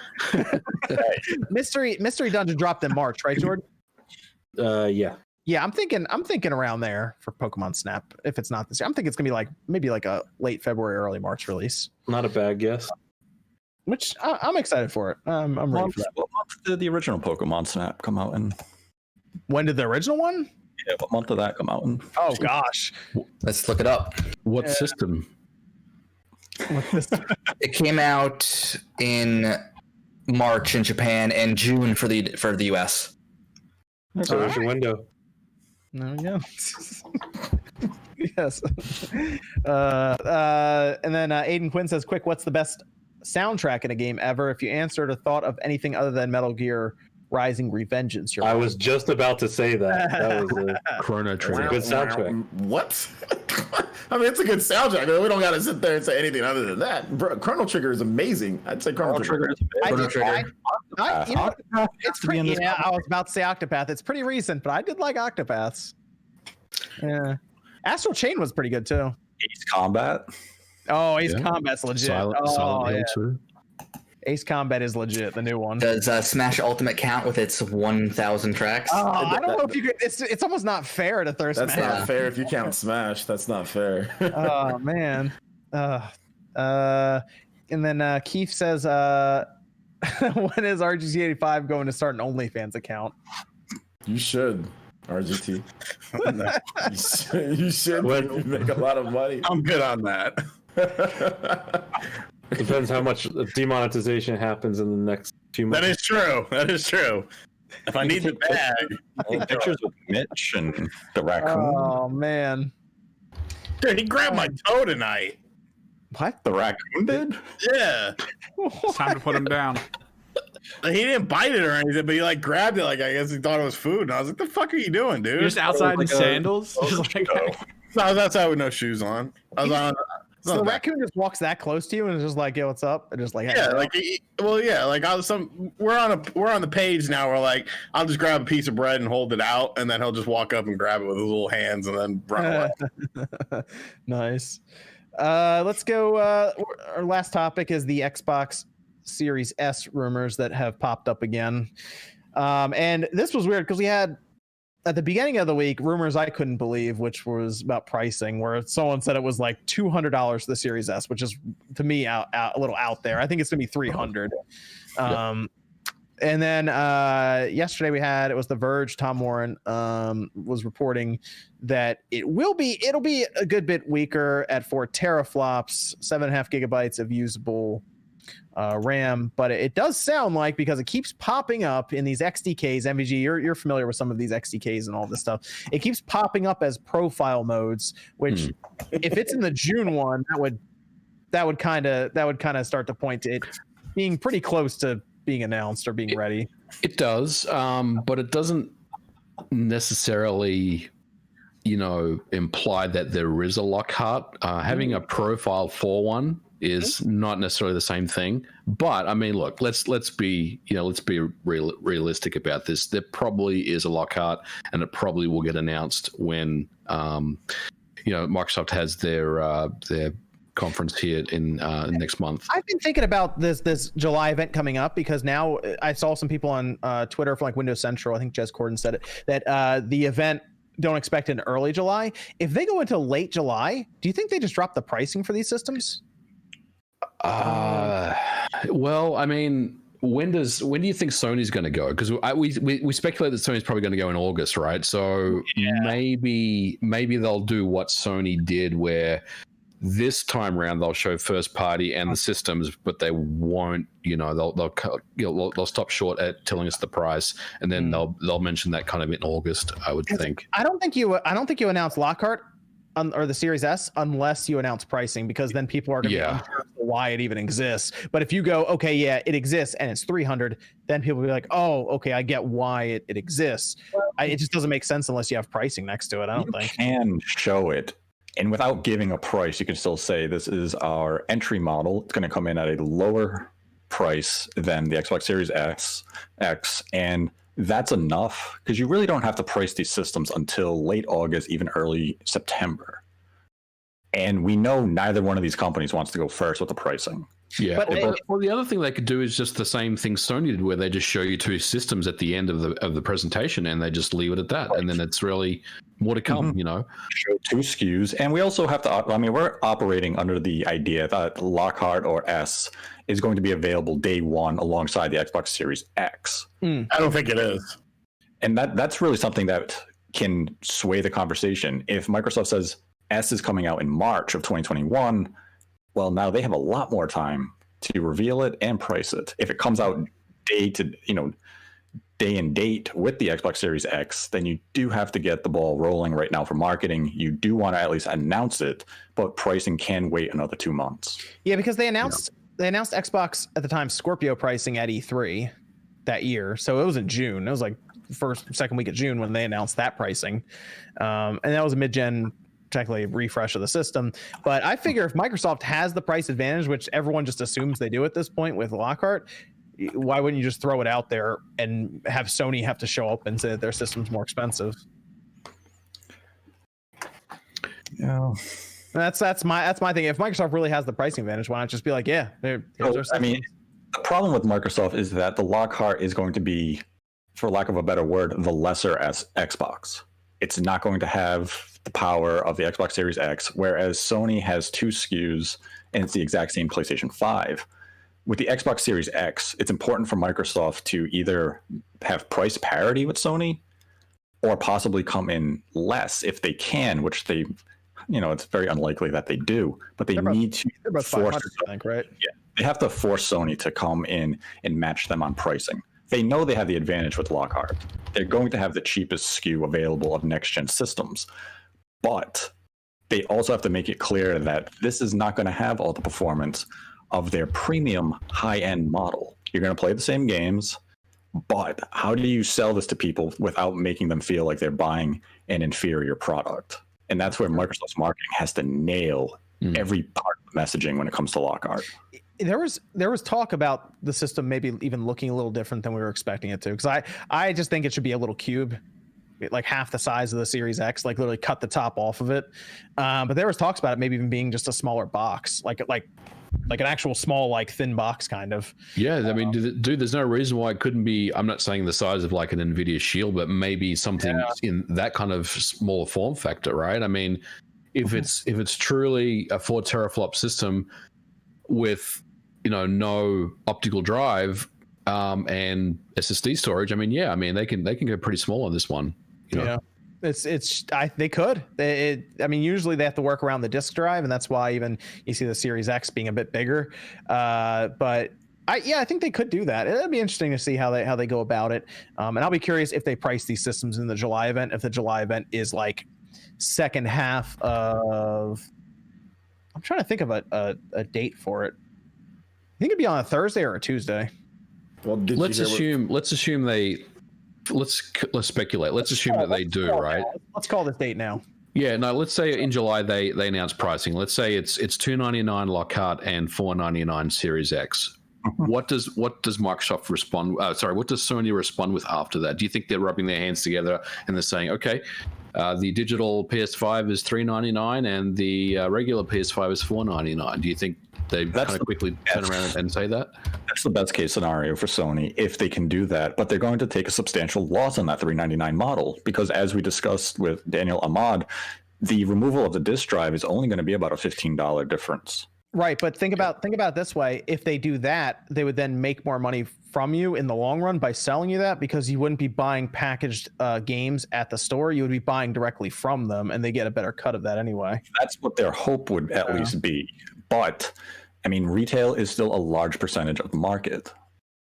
Mystery Dungeon dropped in March, right, Jordan? Yeah. Yeah, I'm thinking around there for Pokemon Snap. If it's not this year, I'm thinking it's gonna be maybe a late February, early March release. Not a bad guess. Which I'm excited for it. I'm ready for that. What month did the original Pokemon Snap come out in? When did the original one? Yeah, what month did that come out in? Oh gosh, Let's look it up. What system? It came out in March in Japan and June for the US. So there's your window. There we go. Yes. And then Aiden Quinn says, "Quick, what's the best soundtrack in a game ever? If you answered or thought of anything other than Metal Gear Rising: Revengeance, I was just about to say that. That was a Chrono Trigger. good soundtrack. What? I mean, it's a good soundtrack. I mean, we don't got to sit there and say anything other than that. Bro, Chrono Trigger is amazing. I'd say Chrono Trigger. It's pretty. Yeah, I was about to say Octopath. It's pretty recent, but I did like Octopaths. Yeah, Astral Chain was pretty good too. Ace Combat. Oh, Ace Combat's legit. Silent Hill 2. Ace Combat is legit, the new one. Does Smash Ultimate count with its 1,000 tracks? I don't know if you could. It's almost not fair to throw Smash. That's not fair if you count Smash. That's not fair. Oh man. And then Keith says, when is RGT85 going to start an OnlyFans account? You should, RGT. You should. You make a lot of money. I'm good on that. Depends how much demonetization happens in the next few months. That is true. If I need the bag. Pictures with Mitch and the raccoon. Oh man. Dude, he grabbed my toe tonight. What? The raccoon did? Yeah. It's time to put him down. He didn't bite it or anything, but he grabbed it I guess he thought it was food. And I was like, the fuck are you doing, dude? You're just outside in sandals. No, I was outside with no shoes on. I was It's So not the that raccoon just walks that close to you and is just like, "Yo, what's up?" And just like, yeah, like we're on the page now. We're like, I'll just grab a piece of bread and hold it out, and then he'll just walk up and grab it with his little hands and then run away. Nice. Let's go. Our last topic is the Xbox Series S rumors that have popped up again. And this was weird because we had at the beginning of the week rumors I couldn't believe, which was about pricing, where someone said it was like $200 for the Series S, which is to me a little out there. I think it's gonna be $300. And then yesterday it was The Verge. Tom Warren was reporting that it'll be a good bit weaker at 4 teraflops, 7.5 gigabytes of usable RAM, but it does sound like, because it keeps popping up in these XDKs, MVG, you're familiar with some of these XDKs and all this stuff. It keeps popping up as profile modes, which if it's in the June one, that would kind of start to point to it being pretty close to being announced or being ready. It does, but it doesn't necessarily, imply that there is a Lockhart. Having a profile for one is not necessarily the same thing. But I mean, look, let's be realistic about this. There probably is a Lockhart, and it probably will get announced when Microsoft has their conference here in next month. I've been thinking about this July event coming up, because now I saw some people on Twitter from like Windows Central, I think Jez Corden said it, that the event don't expect in early July. If they go into late July, do you think they just drop the pricing for these systems? Well, I mean, when do you think Sony's going to go? Because we speculate that Sony's probably going to go in August, right? So maybe they'll do what Sony did, where this time around they'll show first party and the systems, but they won't. They'll stop short at telling us the price, and then they'll mention that kind of in August, I would think. I don't think you announce Lockhart or the Series S unless you announce pricing, because then people are going to be unsure why it even exists. But if you go, okay, yeah, it exists and it's 300, then people will be like, oh, okay, I get why it exists. It just doesn't make sense unless you have pricing next to it, I don't think. You can show it, and without giving a price, you can still say this is our entry model. It's going to come in at a lower price than the Xbox Series X, and that's enough, because you really don't have to price these systems until late August, even early September. And we know neither one of these companies wants to go first with the pricing. Yeah. Well, the other thing they could do is just the same thing Sony did, where they just show you 2 systems at the end of the presentation, and they just leave it at that. Right. And then it's really more to come, Show 2 SKUs. And we also have to, we're operating under the idea that Lockhart or S is going to be available day one alongside the Xbox Series X. I don't think it is. And that's really something that can sway the conversation. If Microsoft says S is coming out in March of 2021, well, now they have a lot more time to reveal it and price it. If it comes out day and date with the Xbox Series X, then you do have to get the ball rolling right now for marketing. You do want to at least announce it, but pricing can wait another 2 months. Yeah, because they announced Xbox at the time Scorpio pricing at E3 that year. So it was in June. It was like second week of June when they announced that pricing. And that was a mid-gen, technically, refresh of the system. But I figure if Microsoft has the price advantage, which everyone just assumes they do at this point with Lockhart, why wouldn't you just throw it out there and have Sony have to show up and say that their system's more expensive? Yeah. That's my thing. If Microsoft really has the pricing advantage, why not just be like, yeah, here's our system. The problem with Microsoft is that the Lockhart is going to be, for lack of a better word, the lesser Xbox. It's not going to have the power of the Xbox Series X, whereas Sony has 2 SKUs and it's the exact same PlayStation 5. With the Xbox Series X, it's important for Microsoft to either have price parity with Sony or possibly come in less if they can, which they, it's very unlikely that they do, but they need to force, I think, right? Yeah, they have to force Sony to come in and match them on pricing. They know they have the advantage with Lockhart. They're going to have the cheapest SKU available of next-gen systems, but they also have to make it clear that this is not going to have all the performance of their premium high-end model. You're going to play the same games, but how do you sell this to people without making them feel like they're buying an inferior product? And that's where Microsoft's marketing has to nail every part of the messaging when it comes to Lockhart. There was talk about the system maybe even looking a little different than we were expecting it to, because I just think it should be a little cube, like half the size of the Series X, like literally cut the top off of it. But there was talks about it maybe even being just a smaller box, like an actual small, like thin box kind of. Yeah, I mean, dude, there's no reason why it couldn't be. I'm not saying the size of like an NVIDIA Shield, but maybe something in that kind of smaller form factor, right? I mean, if it's truly a 4 teraflop system with no optical drive and SSD storage, I mean, they can go pretty small on this one. Yeah. They could. Usually they have to work around the disk drive, and that's why even you see the Series X being a bit bigger. But I think they could do that. It'd be interesting to see how they go about it. And I'll be curious if they price these systems in the July event. If the July event is like second half of, I'm trying to think of a date for it. I think it'd be on a Thursday or a Tuesday. Well, let's speculate. Let's assume that they do, right? Let's call this date now. Yeah, no. Let's say in July they announce pricing. Let's say it's $299 Lockhart and $499 Series X. What does Microsoft respond? What does Sony respond with after that? Do you think they're rubbing their hands together and they're saying, okay, the digital PS5 is $399 and the regular PS5 is $499? Do you think they kind of quickly turn around and say that? That's the best case scenario for Sony if they can do that, but they're going to take a substantial loss on that $399 model because, as we discussed with Daniel Ahmad, the removal of the disk drive is only going to be about a $15 difference. Right, but think about it this way: if they do that, they would then make more money from you in the long run by selling you that, because you wouldn't be buying packaged games at the store; you would be buying directly from them, and they get a better cut of that anyway. That's what their hope would at least be. But I mean, retail is still a large percentage of the market,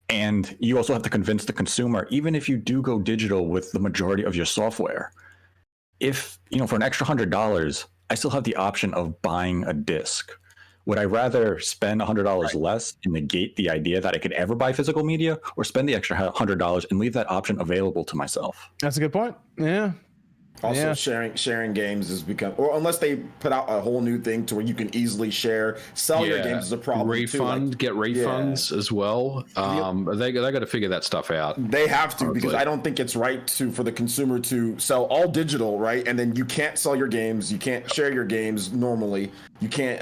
and you also have to convince the consumer. Even if you do go digital with the majority of your software, if for an extra $100, I still have the option of buying a disc. Would I rather spend $100 less and negate the idea that I could ever buy physical media, or spend the extra $100 and leave that option available to myself? That's a good point. Yeah. Also, sharing games has become, or unless they put out a whole new thing to where you can easily sell your games is a problem. Get refunds as well. They got to figure that stuff out. They have to, because I don't think it's right for the consumer to sell all digital, right? And then you can't sell your games, you can't share your games normally. You can't,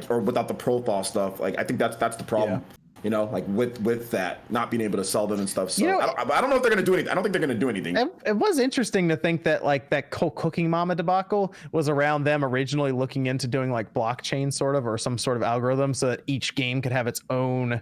or without the profile stuff. Like, I think that's the problem. Yeah. With that, not being able to sell them and stuff. So I don't know if they're going to do anything. I don't think they're going to do anything. It was interesting to think that that Cooking Mama debacle was around them originally looking into doing like blockchain sort of, or some sort of algorithm so that each game could have its own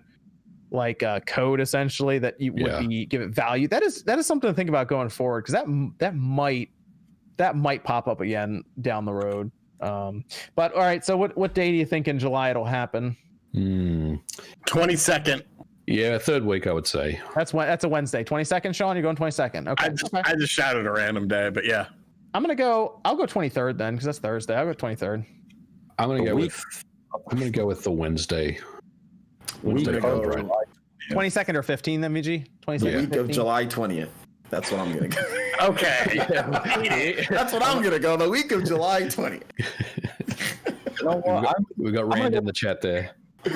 code essentially that you would give it value. That is something to think about going forward, because that might pop up again down the road. But all right, so what day do you think in July it'll happen? 22nd. Yeah, third week, I would say. That's a Wednesday. 22nd, Sean? You're going 22nd. Okay. I just shouted a random day, but yeah. I'll go 23rd then, because that's Thursday. I'll go 23rd. I'm gonna go with the Wednesday. Wednesday. 22nd or 15th, then, VG? 22nd, week of July 20th. That's what I'm gonna go. Okay. That's what I'm gonna go. The week of July 20th. You know what? We got Rand in the chat there. I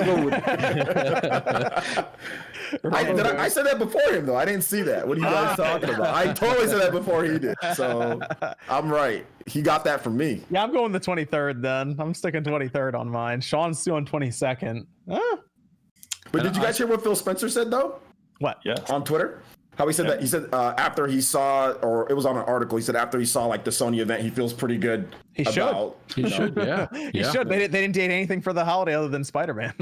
said that before him, though. I didn't see that. What are you guys talking about? I totally said that before he did. So I'm right. He got that from me. Yeah, I'm going the 23rd then. I'm sticking 23rd on mine. Sean's doing 22nd. But did you guys hear what Phil Spencer said, though? What? Yeah. On Twitter? How he said that? He said after he saw, or it was on an article, he said after he saw the Sony event, he feels pretty good. He should, yeah. He should. They didn't date anything for the holiday other than Spider-Man.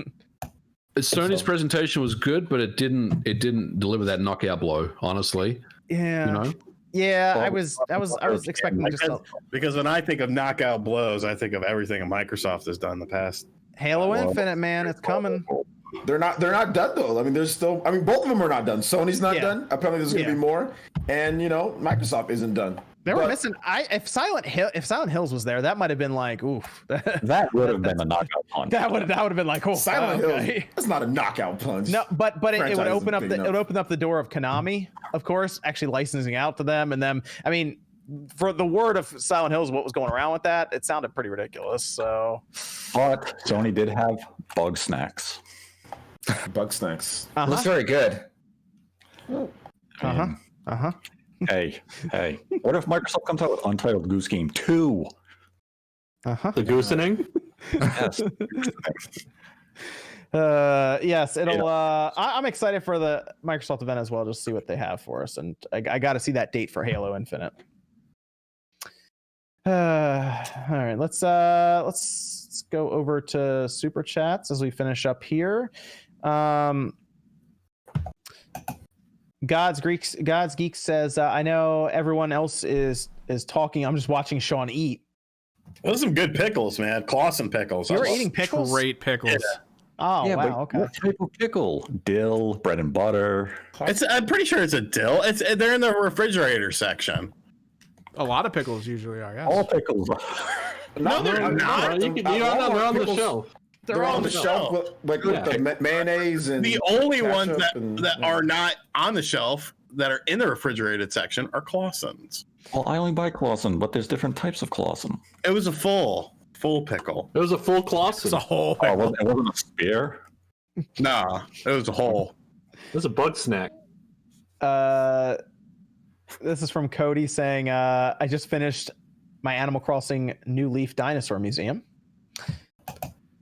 Sony's presentation was good, but it didn't deliver that knockout blow, honestly. Yeah. Yeah, I was expecting because when I think of knockout blows, I think of everything Microsoft has done in the past. Halo Infinite, man, it's coming. They're not done though. There's still. Both of them are not done. Sony's not done. Apparently, there's going to be more, and Microsoft isn't done. They were missing. If Silent Hills was there, that might have been like, oof. That would have been a knockout punch. That would have been like, oh, Silent Hills. That's not a knockout punch. No, but it would open up the door of Konami, of course, actually licensing out to them, and them. for the word of Silent Hills, what was going around with that, it sounded pretty ridiculous. So, But Sony did have bug snacks. Bug snacks. Looks very good. Hey, what if Microsoft comes out with Untitled Goose Game 2? The goosening. Yes. Yes, it'll. I'm excited for the Microsoft event as well, just to see what they have for us, and I got to see that date for Halo Infinite. All right, let's go over to super chats as we finish up here. God's Geek says, I know everyone else is talking. I'm just watching Sean eat. Those are some good pickles, man. Clausen pickles. You're eating pickles? Great pickles. Yeah. Oh, Yeah, wow. but Okay. what type of pickle? Dill, bread and butter. I'm pretty sure it's a dill. They're in the refrigerator section. A lot of pickles usually are, yes. All pickles. No, they're not. They're on the shelf. They're on the shelf. with the mayonnaise and The only ones ketchup that are not on the shelf that are in the refrigerated section are Clausens. Well, I only buy Clausen, but there's different types of Clausen. It was a full pickle. It was a full Clausen. It's a whole Oh, it wasn't a spear? Nah, it was a whole. It was a bug snack. This is from Cody saying, I just finished my Animal Crossing New Leaf Dinosaur Museum.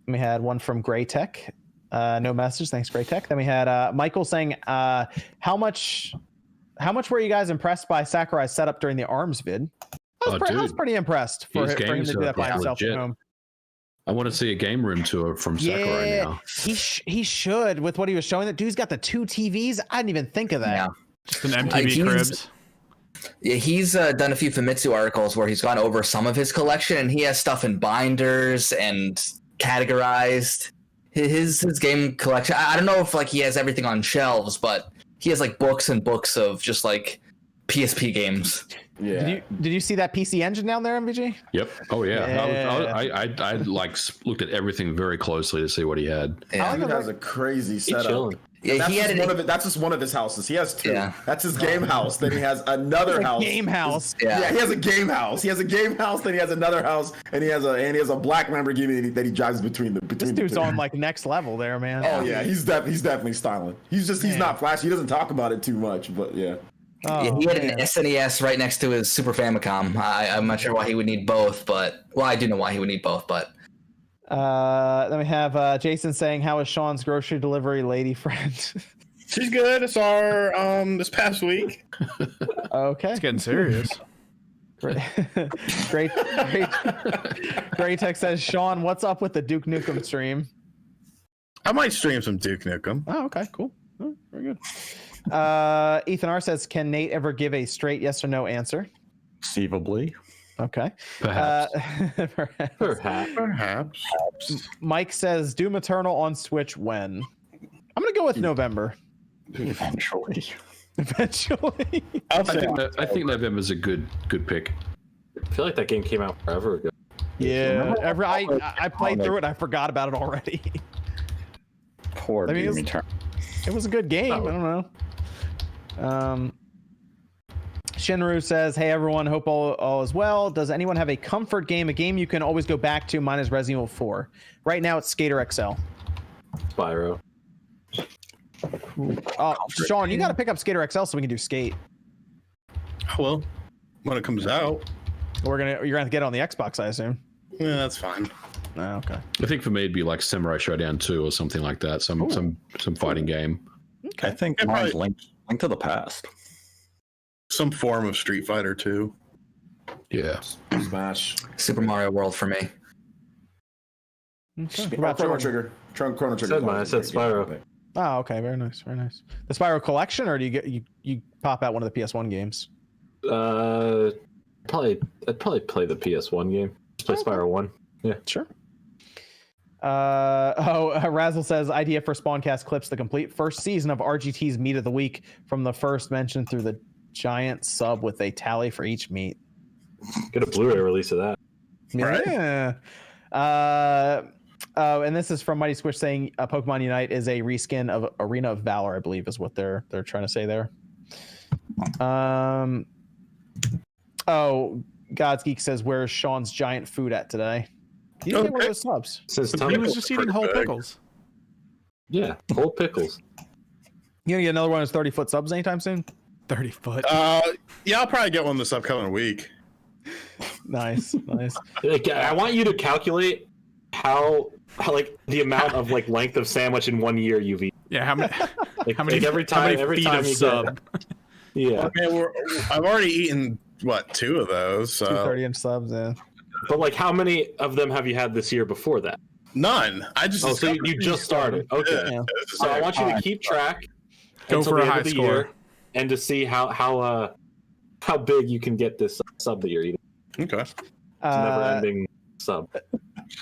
We had one from Gray Tech. No message. Thanks, Gray Tech. Then we had Michael saying, how much were you guys impressed by Sakurai's setup during the ARMS vid? I was pretty impressed for him to do that by himself at home. I want to see a game room tour from Sakurai now. He should, with what he was showing. That dude's got the 2 TVs. I didn't even think of that. Yeah. Just an MTV Cribs. Yeah, he's done a few Famitsu articles where he's gone over some of his collection, and he has stuff in binders and categorized. His game collection. I don't know if like he has everything on shelves, but he has like books and books of just like PSP games. yeah. Did you see that PC Engine down there, MVG? Yep. Oh yeah. Yeah. I like looked at everything very closely to see what he had. Yeah. Dude has a crazy He's setup. chilling. Yeah, That's he had that's just one of his houses. He has 2. Yeah. That's his game house. Then he has another house. Game house. Yeah, he has a game house. He has a game house. Then he has another house, and he has a black Lamborghini that he drives between the. This dude's on like next level there, man. Oh yeah, he's definitely styling. He's not flashy. He doesn't talk about it too much, but yeah. Yeah, he had an SNES right next to his Super Famicom. I'm not sure why he would need both, but I do know why he would need both, but. Then we have Jason saying, "How is Sean's grocery delivery lady friend?" She's good. I saw her this past week. Okay. It's getting serious. Great text says, Sean, what's up with the Duke Nukem stream? I might stream some Duke Nukem. Oh, okay, cool. Oh, very good. Ethan R says, can Nate ever give a straight yes or no answer? Conceivably. Okay. Perhaps. Perhaps. Mike says, Doom Eternal on Switch when? I'm going to go with November. Eventually. Eventually. I think November's a good pick. I feel like that game came out forever ago. Yeah. I played through it and I forgot about it already. Poor Doom Eternal. It was a good game. I don't know. Shinru says, hey everyone, hope all is well. Does anyone have a comfort game, a game you can always go back to? Mine is Resident Evil 4. Right now it's Skater XL. Spyro. Sean, you got to pick up Skater XL so we can do Skate. Well, when it comes out. You're gonna get it on the Xbox, I assume. Yeah, that's fine. Oh, okay. I think for me it'd be like Samurai Showdown 2 or something like that. Some fighting game. Okay. I think mine's Link to the Past. Some form of Street Fighter 2. Yeah. Smash. Super Mario World for me. Okay. Chrono Trigger. Chrono Trigger. Said mine. I said Spyro. Oh, okay. Very nice. Very nice. The Spyro collection, or do you pop out one of the PS1 games? I'd probably play the PS1 game. Just play Spyro 1. Yeah. Sure. Razzle says, idea for Spawncast clips, the complete first season of RGT's Meat of the Week from the first mention through the giant sub with a tally for each meat. Get a Blu-ray release of that. Yeah. And this is from Mighty Squish saying Pokemon Unite is a reskin of Arena of Valor, I believe is what they're trying to say there. Oh, God's Geek says, "Where's Sean's giant food at today?" You didn't get one of those subs. Says He Tommy was just eating whole pickles. Yeah, whole pickles. You gonna get another one of those 30-foot subs anytime soon? 30 foot. Yeah, I'll probably get one this upcoming week. Nice. Like, I want you to calculate how like the amount of like length of sandwich in 1 year you've eaten. Yeah, how many? Like, How many? every how many time feet you of get- sub? Yeah, Okay, I've already eaten what 2 of those. So 30-inch subs. Yeah. but like, how many of them have you had this year before that? none. I just Oh, so discovered you just started. Okay, Yeah, Yeah. this is so I it. want you to keep track. Go until for the a end high of the score. year and to see how big you can get this sub that you're eating. Okay. It's never-ending sub.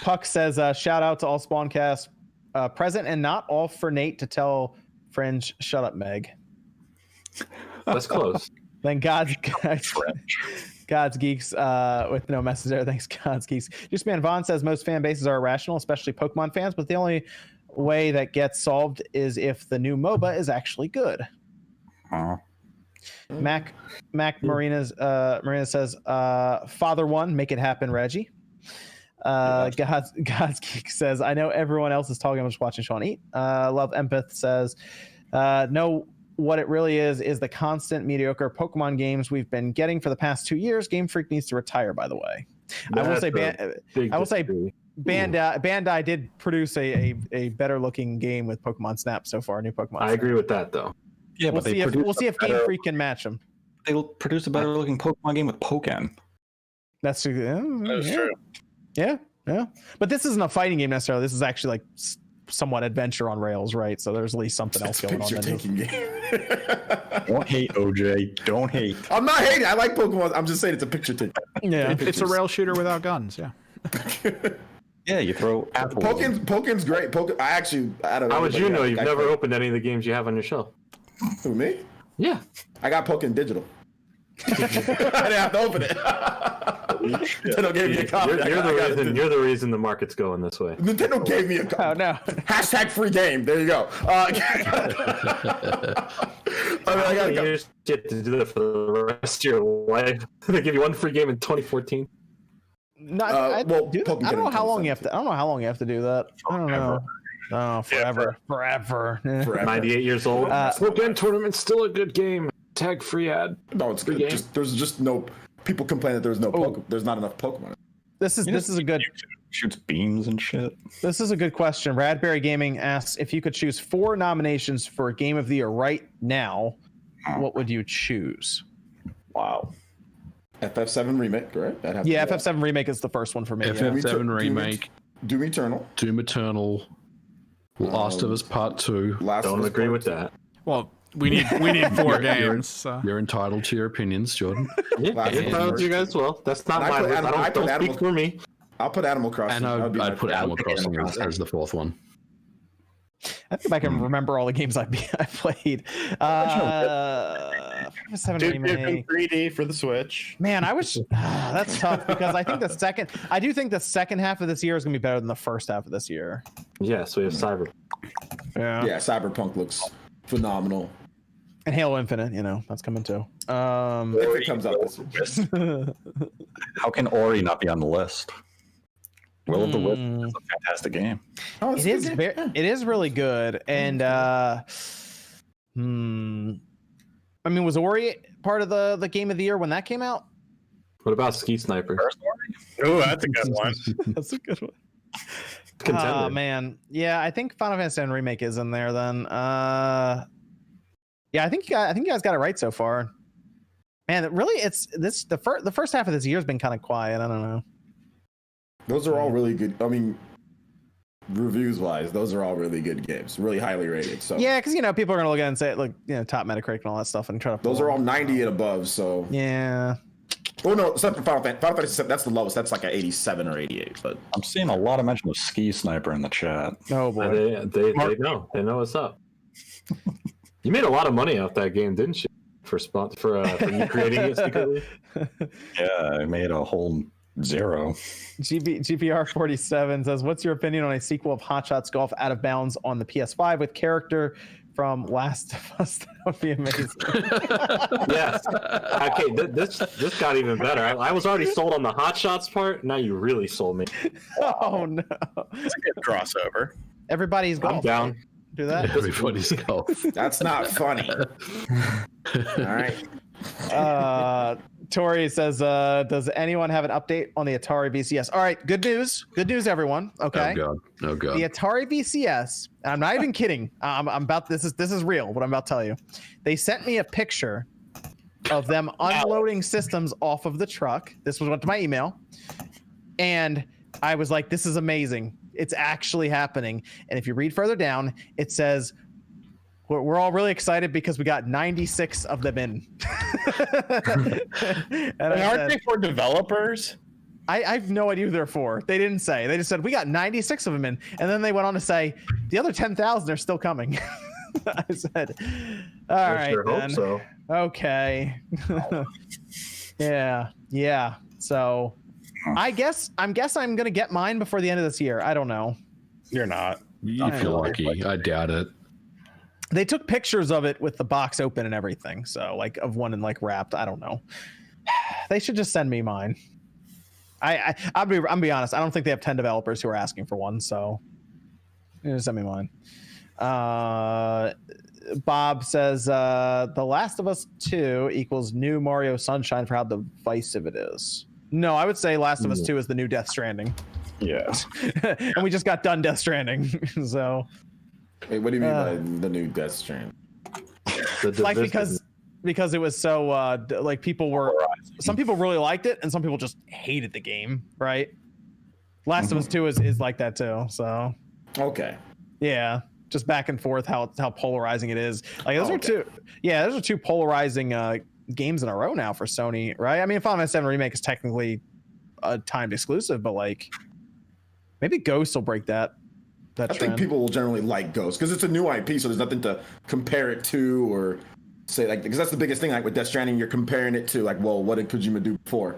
Puck says, "Shout out to all Spawncast present and not all for Nate to tell Fringe, shut up, Meg." That's close. Then God's Geeks with no message there. Thanks, God's Geeks. Just Man Vaughn says most fan bases are irrational, especially Pokemon fans, but the only way that gets solved is if the new MOBA is actually good. Mac Marina says, Father One, make it happen, Reggie. God's Geek says, I know everyone else is talking, I'm just watching Sean eat. Love Empath says, no, what it really is the constant mediocre Pokemon games we've been getting for the past 2 years. Game Freak needs to retire, by the way. I will say Bandai did produce a better looking game with Pokemon Snap so far, new Pokemon I Snap. agree with that, though. Yeah, We'll but see if Game Freak can match them. they produced a better looking Pokemon game with Pokken. That's That is true. Yeah. But this isn't a fighting game necessarily. This is actually like somewhat adventure on rails, right? So there's at least something else going on. Picture taking game. Don't hate, OJ. Don't hate. I'm not hating. I like Pokemon. I'm just saying it's a picture taking. Yeah. It's a rail shooter without guns. Yeah. Yeah, you throw apples. Poken's great. I actually. I don't know. How would you know? You've never opened any of the games you have on your shelf. Who, me? Yeah. I got Pokken digital. I didn't have to open it. Nintendo gave me a copy. You're the reason the market's going this way. Nintendo gave me a copy. Oh no. Hashtag free game. There you go. I You just get to do that for the rest of your life. They give you one free game in 2014. I don't know how long you have to. I don't know how long you have to do that. I don't know. Oh, forever. Yeah. 98 years old. Pokemon Tournament's still a good game. Tag free ad. No, it's good. There's just no. People complain that there's no Pokemon. There's not enough Pokemon. This is a good. Shoots beams and shit. This is a good question. Radberry Gaming asks if you could choose 4 nominations for Game of the Year right now, what would you choose? Wow. FF7 remake, right? Yeah, FF7 remake is the first one for me. FF7 remake, Doom Eternal, Doom Eternal, Last of Us Part 2. Don't agree with that. Well, we need 4 games. So. You're entitled to your opinions, Jordan. Yeah, you guys well. That's not my list. Don't speak for me. I'll put Animal Crossing. And I'd put Animal Crossing as the 4th one. I think I can remember all the games I played. Dude, 3D for the Switch. Man, that's tough because I think the second half of this year is gonna be better than the first half of this year. Yes, we have Cyber. Yeah, Cyberpunk looks phenomenal. And Halo Infinite, that's coming too. If it comes out this year. How can Ori not be on the list? Will of the Wisp is a fantastic game. It is really good, and was Ori part of the game of the year when that came out? What about Ski Sniper? Oh, that's a good one. That's a good one. Contender. Oh man, yeah, I think Final Fantasy VII Remake is in there. Then, yeah, I think you guys got it right so far. Man, really, the first half of this year has been kind of quiet. I don't know. Those are all really good. I mean, reviews-wise, those are all really good games, really highly rated. So yeah, because people are gonna look at it and say top Metacritic and all that stuff, and try to. Those are all 90 and above. So yeah. Oh no, except for Final Fantasy. That's the lowest. That's like an 87 or 88. But I'm seeing a lot of mention of Ski Sniper in the chat. Oh boy, they know what's up. You made a lot of money off that game, didn't you? For you creating it secretly. Yeah, I made a whole 0. GPR 47 says, "What's your opinion on a sequel of Hot Shots Golf Out of Bounds on the PS5 with character from Last of Us. That would be amazing. Yes. Okay, this got even better. I was already sold on the Hot Shots part. Now you really sold me. Oh no! It's a good crossover. Everybody's golf. I'm down. Do that. Everybody's golf. That's not funny. All right. Tori says, does anyone have an update on the Atari VCS? All right, good news, everyone. Okay. Oh god. The Atari VCS. I'm not even kidding. I'm about this is real. What I'm about to tell you. They sent me a picture of them unloading systems off of the truck. This went to my email, and I was like, "This is amazing. It's actually happening." And if you read further down, it says, we're all really excited because we got 96 of them in. And Aren't they for developers? I have no idea who they're for. They didn't say. They just said we got 96 of them in, and then they went on to say the other 10,000 are still coming. I said, "All right, sure then. hope so. Okay." Yeah. So, I'm gonna get mine before the end of this year. I don't know. You're not. If you're lucky, I doubt it. They took pictures of it with the box open and everything. So like of one and like wrapped. I don't know. They should just send me mine. I'm be honest. I don't think they have 10 developers who are asking for one. So just send me mine. Bob says, The Last of Us 2 equals new Mario Sunshine for how divisive it is. No, I would say Last of Us 2 is the new Death Stranding. Yeah. And we just got done Death Stranding. So Wait, what do you mean by the new Death Strand? like because it was so like some people really liked it and some people just hated the game, right? Last of Us 2 is like that too. So Okay. yeah, just back and forth how polarizing it is. Like those are two polarizing games in a row now for Sony, right? I mean, Final Fantasy VII Remake is technically a timed exclusive, but like maybe Ghost will break that I trend. think people will generally like Ghost because it's a new IP, so there's nothing to compare it to or say like, because that's the biggest thing. Like with Death Stranding, you're comparing it to like, well, what did Kojima do before?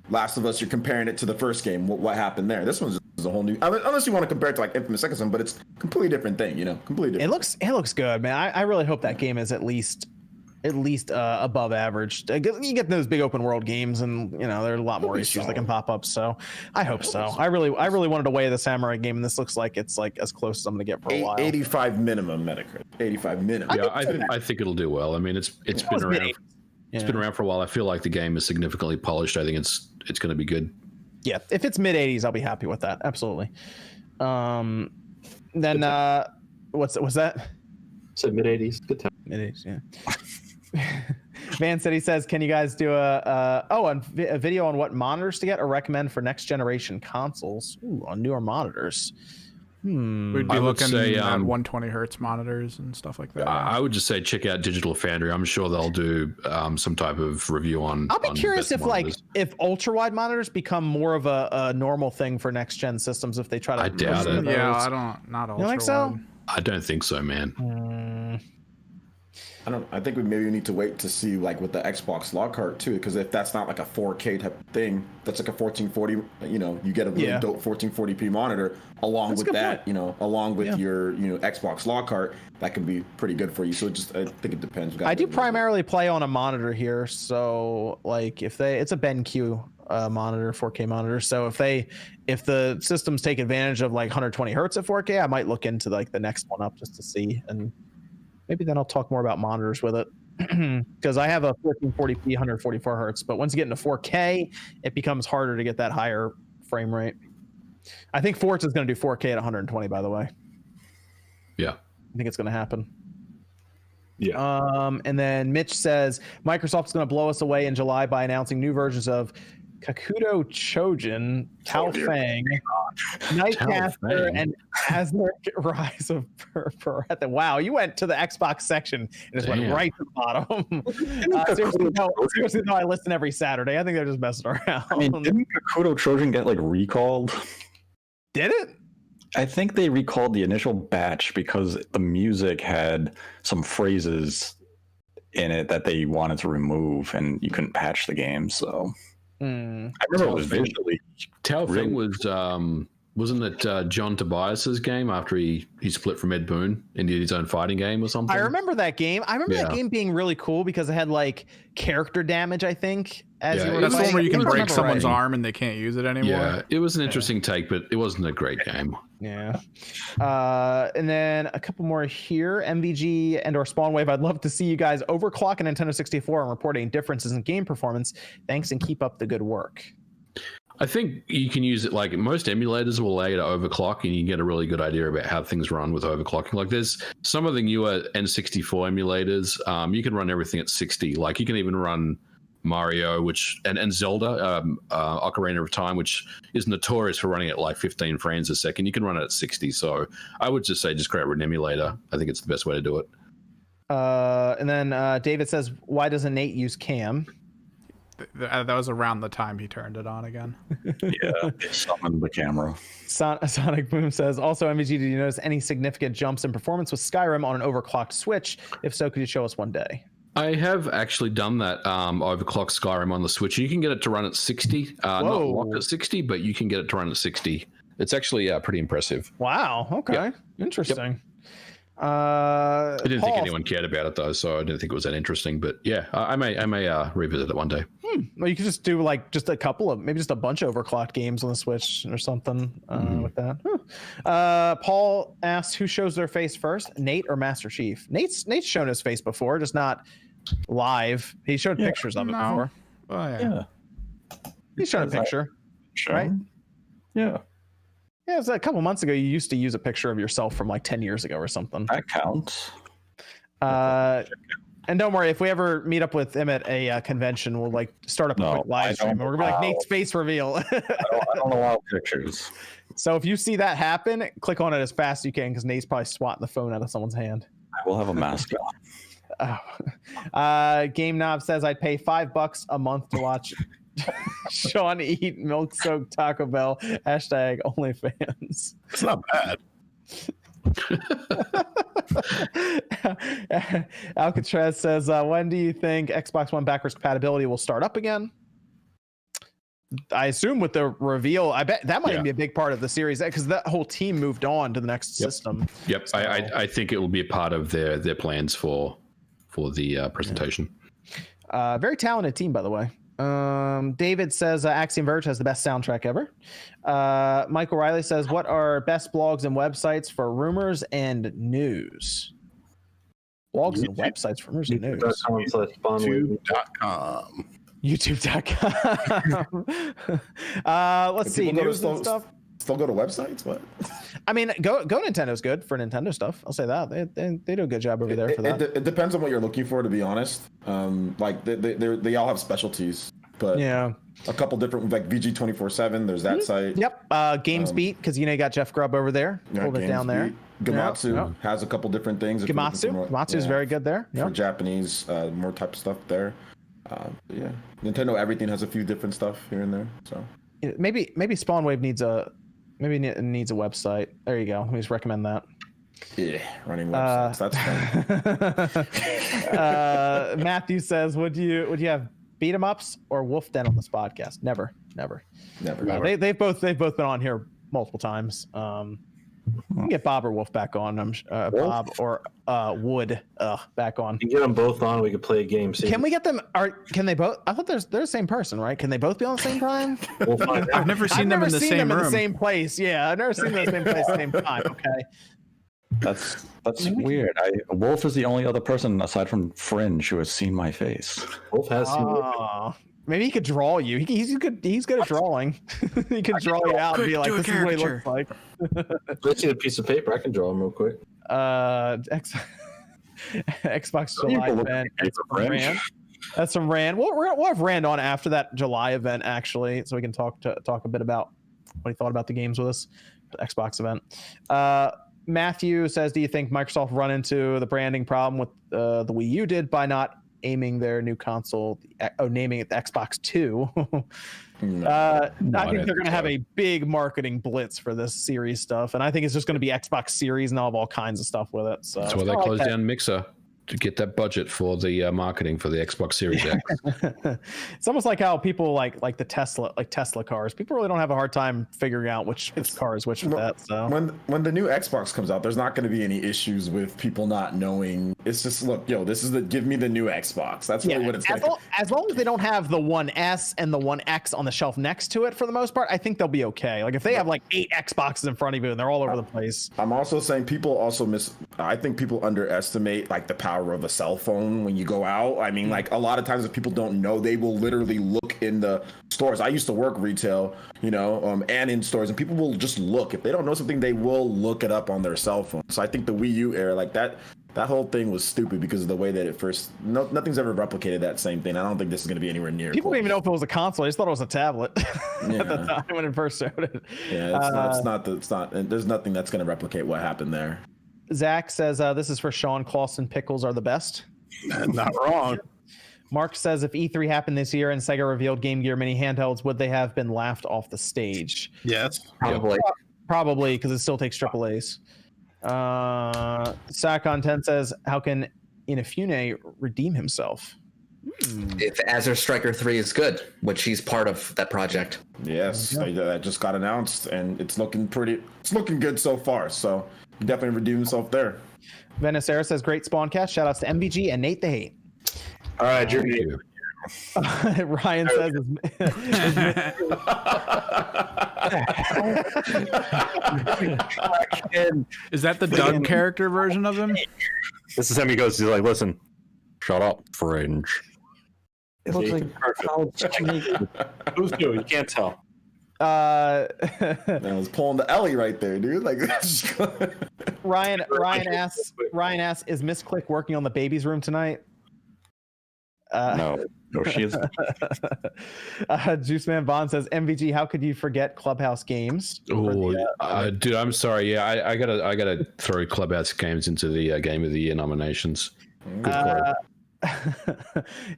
Last of Us, you're comparing it to the first game. What happened there? This one's a whole new. Unless you want to compare it to like Infamous Second Son, but it's a completely different thing. You know, completely different. It looks good, man. I really hope that game is at least above average. You get those big open world games, and you know there are a lot more issues that can pop up. So I hope so. I really wanted to weigh the Samurai game, and this looks like it's like as close as I'm gonna get for a while. 85 minimum Metacritic. 85 minimum. Yeah, I think it'll do well. I mean, it's been around. It's been around for a while. I feel like the game is significantly polished. I think it's going to be good. Yeah, if it's mid 80s, I'll be happy with that. Absolutely. Then what's that? Said mid 80s. Good time. Mid 80s, yeah. Van City says, "Can you guys do a video on what monitors to get or recommend for next generation consoles?" Ooh, on newer monitors. We'd be looking at 120 hertz monitors and stuff like that. I would just say check out Digital Foundry. I'm sure they'll do some type of review on. I'll be curious if monitors. if ultra wide monitors become more of a normal thing for next gen systems if they try to. I doubt it. Yeah, not ultra. You think so? I don't think so, man. I think we maybe need to wait to see like with the Xbox Lockhart too, because if that's not like a 4K type of thing, that's like a 1440. You know, you get a really dope 1440p monitor along with that. Point. You know, along with your Xbox Lockhart, that can be pretty good for you. So I think it depends. I do primarily play on a monitor here, so like it's a BenQ monitor, 4K monitor. So if the systems take advantage of like 120 hertz at 4K, I might look into like the next one up just to see, and maybe then I'll talk more about monitors with it, because I have a 1440p 144 hertz, but once you get into 4K, it becomes harder to get that higher frame rate. I think Forza is going to do 4K at 120, by the way. Yeah, I think it's going to happen. Yeah. And then Mitch says Microsoft's going to blow us away in July by announcing new versions of Kakuto Chojin, Tao Fang, Nightcaster, and Asmeric Rise of Pereth. Wow, you went to the Xbox section and just went right to the bottom. Seriously, no, I listen every Saturday. I think they're just messing around. I mean, didn't Kakuto Chojin get like recalled? Did it? I think they recalled the initial batch because the music had some phrases in it that they wanted to remove, and you couldn't patch the game. So I remember it was visually Tao Feng was Wasn't it John Tobias's game after he split from Ed Boon and did his own fighting game or something? I remember that game. I remember that game being really cool because it had like character damage, I think. That's the one where you can break someone's arm and they can't use it anymore. Yeah, it was an interesting take, but it wasn't a great game. Yeah. And then a couple more here. MVG and or Spawnwave, I'd love to see you guys overclock a Nintendo 64 and reporting differences in game performance. Thanks and keep up the good work. I think you can use it like most emulators will allow you to overclock, and you can get a really good idea about how things run with overclocking. Like there's some of the newer N64 emulators, you can run everything at 60. Like you can even run Mario, and Zelda, Ocarina of Time, which is notorious for running at like 15 frames a second. You can run it at 60. So I would just say just create an emulator. I think it's the best way to do it. And then David says, why doesn't Nate use cam? That was around the time he turned it on again. Yeah, summoned the camera. Sonic Boom says, also, MVG, did you notice any significant jumps in performance with Skyrim on an overclocked Switch? If so, could you show us one day? I have actually done that overclock Skyrim on the Switch. You can get it to run at 60, not locked at 60, but you can get it to run at 60. It's actually pretty impressive. Wow. Okay. Yep. Interesting. Yep. I didn't think anyone cared about it though, so I didn't think it was that interesting. But yeah, I may revisit it one day. Well, you could just do like just a couple of maybe just a bunch of overclocked games on the Switch or something with that. Paul asks, who shows their face first, Nate or Master Chief? Nate's shown his face before, just not live. He showed pictures of it before. Oh yeah. He's shown a picture, right? Yeah. Yeah, it was a couple months ago. You used to use a picture of yourself from like 10 years ago or something. That counts. And don't worry, if we ever meet up with him at a convention, we'll like start up a quick live stream. We're gonna be like Nate's face reveal. I don't allow pictures. So if you see that happen, click on it as fast as you can because Nate's probably swatting the phone out of someone's hand. I will have a mask on. Game Knob says I'd pay $5 a month to watch Sean eat milk-soaked Taco Bell. Hashtag OnlyFans. It's not bad. Alcatraz says, when do you think Xbox One backwards compatibility will start up again? I assume with the reveal, I bet that might be a big part of the series because that whole team moved on to the next system. Yep, so. I think it will be a part of their plans for the presentation. Very talented team, by the way. David says Axiom Verge has the best soundtrack ever. Michael Riley says, what are best blogs and websites for rumors and news? Blogs and websites for rumors and news. YouTube.com. YouTube.com. Let's see. News and stuff. Still go to websites? What? I mean, Go Nintendo's good for Nintendo stuff. I'll say that they do a good job over there for that. It depends on what you're looking for, to be honest. Like they all have specialties, but yeah, a couple different like VG 24/7. There's that site. Yep. GamesBeat, because you got Jeff Grubb over there, holding it down there. Gamatsu has a couple different things. Gamatsu is very good there. For Japanese, more type of stuff there. Yeah, Nintendo everything has a few different stuff here and there. So maybe Spawnwave needs a website. There you go. Let me just recommend that. Yeah, running websites. That's fun. Matthew says, would you have beat 'em ups or Wolf Den on this podcast? Never. They've both been on here multiple times. We can get Bob or Wolf back on. Bob or Wood back on. You can get them both on. We could play a game. Can we get them? Can they both? I thought they're the same person, right? Can they both be on the same time? We'll find out. I've never seen them in the same room. In the same place. Yeah, I've never seen them in the same place at the same time. Okay. That's weird. Wolf is the only other person aside from Fringe who has seen my face. Wolf has seen. Maybe he could draw you. He's good at drawing. He could draw you out and be like, "This is what he looks like." Let's see a piece of paper. I can draw him real quick. Xbox July event. That's from Rand. We'll have Rand on after that July event actually, so we can talk a bit about what he thought about the games with us, the Xbox event. Matthew says, "Do you think Microsoft run into the branding problem with the Wii U did by not aiming their new console, naming it the Xbox 2. I think they're going to have a big marketing blitz for this series stuff, and I think it's just going to be Xbox Series, and I'll have all kinds of stuff with it. So that's why they closed down Mixer. to get that budget for the marketing for the Xbox Series X. It's almost like how people like the Tesla cars. People really don't have a hard time figuring out which car is which with that. So when the new Xbox comes out, there's not going to be any issues with people not knowing. It's just look, this is give me the new Xbox. That's really what it's going to. As long as they don't have the One S and the One X on the shelf next to it, for the most part, I think they'll be okay. Like if they have like 8 Xboxes in front of you and they're all over the place. I'm also saying people also I think people underestimate like the power of a cell phone when you go out. I mean, like a lot of times if people don't know, they will literally look in the stores. I used to work retail, and in stores, and people will just look. If they don't know something, they will look it up on their cell phone. So I think the Wii U era, like that whole thing was stupid because of the way that it first. Nothing's ever replicated that same thing. I don't think this is going to be anywhere near. People didn't even know if it was a console. I just thought it was a tablet at the time when it first showed it. Yeah, it's not. There's nothing that's going to replicate what happened there. Zach says this is for Sean. Clausen pickles are the best. Not wrong. Mark says if E3 happened this year and Sega revealed Game Gear mini handhelds, would they have been laughed off the stage? Yes, Probably. Probably, because it still takes AAAs. Sakon 10 says, how can Inafune redeem himself? If Azure Striker 3 is good, which he's part of that project. Yes, that just got announced, and it's looking good so far. So he definitely redeemed himself there. Venicera says, great Spawncast. Shout outs to MVG and Nate the Hate. All right, you're Ryan says, Is that the Doug character version of him? This is him. He goes, he's like, listen, shut up, Fringe. It looks like who's new? You can't tell. I was pulling the Ellie right there, dude. Like Ryan asks, is Miss Click working on the baby's room tonight? No, she is. Juice Man Bond says, MVG, how could you forget Clubhouse Games? Oh, dude, I'm sorry. Yeah, I gotta throw Clubhouse Games into the Game of the Year nominations.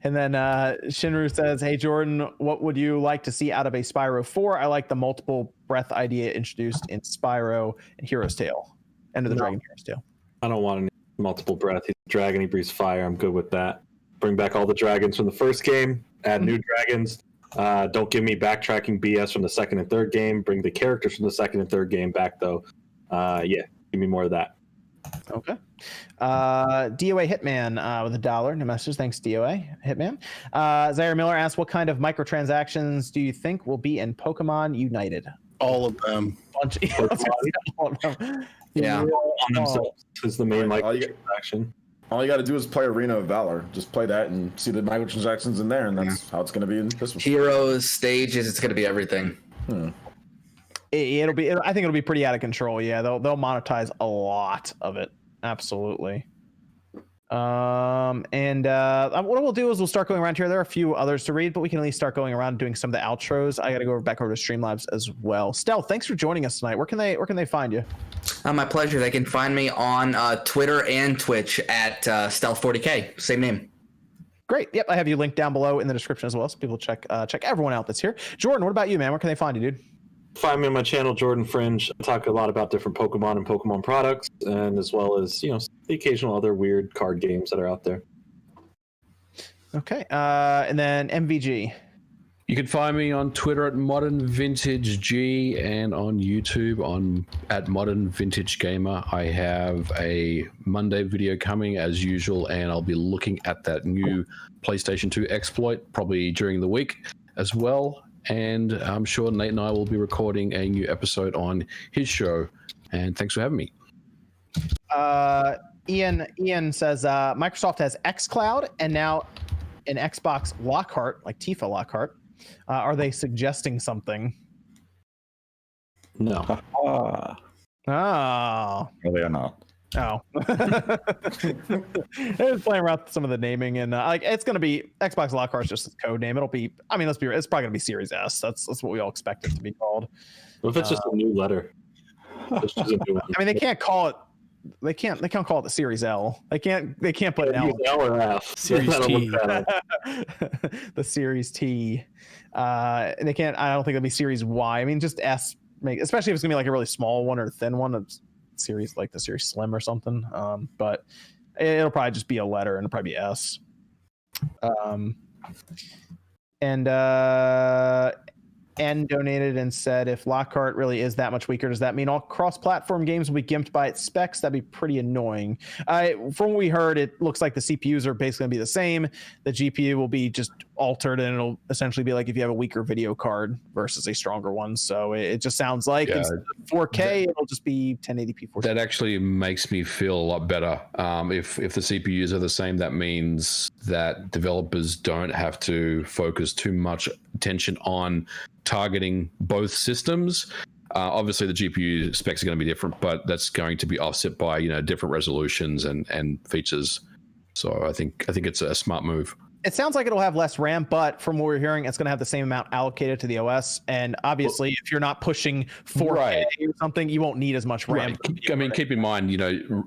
And then Shinru says, hey Jordan, what would you like to see out of a Spyro 4? I like the multiple breath idea introduced in Spyro and Hero's Tale. End of the Dragon Hero's Tale. I don't want any multiple breath. He's a dragon. He breathes fire. I'm good with that. Bring back all the dragons from the first game. Add new dragons. Don't give me backtracking BS from the second and third game. Bring the characters from the second and third game back, though. Give me more of that. Okay. DOA Hitman with $1. No messages. Thanks, DOA Hitman. Zaire Miller asks, what kind of microtransactions do you think will be in Pokemon United? All of them. Yeah. On themselves is the main microtransaction. All you got to do is play Arena of Valor. Just play that and see the microtransactions in there, and that's how it's going to be in this one. Heroes, stages, it's going to be everything. It'll be. I think it'll be pretty out of control. Yeah, they'll monetize a lot of it. Absolutely. What we'll do is we'll start going around here. There are a few others to read, but we can at least start going around doing some of the outros. I got to go back over to Streamlabs as well. Stealth, thanks for joining us tonight. Where can they find you? My pleasure. They can find me on Twitter and Twitch at Stealth40K. Same name. Great. Yep, I have you linked down below in the description as well, so people check everyone out that's here. Jordan, what about you, man? Where can they find you, dude? Find me on my channel, Jordan Fringe. I talk a lot about different Pokemon and Pokemon products, and as well as the occasional other weird card games that are out there. Okay. And then MVG. You can find me on Twitter at Modern Vintage G and on YouTube at Modern Vintage Gamer. I have a Monday video coming as usual, and I'll be looking at that new PlayStation 2 exploit probably during the week as well. And I'm sure Nate and I will be recording a new episode on his show. And thanks for having me. Ian says Microsoft has xCloud and now an Xbox Lockhart, like Tifa Lockhart. Are they suggesting something? No. Oh. No, they are not. Oh. They're playing around with some of the naming, and it's going to be Xbox Lockhart's just a code name. It'll be, let's be real, it's probably going to be Series S. That's what we all expect it to be called. What if it's just a new letter? It's just a new one. They can't call it. They can't call it the Series L. They can't put an L. L or F. Series T. The Series T. They can't. I don't think it'll be Series Y. Just S. Especially if it's gonna be like a really small one or thin one. Series like the Series Slim or something. But It'll probably just be a letter and it'll probably be S. And donated and said, if Lockhart really is that much weaker, does that mean all cross-platform games will be gimped by its specs? That'd be pretty annoying. From what we heard, it looks like the CPUs are basically going to be the same. The GPU will be just altered, and it'll essentially be like if you have a weaker video card versus a stronger one. So it just sounds like instead of 4K, it'll just be 1080p. 4K. That actually makes me feel a lot better. If the CPUs are the same, that means that developers don't have to focus too much attention on targeting both systems. Obviously the GPU specs are going to be different, but that's going to be offset by different resolutions and features. So I think it's a smart move. It sounds like it'll have less RAM, but from what we're hearing, it's going to have the same amount allocated to the OS. And obviously, if you're not pushing 4K or something, you won't need as much RAM. Right. I mean, keep in mind,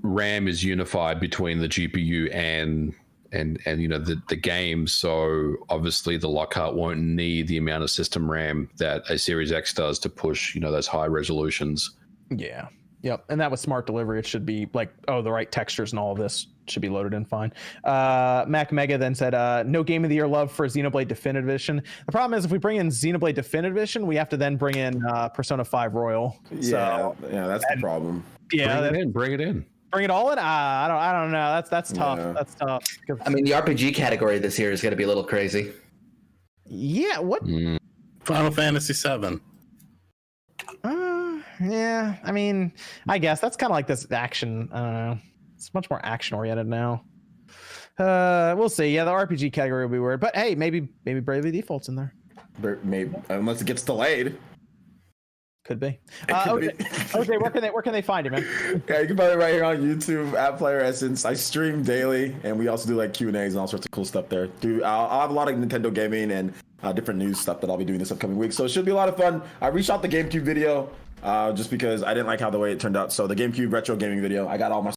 RAM is unified between the GPU and the game. So obviously, the Lockhart won't need the amount of system RAM that a Series X does to push those high resolutions. Yeah. Yep. And that was smart delivery. It should be like, the right textures and all of this should be loaded in fine. Mac Mega then said, no Game of the Year love for Xenoblade Definitive Edition. The problem is if we bring in Xenoblade Definitive Edition, we have to then bring in Persona 5 Royal. Yeah, that's the problem. Yeah, bring it in. Bring it all in. I don't know. That's tough. Yeah. That's tough. I mean, the RPG category this year is going to be a little crazy. Yeah. What? Final Fantasy VII. Yeah. I mean, I guess that's kind of like this action. I don't know. It's much more action oriented now. We'll see. Yeah, the RPG category will be weird, but hey, maybe Bravely Default's in there. Maybe unless it gets delayed. Could be. Could be. Okay, where can they find you, man? Yeah, you can find it right here on YouTube at Player Essence. I stream daily, and we also do like Q&As and all sorts of cool stuff there. I'll have a lot of Nintendo gaming and different news stuff that I'll be doing this upcoming week. So it should be a lot of fun. I reshot the GameCube video just because I didn't like how the way it turned out. So the GameCube retro gaming video, I got all my.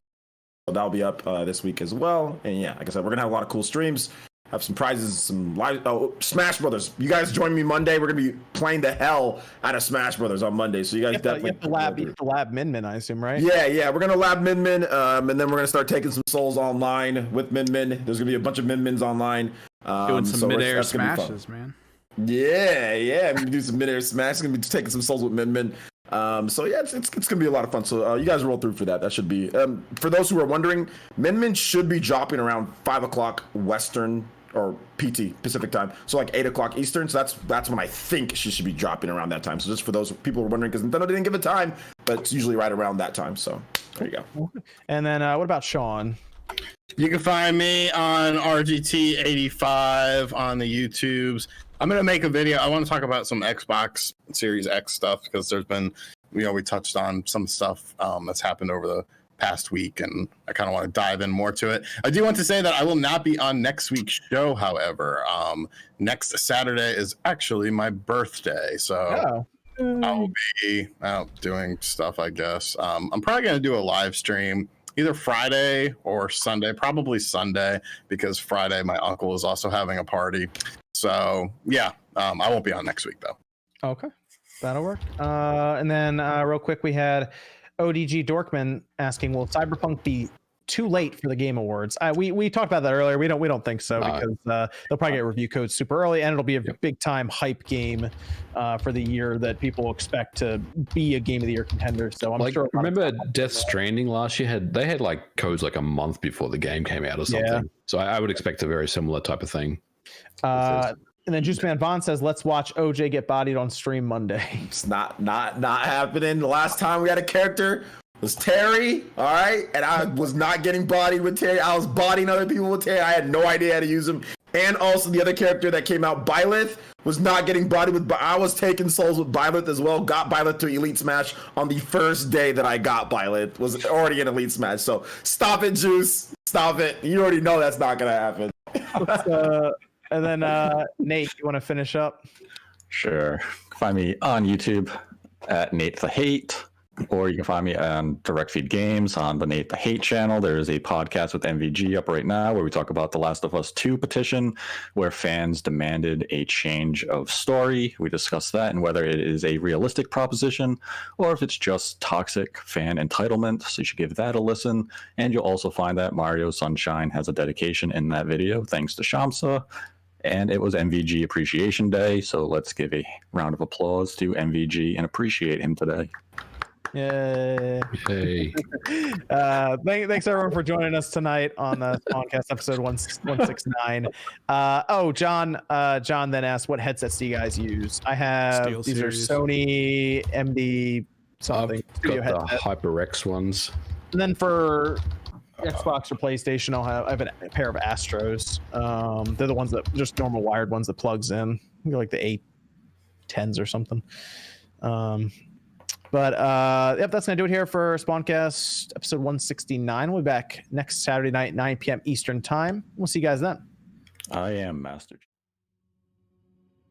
So that'll be up this week as well. And yeah, like I said, we're gonna have a lot of cool streams. Have some prizes, some live. Oh, Smash Brothers! You guys join me Monday. We're gonna be playing the hell out of Smash Brothers on Monday. So you guys definitely you have to lab Min Min, I assume, right? Yeah. We're gonna lab Min Min, and then we're gonna start taking some souls online with Min Min. There's gonna be a bunch of Min Mins online. Doing some mid-air smashes, man. Yeah. I'm gonna do some mid-air smashes. Gonna be taking some souls with Min Min. So yeah, it's gonna be a lot of fun. So you guys roll through for that. That should be. For those who are wondering, Min Min should be dropping around 5 o'clock Western or PT Pacific time. So like 8 o'clock Eastern. So that's when I think she should be dropping around that time. So just for those people who are wondering, because Nintendo didn't give a time, but it's usually right around that time. So there you go. And then what about Sean? You can find me on RGT85 on the YouTubes. I'm going to make a video. I want to talk about some Xbox Series X stuff because there's been, we touched on some stuff that's happened over the past week, and I kind of want to dive in more to it. I do want to say that I will not be on next week's show, however. Next Saturday is actually my birthday, so I'll be out doing stuff, I guess. I'm probably going to do a live stream either Friday or Sunday, probably Sunday, because Friday my uncle is also having a party. So yeah, I won't be on next week though. Okay, that'll work. And then real quick, we had ODG Dorkman asking, will Cyberpunk be too late for the Game Awards? We talked about that earlier. We don't think so, because they'll probably get review codes super early, and it'll be a big time hype game for the year that people expect to be a Game of the Year contender. So I'm sure. Remember Death Stranding last year had like codes like a month before the game came out or something. Yeah. So I would expect a very similar type of thing. And then Juice Man Vaughn says, let's watch OJ get bodied on stream Monday. It's not happening. The last time we had a character was Terry, all right? And I was not getting bodied with Terry. I was bodying other people with Terry. I had no idea how to use him. And also the other character that came out, Byleth, was not getting bodied with. I was taking souls with Byleth as well. Got Byleth to Elite Smash on the first day that I got Byleth. Was already in Elite Smash. So stop it, Juice. Stop it. You already know that's not going to happen. And then Nate, you want to finish up? Sure. Find me on YouTube at Nate the Hate. Or you can find me on Direct Feed Games on the Nate the Hate channel. There is a podcast with MVG up right now where we talk about the Last of Us 2 petition, where fans demanded a change of story. We discuss that and whether it is a realistic proposition or if it's just toxic fan entitlement. So you should give that a listen. And you'll also find that Mario Sunshine has a dedication in that video, thanks to Shamsa. And it was MVG Appreciation Day, so let's give a round of applause to MVG and appreciate him today. Yay. Hey. Thanks everyone for joining us tonight on the Spawncast episode 169. John then asked, what headsets do you guys use? I have, Steel these Series. are Sony MD something. I've studio got the headset. HyperX ones. And then for Xbox or PlayStation, I have a pair of Astros. They're the ones that just normal wired ones that plugs in. They're like the A10s or something. Yep, that's gonna do it here for Spawncast episode 169. We'll be back next Saturday night, 9 p.m. Eastern time. We'll see you guys then. I am Master.